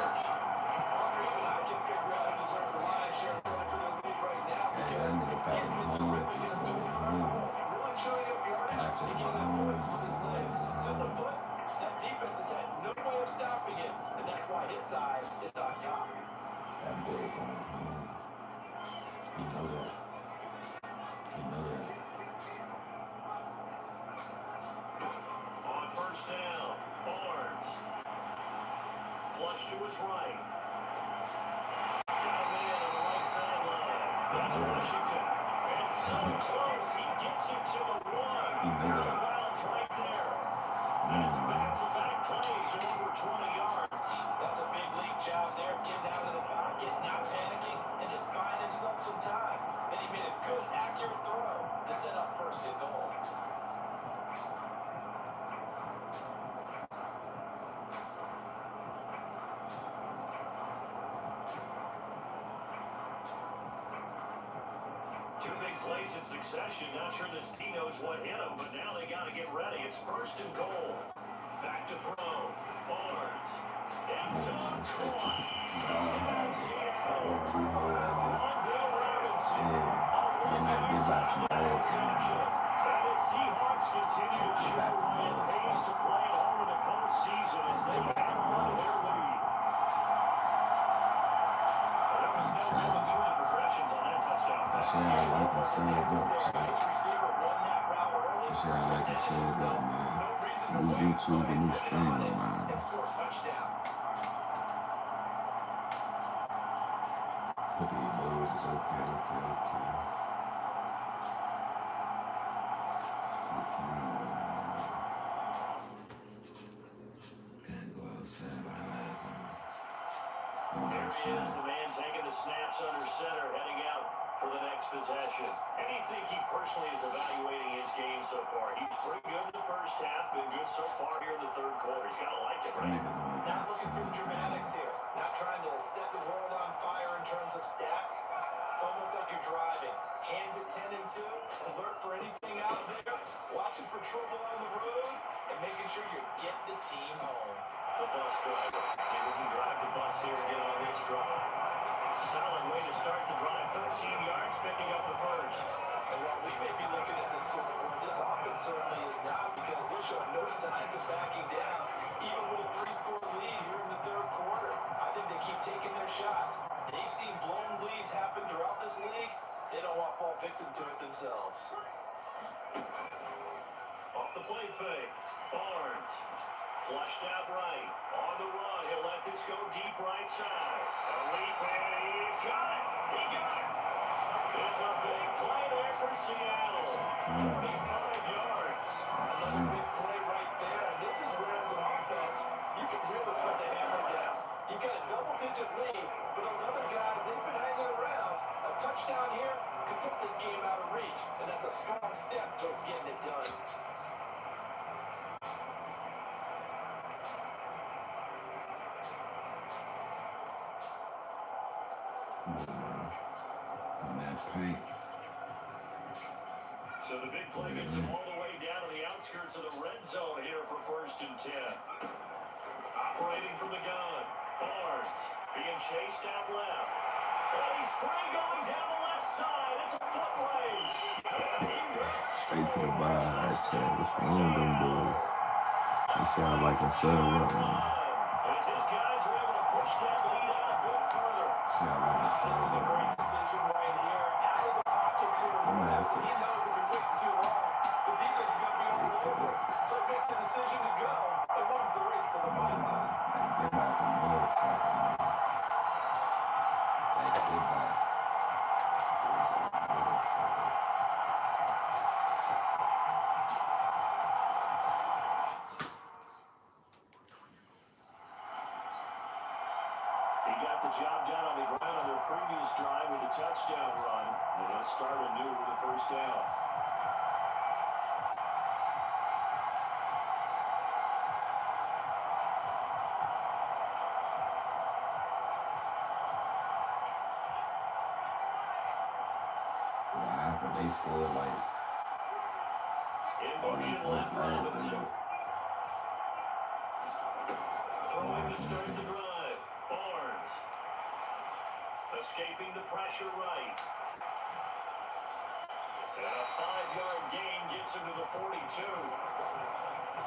Even I can figure out who deserves the lion's share of credit for their lead right now Hey, because that nigga he has probably been homeless terrific is at going doing it. home. Really chewing up yardage Patrick and getting Mahomes points with is his legs. going Simply home. put, that defense has had no way of stopping him, and that's why his side is on top. That boy going home. He know that. He know that. On 1st down, Barnes. Flush to his right. Got a man on the right sideline. That's Washington. It's so close. He gets it to the 1. He know that. Wells right there. That's back-to-back plays of over 20 yards. That's a big lead job there, getting out of the pocket, not panicking, and just buying himself some time. Then he made a good, accurate throw to set up 1st and goal. Two big plays in succession. Not sure this team knows what hit them, but now they got to get ready. It's 1st and goal. Back to throw. Barnes. End zone caught. Touchdown, Seattle. Wan'Dale Robinson. Getting that big box some ass in Interception. And the Seahawks continue to show why it pays to play at home in the postseason as they hang on to their lead. There was no going through the progressions on that touchdown pass. Shit, I like to say it up, chat. Shit, I like to say it up, man. New YouTube, a new streaming, man. Look at these boys, it's okay. Can't go outside by last night. There he is, the man taking the snaps under center, heading out for the next possession. And you think he personally is evaluating his game so far? He's pretty good in the 1st half, been good so far here in the 3rd quarter. He's got to like it, right? Niggas only got looking for the dramatics here. Not trying to set the world on fire in terms of stats. It's almost like you're driving. Hands at 10 and 2. Alert for anything out there. Watching for trouble on the road. And making sure you get the team home. The bus driver. See if we can drive the bus here again on this drive. Solid way to start the drive. 13 yards, picking up the first. And while we may be looking at the scoreboard, this offense certainly is not, because they're showing no signs of backing down, even with a 3-score lead here in the third quarter. I think they keep taking their shots. They've seen blown leads happen throughout this league. They don't want to fall victim to it themselves. Off the play fake. Barnes. Flushed out right. On the run. He'll let this go deep right side. A leap, and he's got it. He got it. It's a big play there for Seattle. 35 yards. Another big play right there. And this is where, as an offense, you can really put the hammer down. You've got a double-digit lead, but those other guys, they've been hanging around. A touchdown here could put this game out of reach, and that's a strong step towards getting it done. On that paint. So the big play gets him all the way down to the outskirts of the red zone here for 1st and 10. Operating from the gun. Barnes being chased out left. And he's free going down the left side. It's a foot race. And he will Straight to the score. vibe, Chad. What's wrong with them boys? They sound like a sub up, man. As his guys are able to push that lead out a bit further. Sound like a This sub is a up. great decision right here. Out of the pocket to his I'm left. asking. He knows if he waits too long, the defense is going to be all over it. So he makes the decision to go and wins the race to the byline. They get back a motherfucker, man. They get back. It's a motherfucker. He got the job done on the ground on their previous drive with a touchdown run. And they'll start anew with a first down. What happened? They scored like In all motion these points left last Robinson. game. Throwing to Last start the game. drive. Barnes. Escaping the pressure right. And a 5-yard gain gets him to the 42.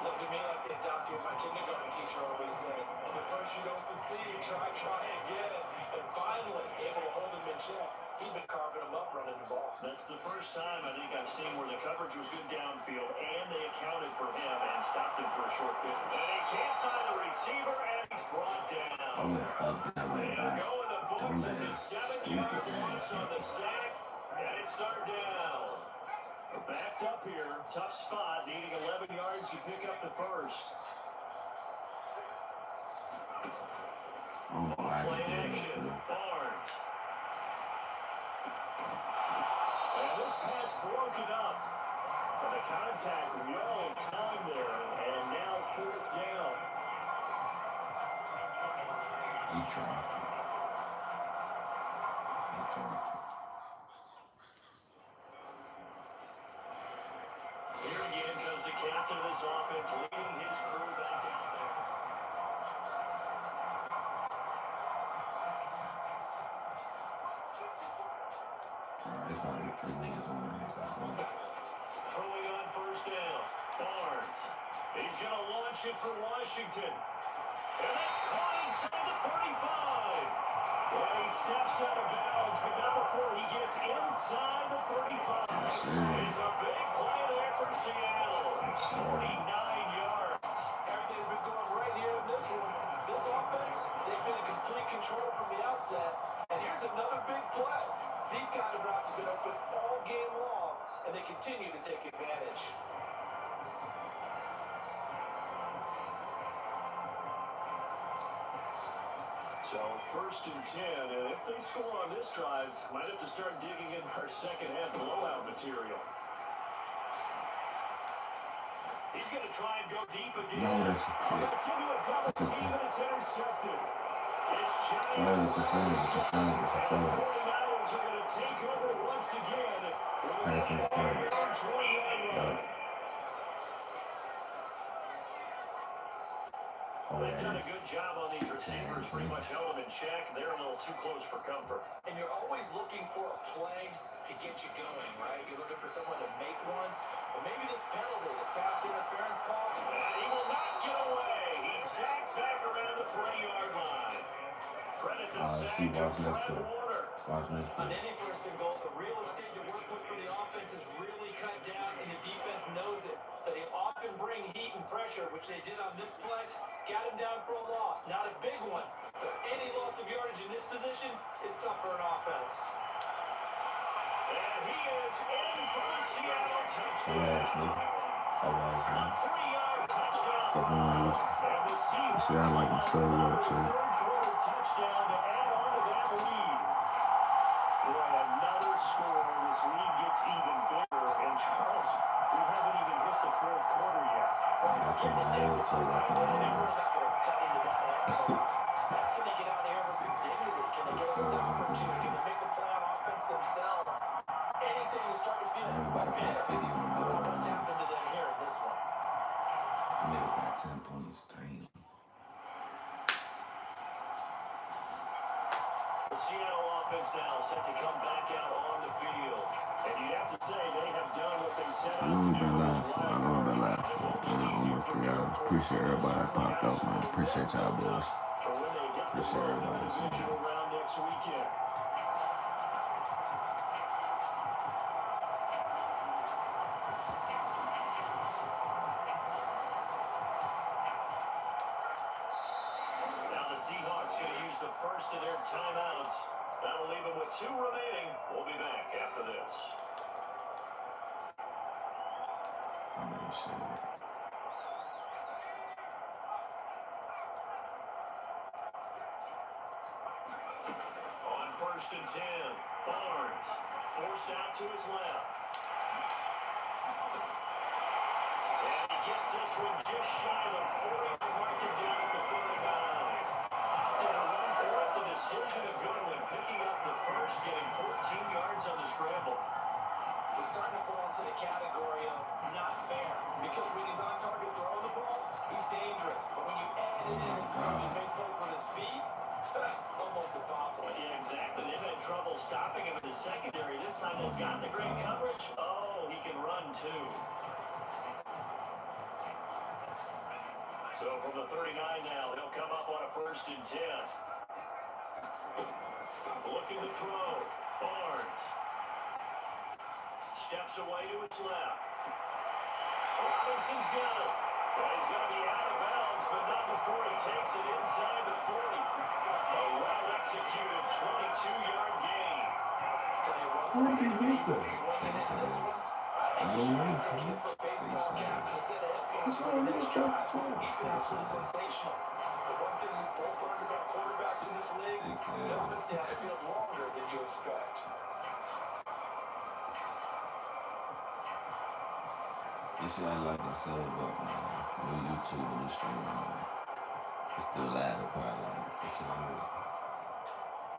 Looked at me like that doctor my kindergarten teacher always said. If at first you don't succeed, try again. And finally, able to hold him in check. He'd been carving him up running the ball. That's the first time I think I've seen where the coverage was good downfield, and they accounted for him and stopped him for a short bit. And he can't find the receiver, and he's brought down. I'm that fuck that went They'll back. go in the books as a Dumbass, 7-yard stupid loss ass on the nigga. sack, and it's third down. We're backed up here, tough spot, needing 11 yards to pick up the first. I don't know how Play they did action, that, bro. Barnes. And this pass broken up. And the contact well in time there, and now 4th down. He tried. He tried. Here again comes the captain of this offense, leading his crew back out there. Alright, it's about to be 3 niggas on that nigga, bro. Throwing on 1st down. Barnes. He's going to launch it for Washington. And that's caught inside the 35. Well, he steps out of bounds, but not before he gets inside the 35. Yes, sir. It's a big play there for Seattle. Yes, sir. 49 yards. Everything's been going right here in this one. This offense, they've been in complete control from the outset. And here's another big play. These kind of routes have been open all game long, and they continue to take advantage. So 1st and 10, and if they score on this drive, might have to start digging in our second half blowout material. He's going to try and go deep again. No, that's a pick. Gets into a double That's a team, pick. and it's intercepted. It's Flag, Giant it's a flag, it's a flag, it's a and the flag. 49ers are going to take over once again with a That's a lead on flag. their own 20-yard line. They've done a good job on these receivers, pretty much held them in check. They're a little too close for comfort. And you're always looking for a play to get you going, right? You're looking for someone to make one. But maybe this penalty, this pass interference call. And he will not get away. He's sacked back around the 30-yard line. Credit the sack to Fred Warner. On any first and goal, the real estate to work with for the offense is really cut down, and the defense knows it. So they often bring heat and pressure, which they did on this play. Got him down for a loss. Not a big one, but any loss of yardage in this position is tough for an offense. And he is in for the Seattle touchdown. That last A one. 3-yard touchdown Fuck run. on with And the Seahawks See, I like on to say another what too. third-quarter touchdown to add on to that lead. Boy, another score. This lead gets even bigger. And Charles, we haven't even hit the fourth quarter yet. I can never say that They're really not going to cut into that a heck of a lot. How can they get out of here with some dignity? Can they get a stop or two? Can they make a play on offense themselves? Anything to start to feel Everybody put better 50 on the board about on what's niggas. happened to them here in this one. Niggas got 10 points. Damn. The Seattle offense now set to come back out on the field. And you have to say they have done what they set How out long to we do been in this live for? How wild long we card. been live And it for? won't be Damn, easy almost from 3 here hours. forward. Appreciate They everybody that certainly popped have out, some man. Appreciate y'all, momentum built boys. up for when they get the Appreciate road in the everybody. divisional round next weekend. Now the Seahawks going to use the first of their timeouts. That'll leave them with 2 remaining. We'll be back after this. I mean, shit. On 1st and 10, Barnes forced out to his left. And he gets this one just shy of the 40, marking down at the 39. Opted to run for it, the decision a good one, picking up the first, getting 14 yards on the scramble. He's starting to fall into the category of not fair, because when he's on target throwing the ball, he's dangerous. But when you add in his movement, make plays with his feet, almost impossible. Yeah, exactly. They've had trouble stopping him in the secondary. This time they've got the great coverage. Oh, he can run too. So from the 39 now, they'll come up on a 1st and 10. Looking to throw. Barnes steps away to his left. Robinson's got it. Well, he's going to be out of bounds, but not before he takes it inside the 40. A well-executed 22-yard gain. Tell you what, Where did he get people that? swinging into this one. I I think you don't should know. be taking it for a baseball cap and a set of headphones for the next drive. He's been absolutely sensational. The one thing we've both learned about quarterbacks in this league, they often stay on the field longer than you expect. This shit, like I said, but man, new YouTube and new streaming, man. It's still live, they probably like 15 hours.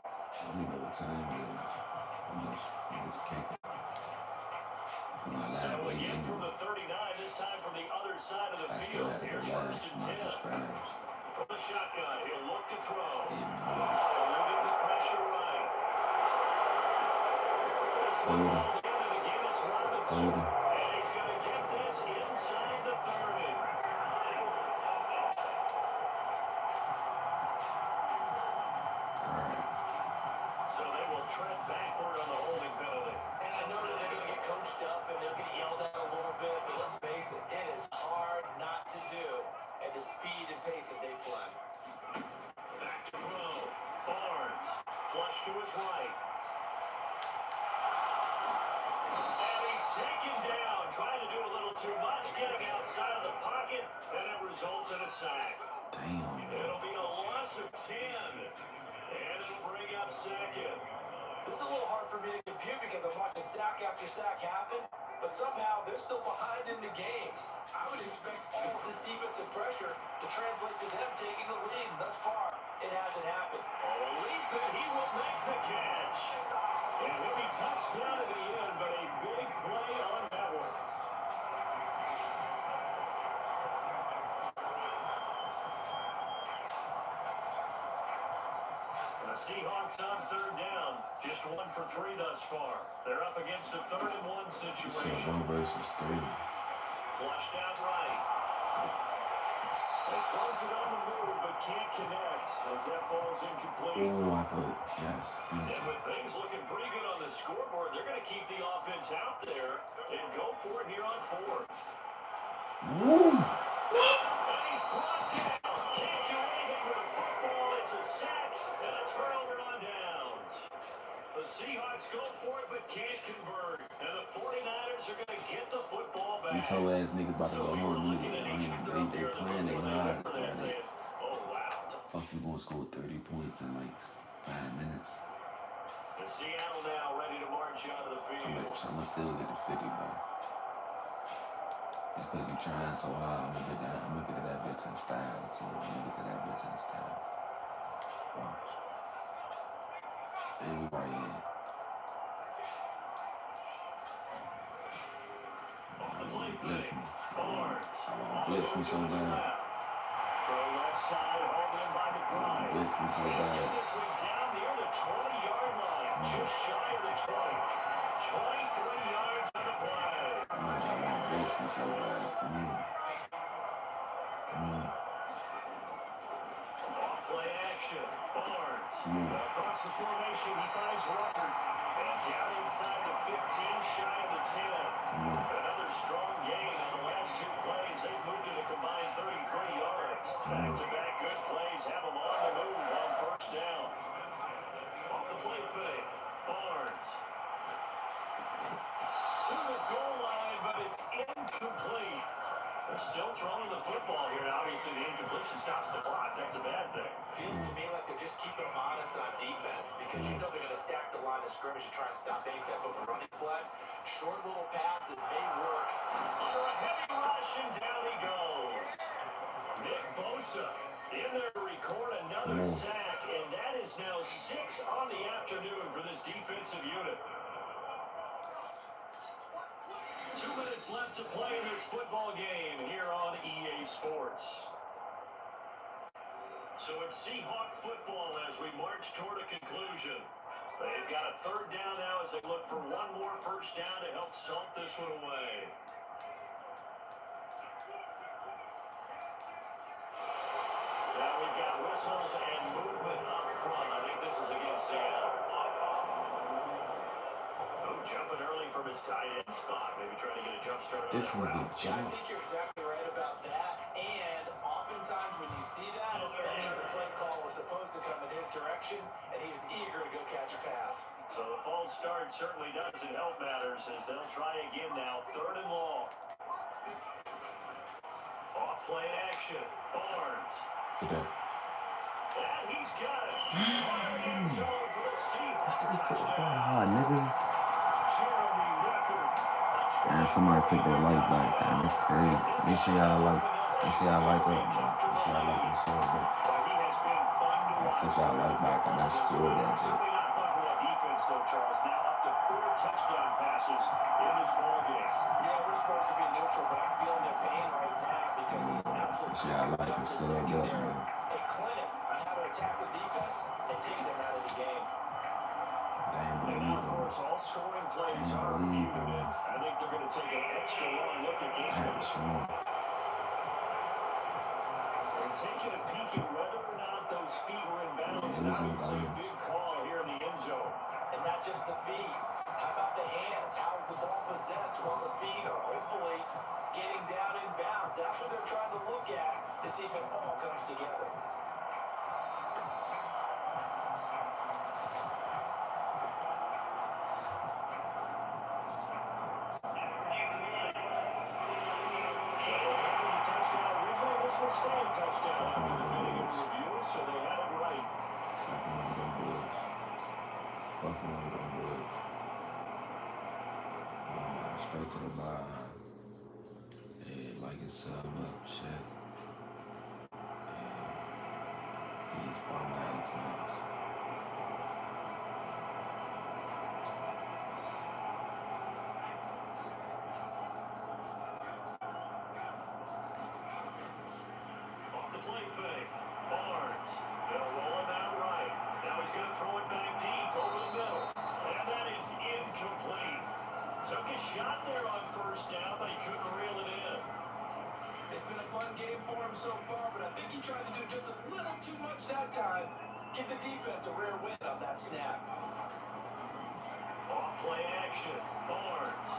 I don't even know what time it is. I'm just kicking. I'm not So live waiting again from anyway. the 39, this time from the other side of the I still field. have to go Here's live 1st for and my 10. subscribers. From the shotgun, he'll look to throw. Yeah, man. Eluding the pressure right. This one Hold ball in, and again it's Robinson. Hold it. And he's going to get this inside the 30. Alright. So they will tread backward on the holding penalty. And I know that they're going to get coached up and they'll get yelled at a little bit, but let's face it, it is hard not to do at the speed and pace that they play. Back to throw. Barnes. Flush to his right. And he's taken down. Trying to do a little too much. Getting outside of the pocket. And it results in a sack. Damn. It'll be a loss of 10. And it'll bring up second. This is a little hard for me to compute because I'm watching sack after sack happen, but somehow they're still behind in the game. I would expect all of this defensive pressure to translate to them taking the lead. Thus far, it hasn't happened. Oh, a leap, and he will make the catch. And he'll be touched down at the end, but a big play on that one. The Seahawks on third down. Just 1 for 3 thus far. They're up against a 3rd-and-1 situation. 1 versus 3. Flushed out right. They throws it on the move, but can't connect as that falls incomplete. Oh, I could. Yes. And with things looking pretty good on the scoreboard, they're going to keep the offense out there and go for it here on 4th. Woo! And he's brought down. Can't do anything with the football. It's a sack and a turnover on downs. The Seahawks go for it but can't convert. And the 49ers are going to get the football back. These whole ass niggas about to So go we were home. looking at each other up They there in the playing they before they hard. went for that saying, oh, wow. Fuck, you gonna score 30 points in like 5 minutes. The Seattle now ready to march out of the field. I'm gonna still get a 50, bro. Just cause you trying so hard, I'm gonna get to that bitch in style too. I'm gonna get to that bitch in style. Watch. And we right in. Blitz me. Blitz me so bad. Blitz me so bad. This one down near the 20-yard line, just shy of the 20. 23 yards on the play. I want blitz me so bad. Come on. Off-play action. Barnes. Across the formation, he finds Rucker. And down inside the 15, shy of the 10. Another strong gain on the last 2 plays. They've moved to the combined 33 yards. Back-to-back good plays have them on the move on 1st down. Off the play fake. Barnes. To the goal line, but it's incomplete. They're still throwing the football here. Obviously, the incompletion stops the clock. That's a bad thing. Feels to me like they're just keeping them honest on defense because you know they're going to stack the line of scrimmage and try and stop any type of a running play. Short little passes may work. Under a heavy rush, and down he goes. Nick Bosa in there to record another sack, and that is now 6 on the afternoon for this defensive unit. 2 minutes left to play in this football game here on EA Sports. So it's Seahawk football as we march toward a conclusion. They've got a 3rd down now as they look for 1 more 1st down to help salt this one away. Now we've got whistles and movement up front. I think this is against Seattle. Jumping early from his tight end spot. Maybe trying to get a jump start on that route. I think you're exactly right about that. And oftentimes when you see that, that means the play call was supposed to come in his direction, and he was eager to go catch a pass. So the false start certainly doesn't help matters as they'll try again now. 3rd and long. Off play action. Barnes. Okay. And he's got it. End zone for the Seahawks. Ah, nigga. Jeremy Rucker. Man, somebody take that light back, man. That's crazy. They say I like it, bro. They say I like this show, but I took that light back and I scored that shit. Certainly not fun for that defense, though, Charles. Now up to 4 touchdown passes in this ball game. Yeah, we're supposed to be neutral, but I'm feeling their pain right now because of the absolute See, I like it so good, man. a clinic on how to attack the defense and take them out of the game. Damn, And now, of course, all scoring plays are reviewed. I think they're going to take an extra long look at this one. They're taking a peek at whether or not those feet were in bounds. And obviously a big call here in the end zone. And not just the feet. How about the hands? How is the ball possessed while the feet are hopefully getting down in bounds? That's what they're trying to look at to see if it all comes together. straight to the bar. Yeah, like it's sub up shit. Yeah, these bum ass niggas. Off the play fake. Barnes. They'll roll him out right. Now he's going to throw it back deep over the middle. And that is incomplete. Took a shot there on first down, but he couldn't reel it in. It's been a fun game for him so far, but I think he tried to do just a little too much that time. Give the defense a rare win on that snap. Off play action. Barnes.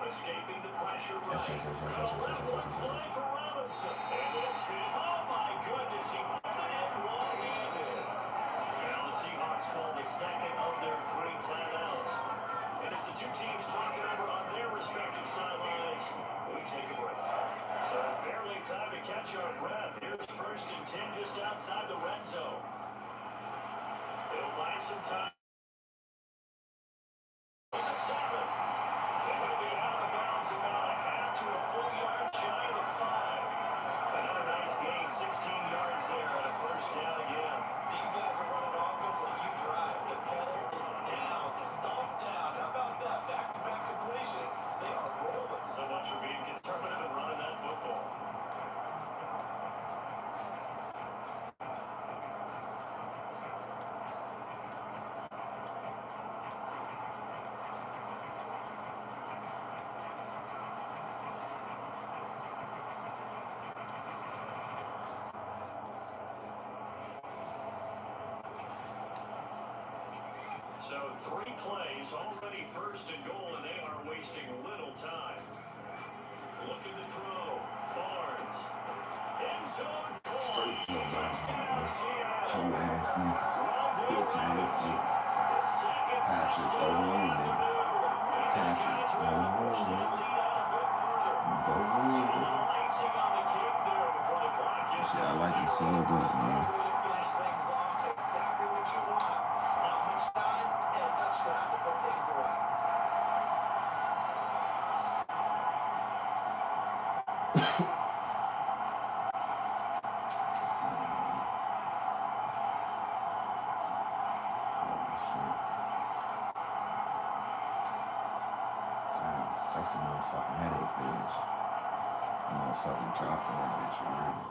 Escaping the pressure Yes, right. yes, yes, yes, yes, Got a yes, yes, level yes, and yes, yes. flag for Robinson. And this is, oh my goodness, he put it in long even. Now the Seahawks call the second of their 3 timeouts. And as the two teams talk it over on their respective sidelines, we take a break. So barely time to catch our breath. Here's first and 10 just outside the red zone. They'll buy some time. In the 7. And he'll be out of bounds about a half to a full yard shy of the 5. Another nice gain, 16 yards there and a first down again. These guys are running offense like you drive. The pedal is down, stomped down. How about that? Back-to-back completions. They are rolling. So much for being conservative and running that football. So 3 plays, already first and goal, and they are wasting little time. Looking to throw. Barnes. End zone Straight caught. to the bar, Touchdown, Seattle. hoe ass niggas, Well done, bitch ass Ravens. niggas. The second Patrick, go touchdown of the home, nigga. afternoon. And these Patrick, guys go are able to push home, that nigga. lead out a bit further. Go So home, a nigga. little icing on the cake there before the clock That gets shit, to I like the 0. sub up, man. Great way to finish things off. Exactly what you want. Not much time and a touchdown to put things away. That's the motherfucking headache pills. The motherfucking dropped on that bitch already.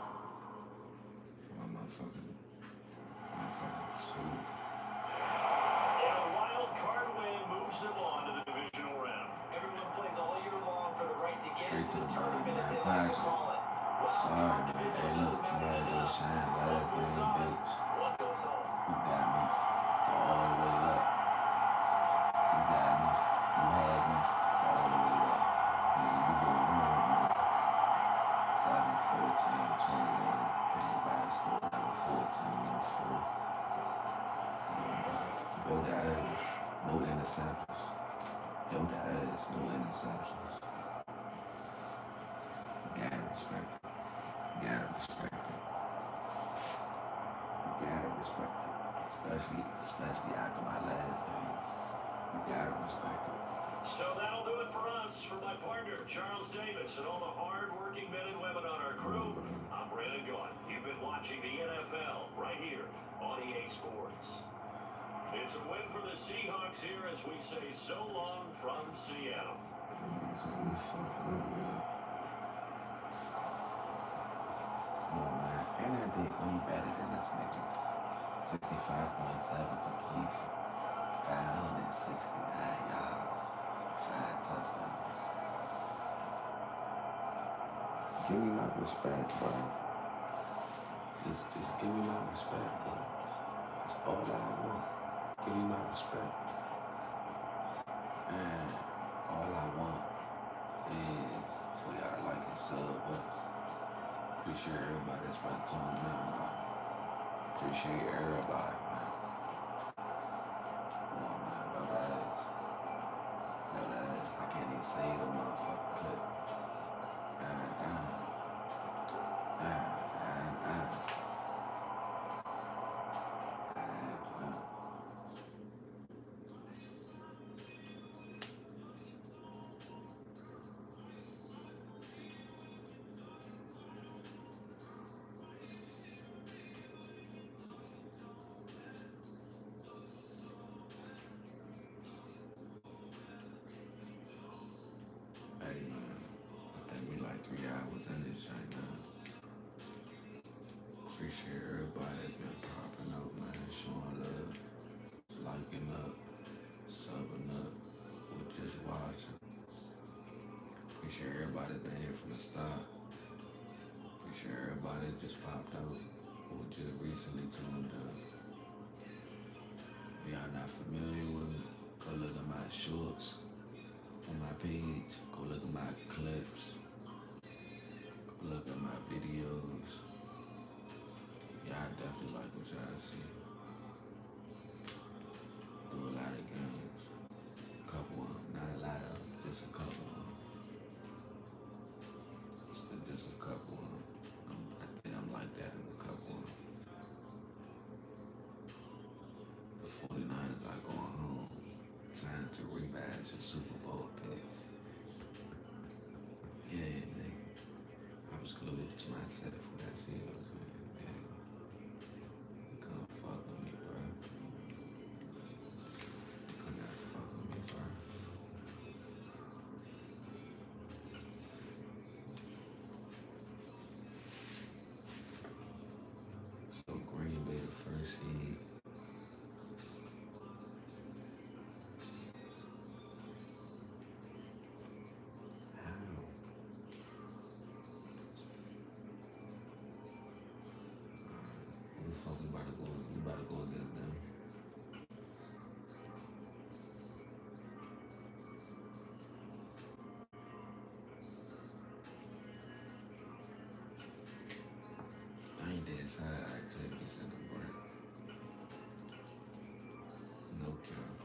My motherfucking tooth. And a wild card win moves them on to the divisional round. Everyone plays all year long for the right to get Straight into to the the bottom, tournament, as man. they like to Patrick. call it. What's the Sorry, current man. division? Hey, It look, doesn't you matter had your enough. shine One last moves name, on, bitch. one goes home. You got me all the way up. You got me. You had me all the way up. Nigga, you going home, nigga. 7, 14, 21. Penny basketball, 14 in the fourth. Yo, that ass. No interceptions. Yo, that ass. No interceptions. Gotta respect it. Gotta respect it. Gotta respect it. Especially after my last game. You gotta respect it. So that'll do it for us. For my partner, Charles Davis, and all the hard-working men and women on our crew, I'm Brandon Gaughan. You've been watching the NFL right here on EA Sports. It's a win for the Seahawks here as we say so long from Seattle. So we fucked up, man. Come on, man. And I did way better than this nigga. 65.7 completion. 569 yards. 5 touchdowns. Give me my respect, bro. Just give me my respect, bro. That's all I want. Give me my respect. And all I want is for y'all to like and sub up. Appreciate everybody that's been tuning in, man. Appreciate everybody, man. Come on, man. Know that ass. Know that ass. I can't even say the motherfucking clip. Uh, uh, uh, uh, everybody been here from the start. Pretty sure everybody just popped out or just recently tuned in. If y'all not familiar with me, go look at my shorts on my page. Go look at my clips. Go look at my videos. Y'all definitely like what y'all see. Do a lot of games. Couple of them, not a lot of them, just a couple of them. Just a couple of them. I think I'm like that in a couple of them. The 49ers are going home. Time to rematch your Super Bowl picks. Yeah, nigga. I was close to myself when I see those niggas, man. You couldn't fuck with me, bro. You could not fuck with me, bro. So Green Bay the first seed. How? Who the fuck we about to go? We about to go against them. I ain't dead side activities in the break. No cap.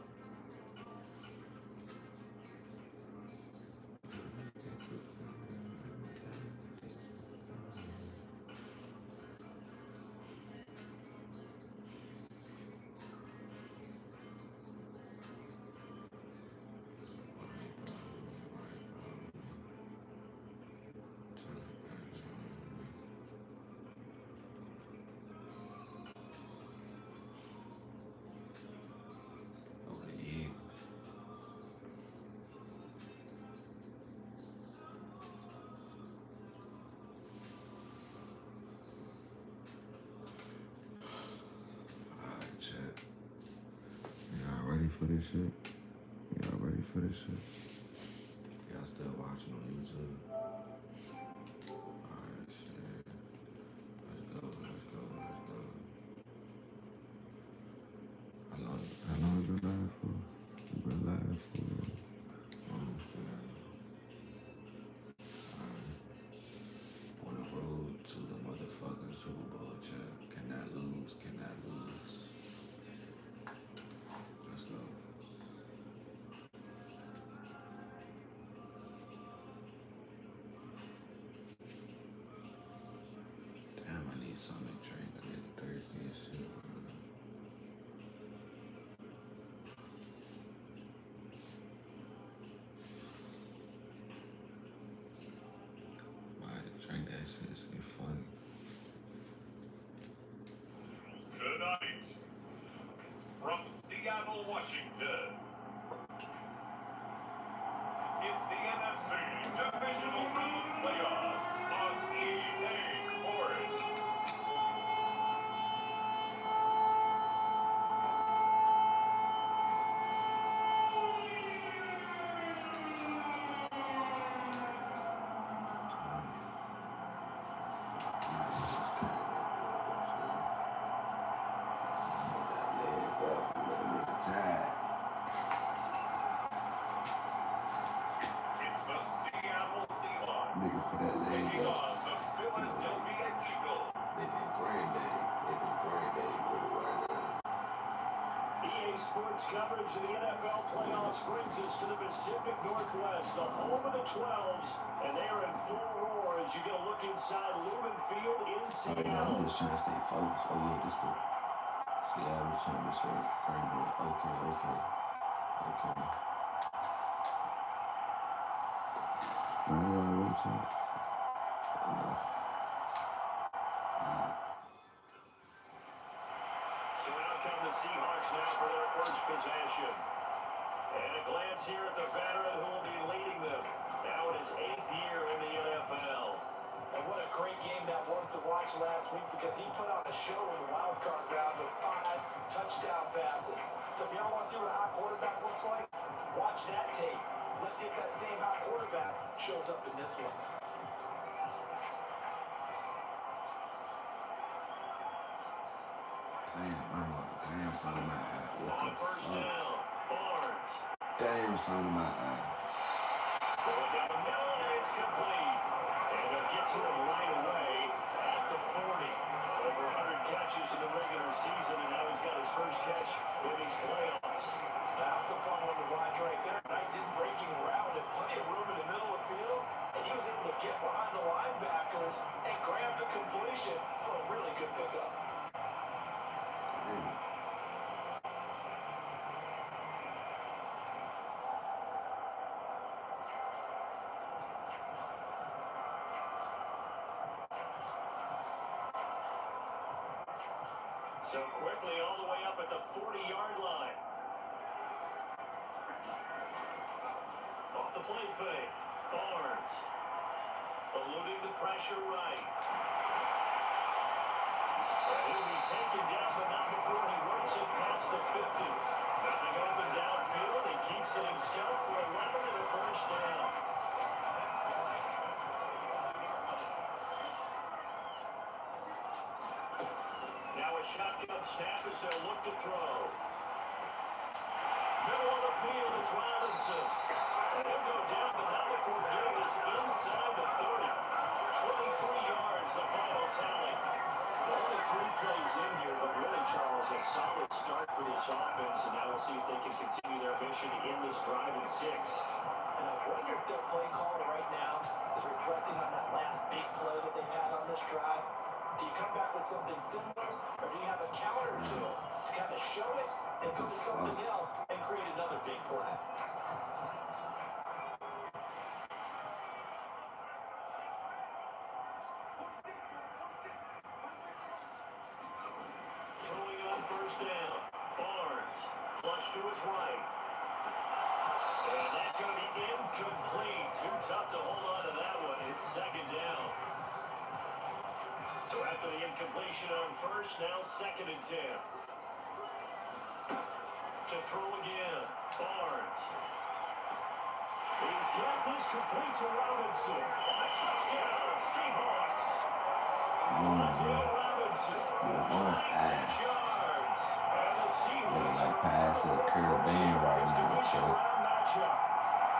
Oh yeah. Alright, chat. Y'all ready for this shit? Y'all ready for this shit? Y'all still watching on YouTube? Alright, shit. Let's go, let's go, let's go. How long you been live for? You been live for almost 3 hours. Alright. On the road to the motherfucking Super Bowl, chat. Cannot lose, cannot lose. Let's go. Damn, I need something to drink. I need a thirsty as shit right now. Why to drink that shit? It's be fun. Tonight, from Seattle, Washington, it's the NFC Divisional Round Playoffs on EA Sports. It's the Seattle Seahawks Nigga put that leg taking up. on the Philadelphia Eagles. They been granddaddy. They been granddaddy mode right now. EA Sports coverage of the NFL playoffs brings us to the Pacific Northwest, the home of the 12s, and they are in full roar as you get a look inside Lumen Field in Oh, yeah, Seattle. I'm just trying to stay focused. Oh, yeah, this the Seattle Championship. Rainbow. Okay, okay, okay. I ain't gonna wait till. So out come the Seahawks now for their first possession. And a glance here at the veteran who will be leading them now in his 8th year in the NFL. And what a great game that was to watch last week because he put on a show in the wild card round with 5 touchdown passes. So if y'all want to see what a hot quarterback looks like, watch that tape. Let's see if that same hot quarterback shows shows up in this one. Damn, son of my eye. What On the first fuck? down, Barnes. Damn, son of my eye. Going down the middle, and it's complete. And they'll get to him right away at the 40. Over 100 catches in the regular season, and now he's got his first catch in these playoffs. That's a fun one to watch right there. Nice in-breaking route and plenty of room in the middle of the field. And he was able to get behind the linebackers and grab the completion for a really good pickup. Damn. So quickly all the way up at the 40-yard line. Off the play fake. Barnes. Eluding the pressure right. And he'll be taken down, but not before he works it past the 50. Nothing open downfield. He keeps it himself for 11 and a first down. Now a shotgun snap as they'll look to throw. Middle of the field, it's Robinson. And he'll go down, but not before getting this inside the 30. 23 yards, the final tally. Only 3 plays in here, but really, Charles, a solid start for this offense, and now we'll see if they can continue their mission in this drive in 6. And I wonder if their play caller right now is reflecting on that last big play that they've had on this drive. Do you come back with something similar, or do you have a counter to it to kind of show it and go to something else and create another big play? Throwing on first down. Barnes. Flush to his right. And that's going to be incomplete. Too tough to hold on to that one. It's second down. So after the incompletion on first, now second and 10. To throw again. Barnes. He's got this complete to Robinson. A touchdown, Seahawks. Wan'Dale Robinson, 26 yards. And the Look Seahawks like are pass on at the Kurt first Van of right this now, division Chuck. round matchup.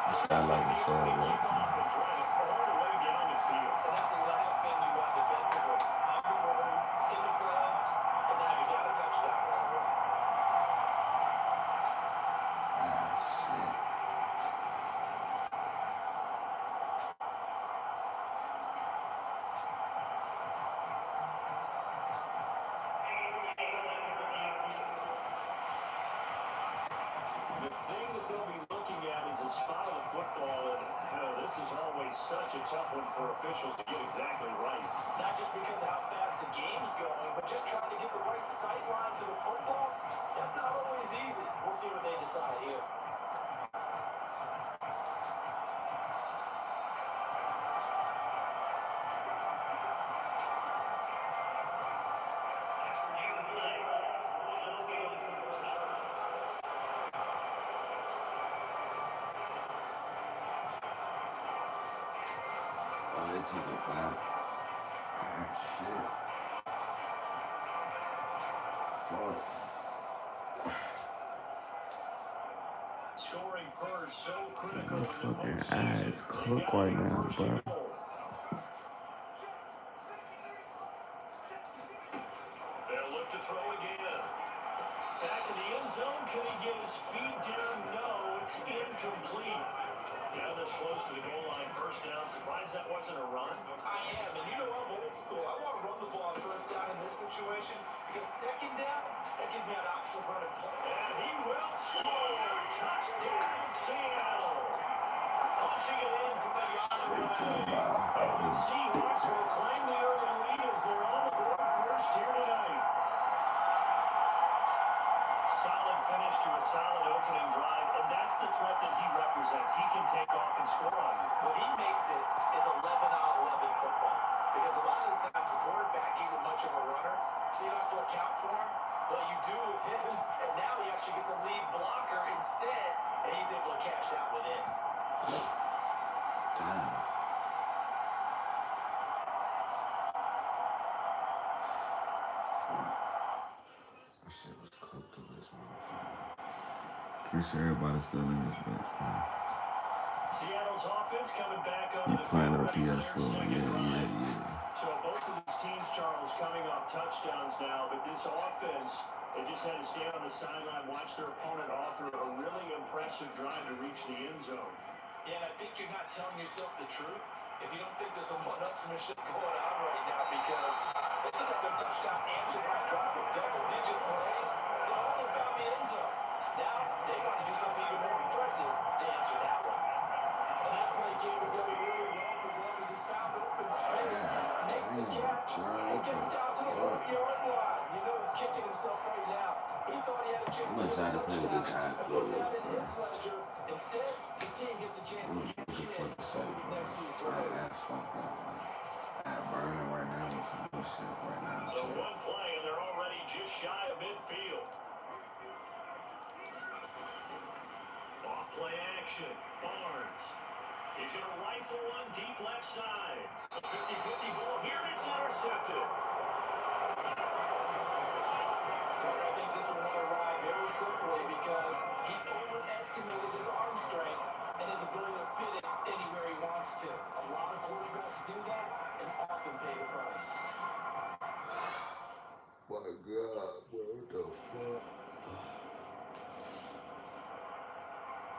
It So they sound like take a the sub opening right kickoff now. and drive it all the way down the field. And that's the last thing you want defensively. On the road, in the playoffs, and now you got a touchdown on the way. Shit. The thing that they'll be looking at is the spot of the football, and this is always such a tough one for officials to get exactly right. Not just because of how fast the game's going, but just trying to get the right sight line to the football. That's not always easy. We'll see what they decide here. Oh, they took it back. Shit. Fuck. Scoring first, so critical My in the fucking postseason. eyes They cook got right here now, first bro. and goal. They'll look to throw again. Back in the end zone, can he get his feet down? No, it's incomplete. Down this close to the goal line, first down. Surprised that wasn't a run. I am, and you know I'm old school. I want to run the ball on first down in this situation because second down, that gives me an option for running play. And he will score. Touchdown, Seattle. Punching it in from a yard Straight to the away. ball. And the Seahawks will claim the early lead as they're on the board first here tonight. Solid finish to a solid opening drive, and that's the threat that he represents. He can take off and score on you. What he makes it is 11 out of 11 football. Because a lot of the times the quarterback isn't much of a runner, so you don't have to account for him. Well, you do with him, and now he actually gets a lead blocker instead, and he's able to cash that one in. Damn. fuck. That shit was cooked to this motherfucker. Pretty sure everybody's still in this bitch, man. Seattle's offense coming back onto You the playing field, on the ready for their PS4? second Yeah, yeah, drive. yeah. So both of these teams, Charles, coming off touchdowns now, but this offense, they just had to stand on the sideline, watch their opponent offer a really impressive drive to reach the end zone. Yeah, and I think you're not telling yourself the truth if you don't think there's some one-upsmanship going on right now, because they just had their touchdown answered by a drive with double-digit plays. They also found the end zone. Now they got to do something even more impressive to answer that one. And that play came together really well for them as he found open space, God makes the damn, catch, bro. and What the gets down to the fuck? 40-yard line. You know he's kicking himself right now. He thought he had a I chance to wish get a I'd have played touchdown this guy and put that close, in bro. his ledger. Instead, the team gets a chance to What cash the in fuck to say, over these bro? next few I plays. ass fucked up, bro. At burning right now with some good shit right now, So too. one play, and they're already just shy of midfield. Off play action. Barnes. He's going to rifle one deep left side. A 50-50 ball here, and it's intercepted. I think this one went awry very simply because he overestimated his arm strength and his ability to fit it anywhere he wants to. A lot of quarterbacks do that and often pay the price. My God, bro, what the fuck?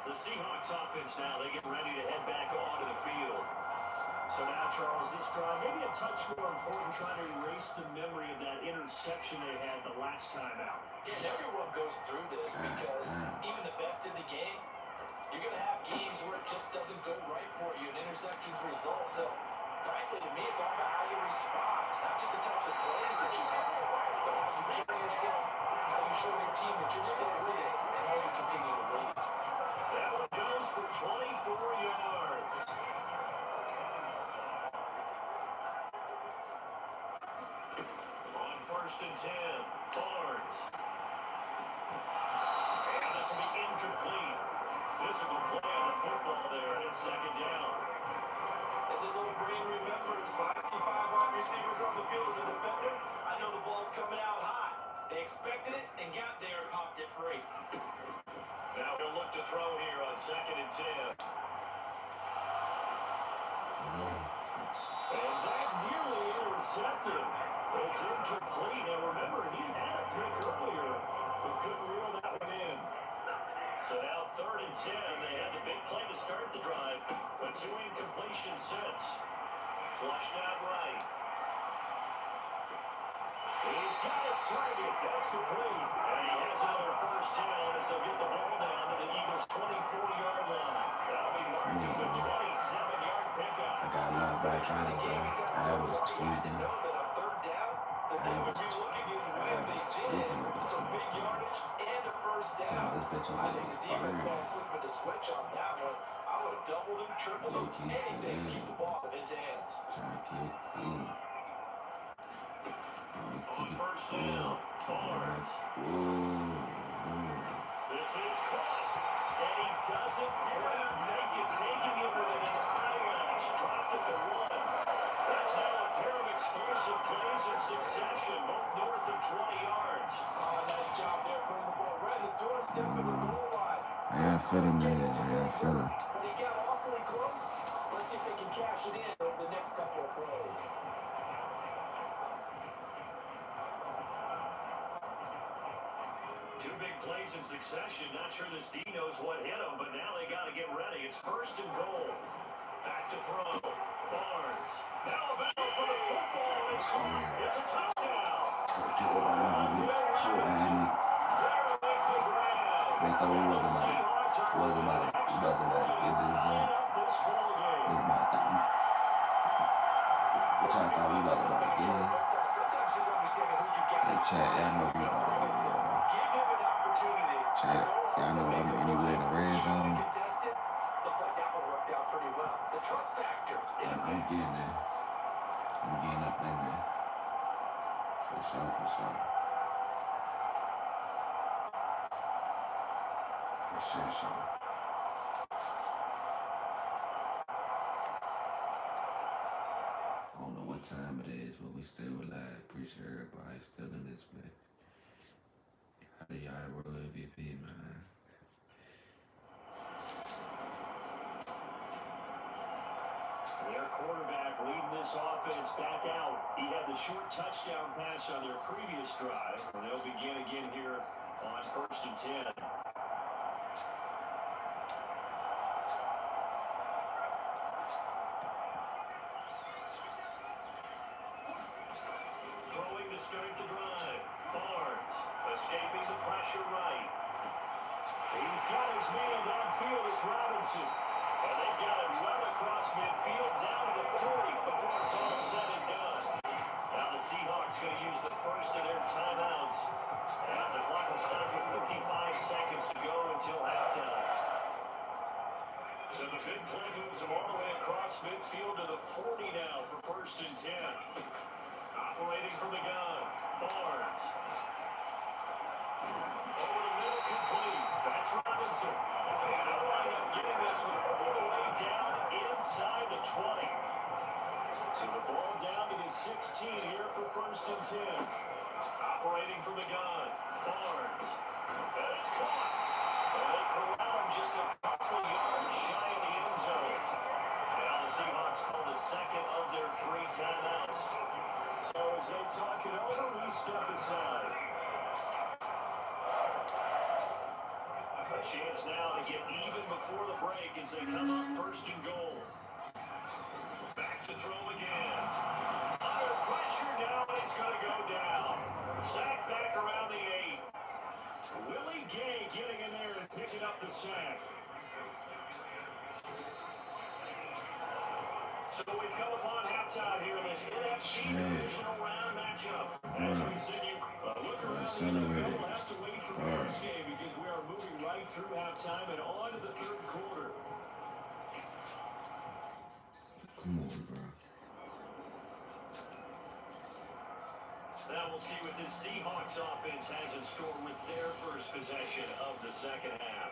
The Seahawks offense now, they get ready to head back onto the field. So now, Charles, this drive maybe a touch more important, trying to erase the memory of that interception they had the last time out. Yeah, and everyone goes through this because even the best in the game, you're going to have games where it just doesn't go right for you, and interceptions result. So, frankly, to me, it's all about how you respond, not just the types of plays that you call, but how you carry yourself, how you show your team that you're still with it, and how you continue to lead. That one goes for 24 yards. On 1st and 10, Barnes. And this will be incomplete. Physical play on the football there, and it's second down. As his old brain remembers, when I see 5 wide receivers on the field as a defender, I know the ball's coming out high. They expected it and got there and popped it free. Now he'll look to throw here on 2nd and 10. No. And that nearly intercepted. It's incomplete. Now remember, he had a pick earlier, but couldn't reel that one in. So now 3rd and 10. They had the big play to start the drive, but 2 incompletions since. Flushed out right. He's got his target. That's complete. And he has another 1st down as they'll get the ball down to the Eagles' 24-yard line. That'll be marked as a 27-yard pickup. I got knocked back out, bro. I was tweaking. Know that on 3rd down, the I team was, would be looking his way, I and was they did. tweaking over this So big motherfucker. yardage and a 1st Tell down. me this bitch over I there think was the defense burning. fell asleep at the switch on that one. I would have doubled him, tripled him, Low key said anything to that. keep the ball out of his hands. Trying to kill Queen. On 1st down, Barnes. Whoa. This is caught. And he doesn't quite make it, taking it within an eyelash. Dropped at the 1. That's now a pair of explosive plays in succession, both north of 20 yards. Oh, nice job there, putting the ball right at the doorstep of the goal line. I feel him, man. I feel him. But he got awfully close. Let's see if they can cash it in over the next couple of plays. Two big plays in succession. Not sure this D knows what hit him, but now they got to get ready. It's 1st and goal. Back to throw. Barnes. Now a battle for the football, and it's caught. It's a touchdown. There with the grab. They throw it was about it. Seahawks are Was about it. You about to like get this done. up this ball game. It's about to think. What y'all thought we about to get in? Sometimes just understanding who you got. Hey, chat, y'all know we about to get in. Give him an opportunity to Chat, go y'all out know and I'm make a anywhere in play. the red Even when zone. contested, looks like that one worked out pretty well. The trust factor. I'm getting there. I'm getting up in there. For sure, for sure. For sure. I don't know what time it is, but we still alive. Pretty sure everybody's still in this got a real MVP, man. Their quarterback leading this offense back out. He had the short touchdown pass on their previous drive, and they'll begin again here on 1st and 10. Throwing to start the drive. Barnes escaping the pressure right. He's got his man downfield. It's Robinson. And they've got him well across midfield down to the 40 before it's all said and done. Now the Seahawks going to use the first of their timeouts as the clock will stop with 55 seconds to go until halftime. So the big play moves them all the way across midfield to the 40 now for 1st and 10. Operating from the gun, Barnes. Over the middle, complete. That's Robinson. And they'll wind up getting this one all the way down inside the 20. So the ball down to the 16 here for 1st and 10. Operating from the gun, Barnes. And it's caught. And they corral him just a couple yards shy of the end zone. Now the Seahawks call the second of their 3 timeouts. So as they talk it over, we step aside. A chance now to get even before the break as they come up 1st and goal. Back to throw again. Under pressure now, he's going to go down. Sack back around the 8. Willie Gay getting in there and picking up the sack. So we come upon halftime here in this NFC Divisional Round matchup. As we send you a look around the NFL, we'll have to wait for the next game because we are moving right through halftime and on to the 3rd quarter. Come on, bro. Now we'll see what this Seahawks offense has in store with their first possession of the second half.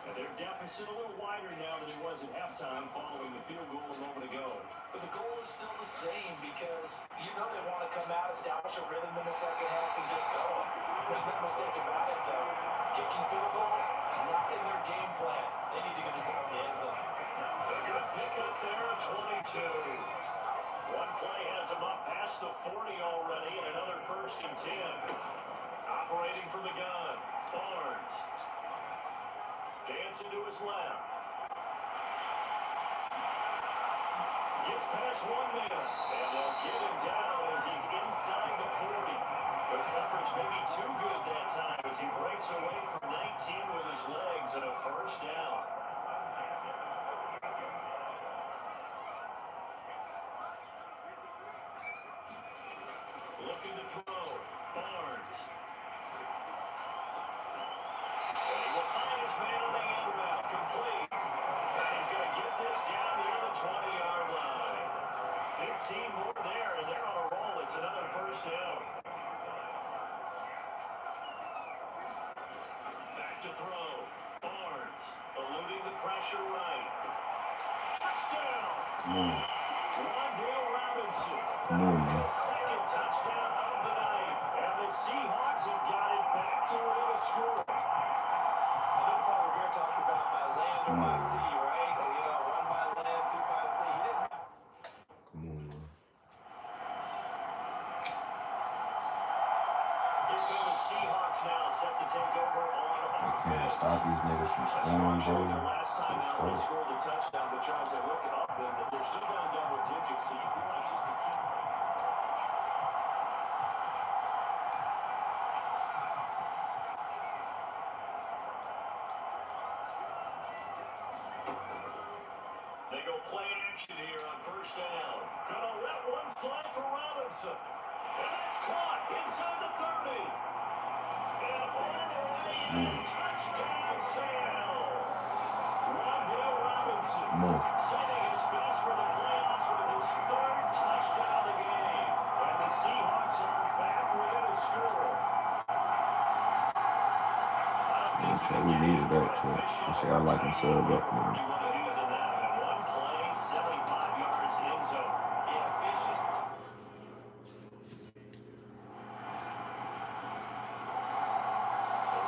And their deficit a little wider now than it was at halftime following the field goal a moment ago. But the goal is still the same because you know they want to come out, establish a rhythm in the second half, and get going. Make no mistake about it, though. Kicking field goals, not in their game plan. They need to get the ball in the end zone. A good pickup there at 22. One play has him up past the 40 already, and another 1st and 10. Operating from the gun, Barnes. Dancing to his left. Gets past 1 man, and they'll get him down as he's inside the 40. The coverage may be too good that time as he breaks away from 19 with his legs and a 1st down. Looking to throw, Barnes. And he will find his man on the end route, complete. And he's going to get this down near the 20-yard line. 15 more there, and they're on a roll. It's another 1st down. Back to throw, Barnes. Eluding the pressure right. Touchdown! Wandale Robinson. Come on, man. Second touchdown of the night. And the Seahawks have got it back to within a score. The good part of Bear talked about by land or by sea, right? You know, 1 by land, 2 by sea. He didn't. Come on, man. Here come the Seahawks now, set to take over on They can't offense. stop these niggas from That's scoring, Marshall bro. their last time The out. They fuck? scored the touchdown, but Charles, they look up and they're still down double digits, so you feel like just to keep. They go play action here on 1st down. Gonna let one fly for Robinson. And that's caught inside the 30. And all the way, touchdown Sam. Wandale Robinson. Setting his best for the playoffs with his 3rd touchdown of the game. And the Seahawks are back within a score. Okay, we needed that, too. I say I like him sub up, man. 41 of using that in one play, 75 yards end zone. Yeah, efficient. The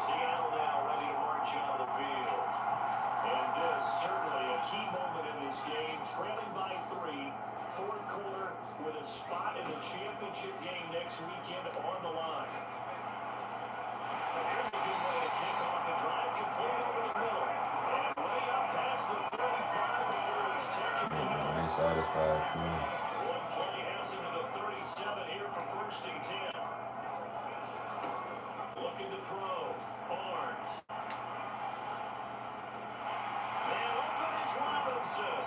satisfied. Man. One play has him to the 37 here for first and 10. Looking to throw. Barnes. Man open is Robinson.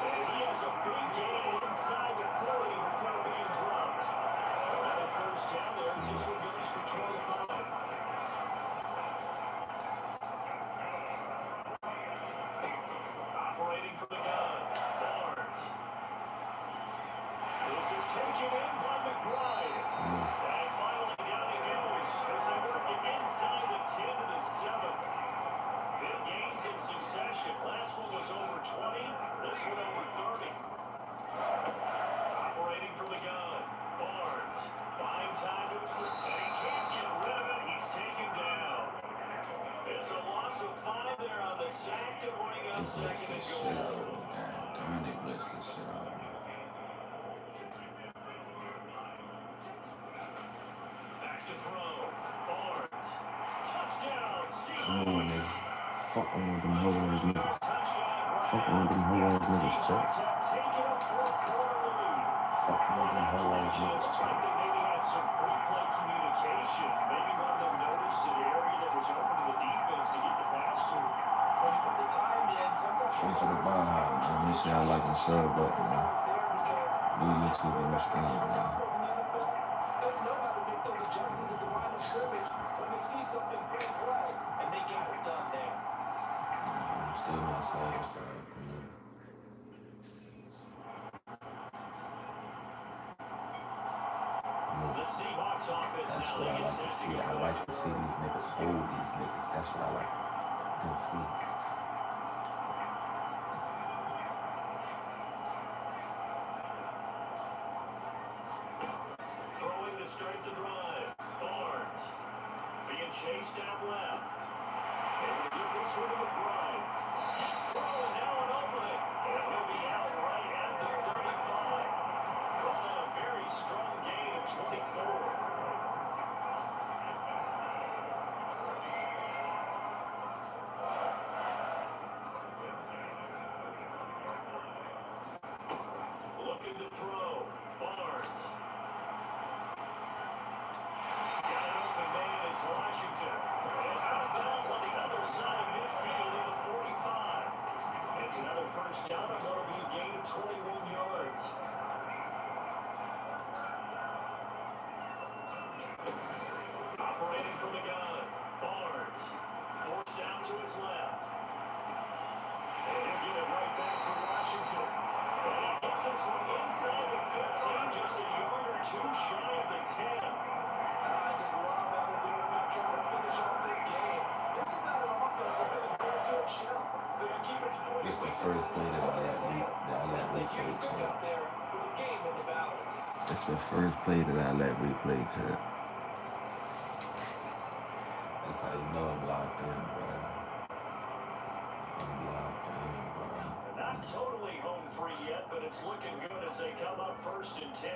And he has a big gain inside the 40 before being dropped. Another first down there as this one goes for 25. Operating for the gun. Barnes. This is taken in by McBride. And finally down he goes as they work it inside the 10 to the 7. Big gains in succession. Last one was over 20. This one over 30. Operating from the gun. Barnes. Buying time to his and he can't get rid of it. He's taken down. It's a loss of 5 there on the sack to bring up He blessed second the and shit goal. out of him. God darn, he blessed the shit out of him. Back to throw. Barnes. Touchdown. Come on, nigga. Fuck on with them hoe ass niggas. Touchdown. Fuck on with them hoe ass niggas, Chuck. Have taken a fourth-quarter lead. Fuck on with them hoe ass It niggas, looked Chuck. like they maybe had some pre-play communication. Maybe one of them noticed an area that was open to the defense to get the pass to. When you put the time in, sometimes Straight to the bar house, man. Make sure y'all like and sub up, man. New YouTube and new stream, man. They know how to make those adjustments at the line of scrimmage when they see something big play, and they got it done there. I'm still not satisfied, man. The Seahawks offense That's now what I they get like to set to see. go. I like to see these niggas hold these niggas. That's what I like to see. Throwing to start the drive. Barnes being chased out left. And we get this one to McBride. He's throwing now and opening. And he'll be out right at the 35. Call that a very strong gain of 24. Looking to throw. Barnes. Got an open man is Washington. And out of bounds on the other side of midfield at the 45. It's another first down and what'll be a gain of 21 yards. Operating from the gun. Barnes. Forced down to his left. And he'll give it right back to Washington. And he gets this one inside the 15, just a yard or two shy of the 10. I just love how they're going about trying to finish off this game. This is not an offense that's going to go into a shell. They're going to keep exploiting This the first play that I let replay, That's a huge chat. pickup there with the game in the balance. It's the first play that I let replay, chat. That's how you know I'm locked in, bro. I'm locked in, bro. Not totally home free yet, but it's looking good as they come up first and 10.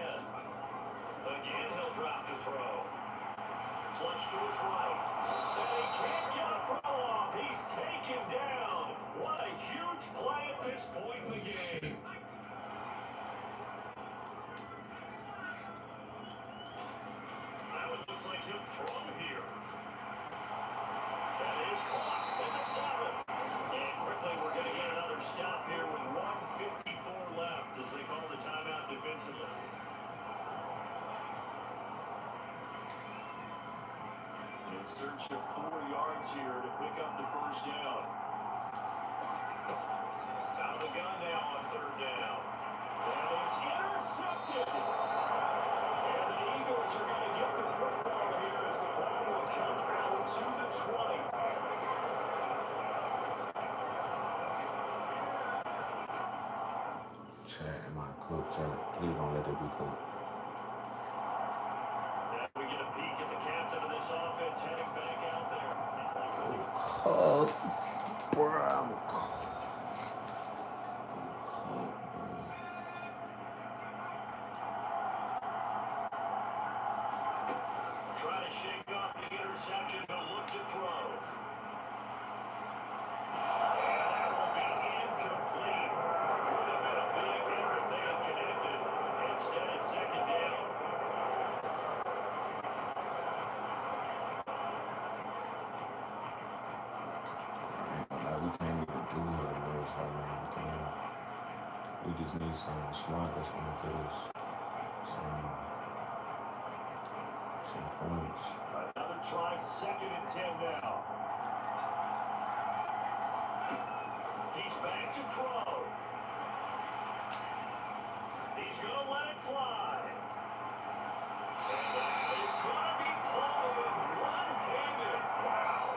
Again, he'll drop to throw. Flush to his right. And he can't get a throw off. He's taken down. What a huge play at this point in the game. Now it looks like he'll throw here. That is caught at the 7. And quickly we're going to get another stop here with 1:54 left as they call the timeout defensively. In search of 4 yards here to pick up the first down. Out of the gun now on third down. That is intercepted. And the Eagles are going to get the football here as the play will come out to the 20. Chat, am I cooked, chat? Please don't let it be cooked. Now we get a peek at the captain of this offense heading back out there. He's like, Cooked, bro. I'm cooked. try to shake off the interception, but look to throw. And that will be incomplete. Would have been a big interception. We just need some smart that's gonna get us some some points. Another try, 2nd and 10 now. He's back to throw. He's going to let it fly. And that is going to be pulled in one-handed. Wow.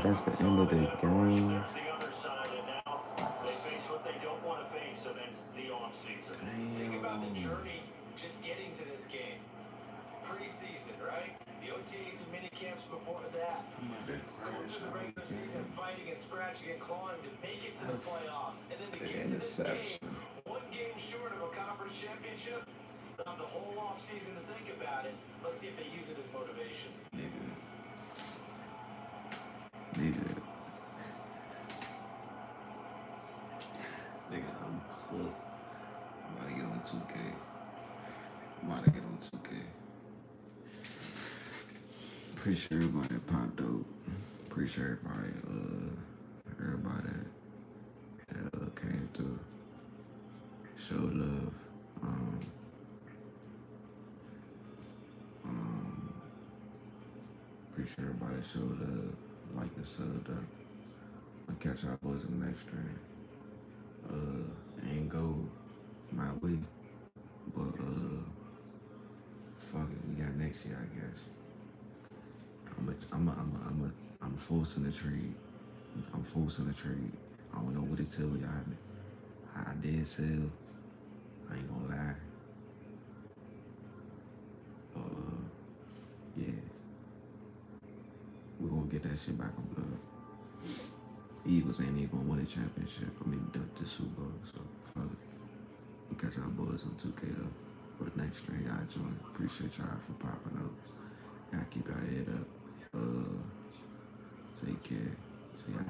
That's the end of the game. There's the other side, and now they face what they don't want to face, and that's the offseason. Think about the Damn. journey just getting to this game. Preseason, right? The OTAs and mini camps before that. I'm about to Going crash through the out regular season, again. fighting and scratching and clawing to make it to the playoffs. And then to The get to this game, interception. one game short of a conference championship. They'll have the whole offseason to think about it. Let's see if they use it as motivation. Nigga. Nigga. Nigga, I'm cooked. I'm about to get on 2K. I'm about to get on 2K. Pretty sure everybody popped out. Pretty sure everybody that came through, showed love. Um, um, pretty sure everybody showed love, like the sub up. I'll catch our boys in the next stream. Ain't go my way, but fuck it, we got next year, I guess. I'm forcing the trade. I'm forcing the trade. I don't know what to tell y'all. I did sell. I ain't gonna lie. Uh, yeah, we're gonna get that shit back on blood. Eagles ain't even gonna win a championship. I mean, the Super Bowl. So fuck it. We catch our boys on 2K though. For the next stream, y'all join. Appreciate y'all for popping up. Y'all keep your head up. Take care. See y'all